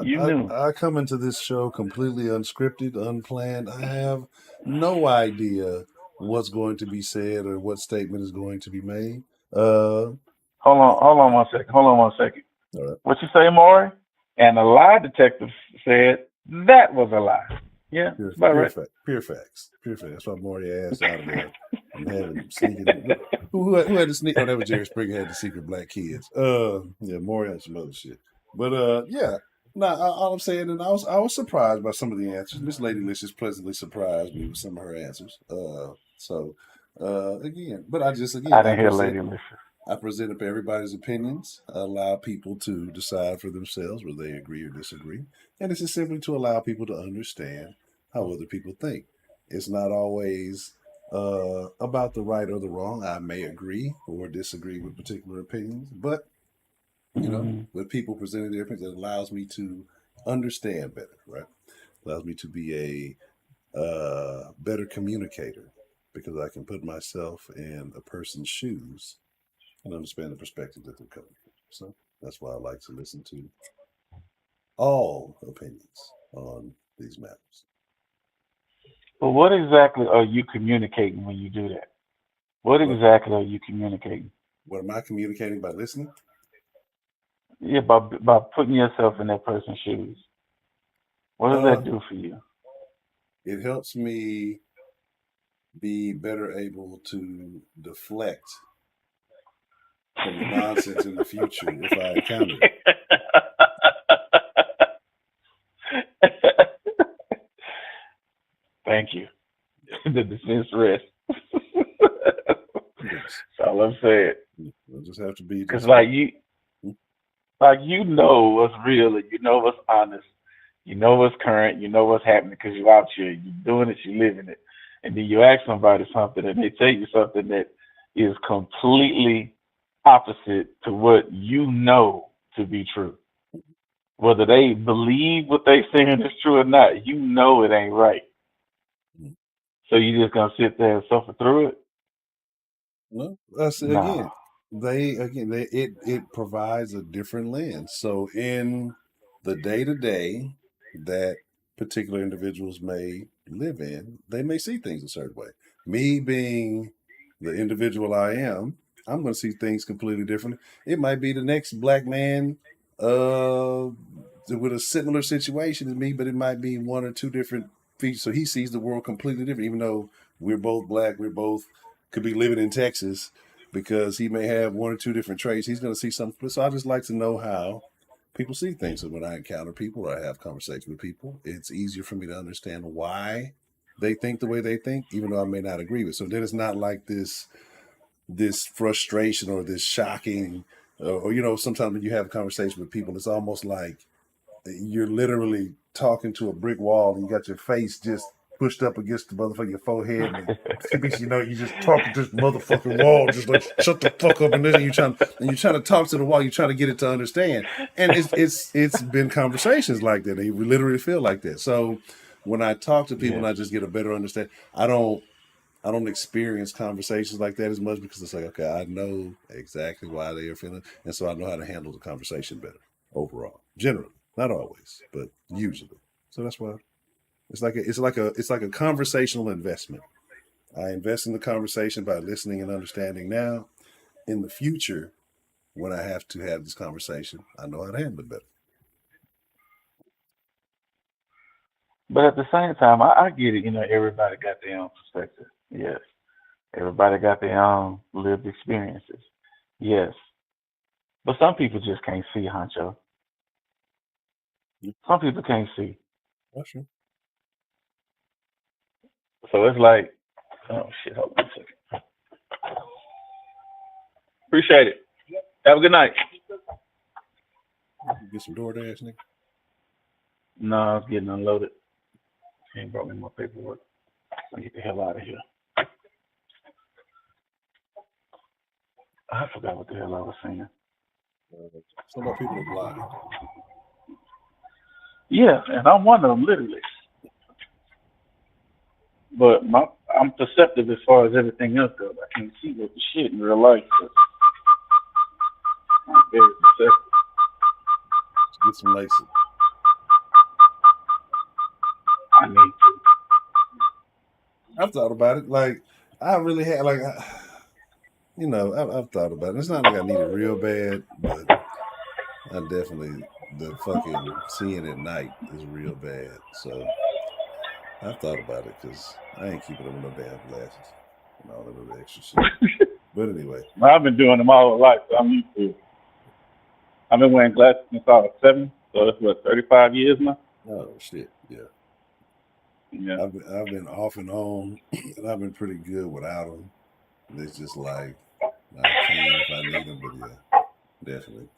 You knew. I come into this show completely unscripted, unplanned. I have no idea what's going to be said or what statement is going to be made. Uh, Hold on 1 second. Hold on 1 second. all right. What you say, Maury? And the lie detective said that was a lie. Yeah, Pure, that's about pure right. fact, pure facts, pure facts. That's why Marty asked out of there and had him sneaking. Who had the sneak? Oh, that was Jerry Springer had the secret black kids. Yeah, Maury had some other shit. But yeah. No, all I'm saying, and I was surprised by some of the answers. Miss Lady Licious pleasantly surprised me with some of her answers. Again, but I just I again didn't hear Lady Licious. I present up everybody's opinions, allow people to decide for themselves whether they agree or disagree. And this is simply to allow people to understand how other people think. It's not always about the right or the wrong. I may agree or disagree with particular opinions, but, Mm-hmm. with people presenting their opinions, it allows me to understand better, right? Allows me to be a better communicator because I can put myself in a person's shoes and understand the perspective that they're coming from. So that's why I like to listen to all opinions on these matters. But what exactly are you communicating when you do that? What What exactly are you communicating? what am I communicating by listening? Yeah, by putting yourself in that person's shoes. What does Uh, that do for you? it helps me be better able to deflect from the nonsense in the future if I encounter it. Thank you. The defense rest. Yes. That's all I'm saying. It'll just have to be Cause just like you know what's real and you know what's honest. You know what's current. You know what's happening because you're out here. You're doing it. You're living it. And then you ask somebody something and they tell you something that is completely opposite to what you know to be true. Whether they believe what they saying is true or not, you know it ain't right. So you just gonna sit there and suffer through it? no, that's Nah. they it provides a different lens. So in the day to day that particular individuals may live in, they may see things a certain way. Me being the individual I am, I'm going to see things completely differently. It might be the next black man with a similar situation as me, but it might be one or two different so he sees the world completely different. Even though we're both black, we're both could be living in Texas, because he may have one or two different traits. He's going to see something. So I just like to know how people see things. So when I encounter people or I have conversations with people, it's easier for me to understand why they think the way they think, even though I may not agree with. So then it's not like this frustration or this shocking, or sometimes when you have a conversation with people, it's almost like you're literally talking to a brick wall and you got your face just pushed up against the motherfucking forehead, and you're just talking to this motherfucking wall, just like shut the fuck up, and then you're trying to talk to the wall, you're trying to get it to understand. And it's been conversations like that. They literally feel like that. So when I talk to people and I just get a better understanding, I don't experience conversations like that as much, because it's like, okay, I know exactly why they are feeling, and so I know how to handle the conversation better overall. Generally, not always, but usually. So that's why it's like a conversational investment. I invest in the conversation by listening and understanding now. In the future, when I have to have this conversation, I know how to handle it better. But at the same time, I get it. Everybody got their own perspective. Yes. Everybody got their own lived experiences. Yes. But some people just can't see, Honcho. Some people can't see. That's true. So it's like, oh shit, hold on a second. Appreciate it. Have a good night. Get some DoorDash, nigga. No, I was getting unloaded. He ain't brought me my paperwork. I'll get the hell out of here. I forgot what the hell I was saying. Some about people are blind. Yeah, and I'm one of them, literally. But I'm perceptive as far as everything else goes. I can't see what the shit in real life. So I'm very perceptive. Get some laces. I need to. I've thought about it. Like, I really had, like, I've thought about it. It's not like I need it real bad, but I definitely, the fucking seeing at night is real bad. So I've thought about it, because I ain't keeping up with no damn glasses and all that other extra shit. But anyway. I've been doing them all my life, so I'm used to it. I've been wearing glasses since I was 7, so that's what, 35 years now? Oh, shit. Yeah. Yeah. I've been off and on, and I've been pretty good without them. It's just like, I can if I need them, but yeah, definitely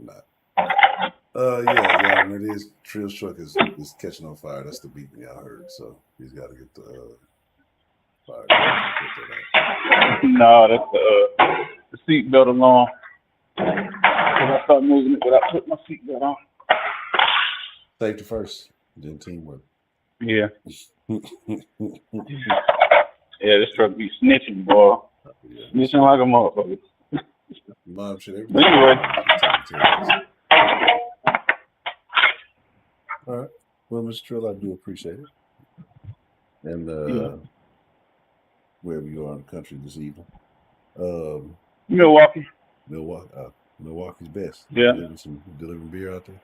not. Yeah, and it is. Trill's truck is catching on fire. That's the beeping y'all heard. So he's got to get the fire. No, that's the seatbelt alarm. Because I start moving it without putting my seatbelt on. Safety first, then teamwork. Yeah. Yeah, this truck be snitching, boy. Yeah. Snitching like a motherfucker. Mom, shit, anyway. All right. Well, Mr. Trill, I do appreciate it. And wherever you are in the country this evening. Milwaukee. Milwaukee's best. Yeah. Delivering beer out there.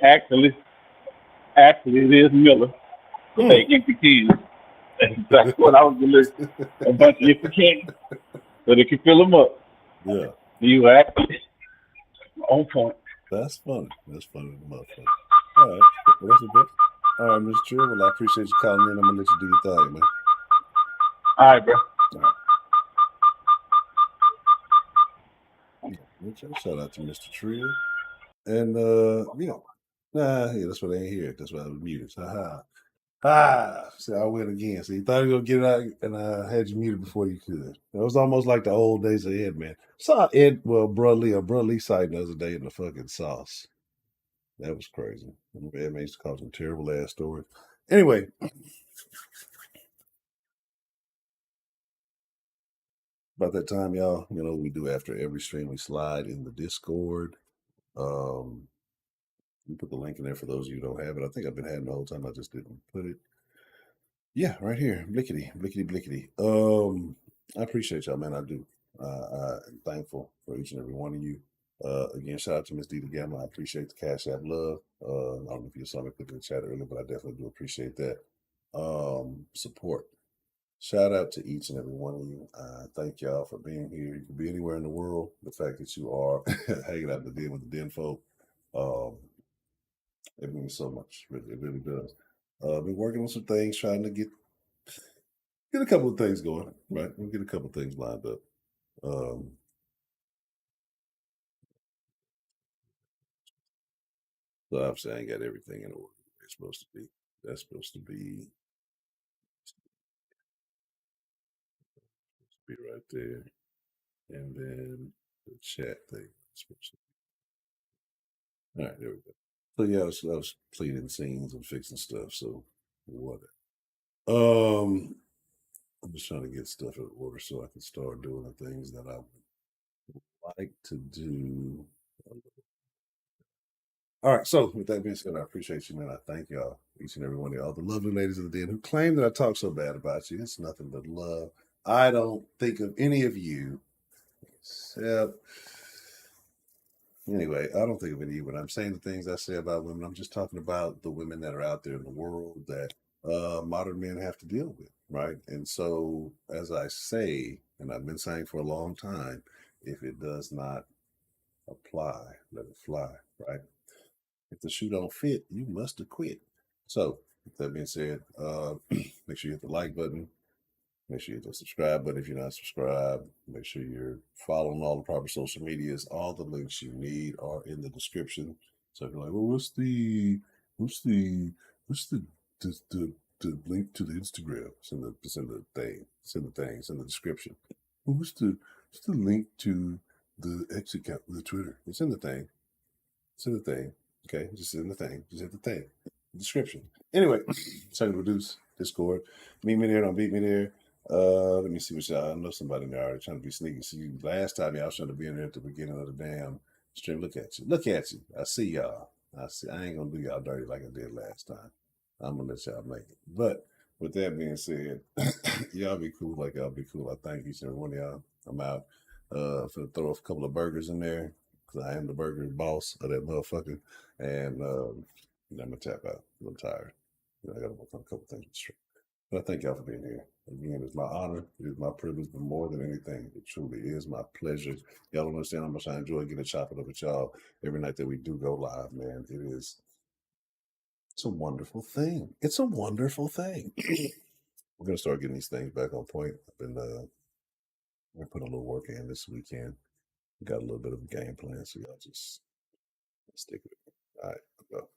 Actually, it is Miller. They empty keys. That's what I was delivering. A bunch of empty cans, so they can fill them up. Yeah. You actually on point. That's funny. That's funny, motherfucker. All right. Well, that's the best. All right, Mr. Trill. Well, I appreciate you calling in. I'm gonna let you do your thing, man. All right, bro. All right. Shout out to Mr. Trill. And that's what I ain't here. That's why I was muted. See, I win again. So you thought you were gonna get it out, and I had you muted before you could. It was almost like the old days of Ed, man. Saw Bruh Lee sighting the other day in the fucking sauce. That was crazy. Ed man used to call some terrible ass stories. Anyway. About that time, y'all, we do after every stream, we slide in the Discord. We put the link in there for those of you who don't have it. I think I've been having the whole time. I just didn't put it. Yeah, right here. Blickety. I appreciate y'all, man. I do. I'm thankful for each and every one of you. Again, shout out to Miss Dita Gamma. I appreciate the Cash App love. I don't know if you saw me put in the chat earlier, but I definitely do appreciate that support. Shout out to each and every one of you. Thank y'all for being here. You can be anywhere in the world. The fact that you are hanging out in the den with the den folk, it means so much. It really does. Been working on some things, trying to get a couple of things going. Right, we'll get a couple of things lined up. So obviously, I ain't got everything in order. It's supposed to be. That's supposed to be right there, and then the chat thing. Is supposed to be. All right, there we go. So yeah, I was cleaning scenes and fixing stuff. So whatever. I'm just trying to get stuff in order so I can start doing the things that I would like to do. All right. So with that being said, I appreciate you, man. I thank y'all, each and every one of y'all, the lovely ladies of the den who claim that I talk so bad about you. It's nothing but love. I don't think of any of you except. Anyway, I don't think of any of you when I'm saying the things I say about women. I'm just talking about the women that are out there in the world that modern men have to deal with, right? And so, as I say, and I've been saying for a long time, if it does not apply, let it fly, right? If the shoe don't fit, you must have quit. So, with that being said, make sure you hit the like button. Make sure you hit the subscribe button if you're not subscribed. Make sure you're following all the proper social medias. All the links you need are in the description. So if you're like, well, what's the the link to the Instagram? It's in the thing. It's in the thing. It's in the description. Well, what's the link to the X account, the Twitter? It's in the thing. It's in the thing. Okay, just in the thing. Just hit the thing. Description. Anyway, trying to reduce Discord. Meet me there, don't beat me there. Let me see what y'all. I know somebody in there already trying to be sneaky. See, last time y'all was trying to be in there at the beginning of the damn stream. Look at you. Look at you. I see y'all. I see. I ain't gonna do y'all dirty like I did last time. I'm gonna let y'all make it. But with that being said, y'all be cool like y'all be cool. I thank each and every one of y'all. I'm out. For throw a couple of burgers in there because I am the burger boss of that motherfucker. And I'm gonna tap out. I'm tired. I gotta work on a couple things straight. But I thank y'all for being here. Again, it's my honor. It is my privilege, but more than anything, it truly is my pleasure. Y'all don't understand how much I enjoy getting to chop it up with y'all every night that we do go live, man. It's a wonderful thing. It's a wonderful thing. We're gonna start getting these things back on point. I've been I put a little work in this weekend. Got a little bit of a game plan, so y'all just stick with me. All right, go.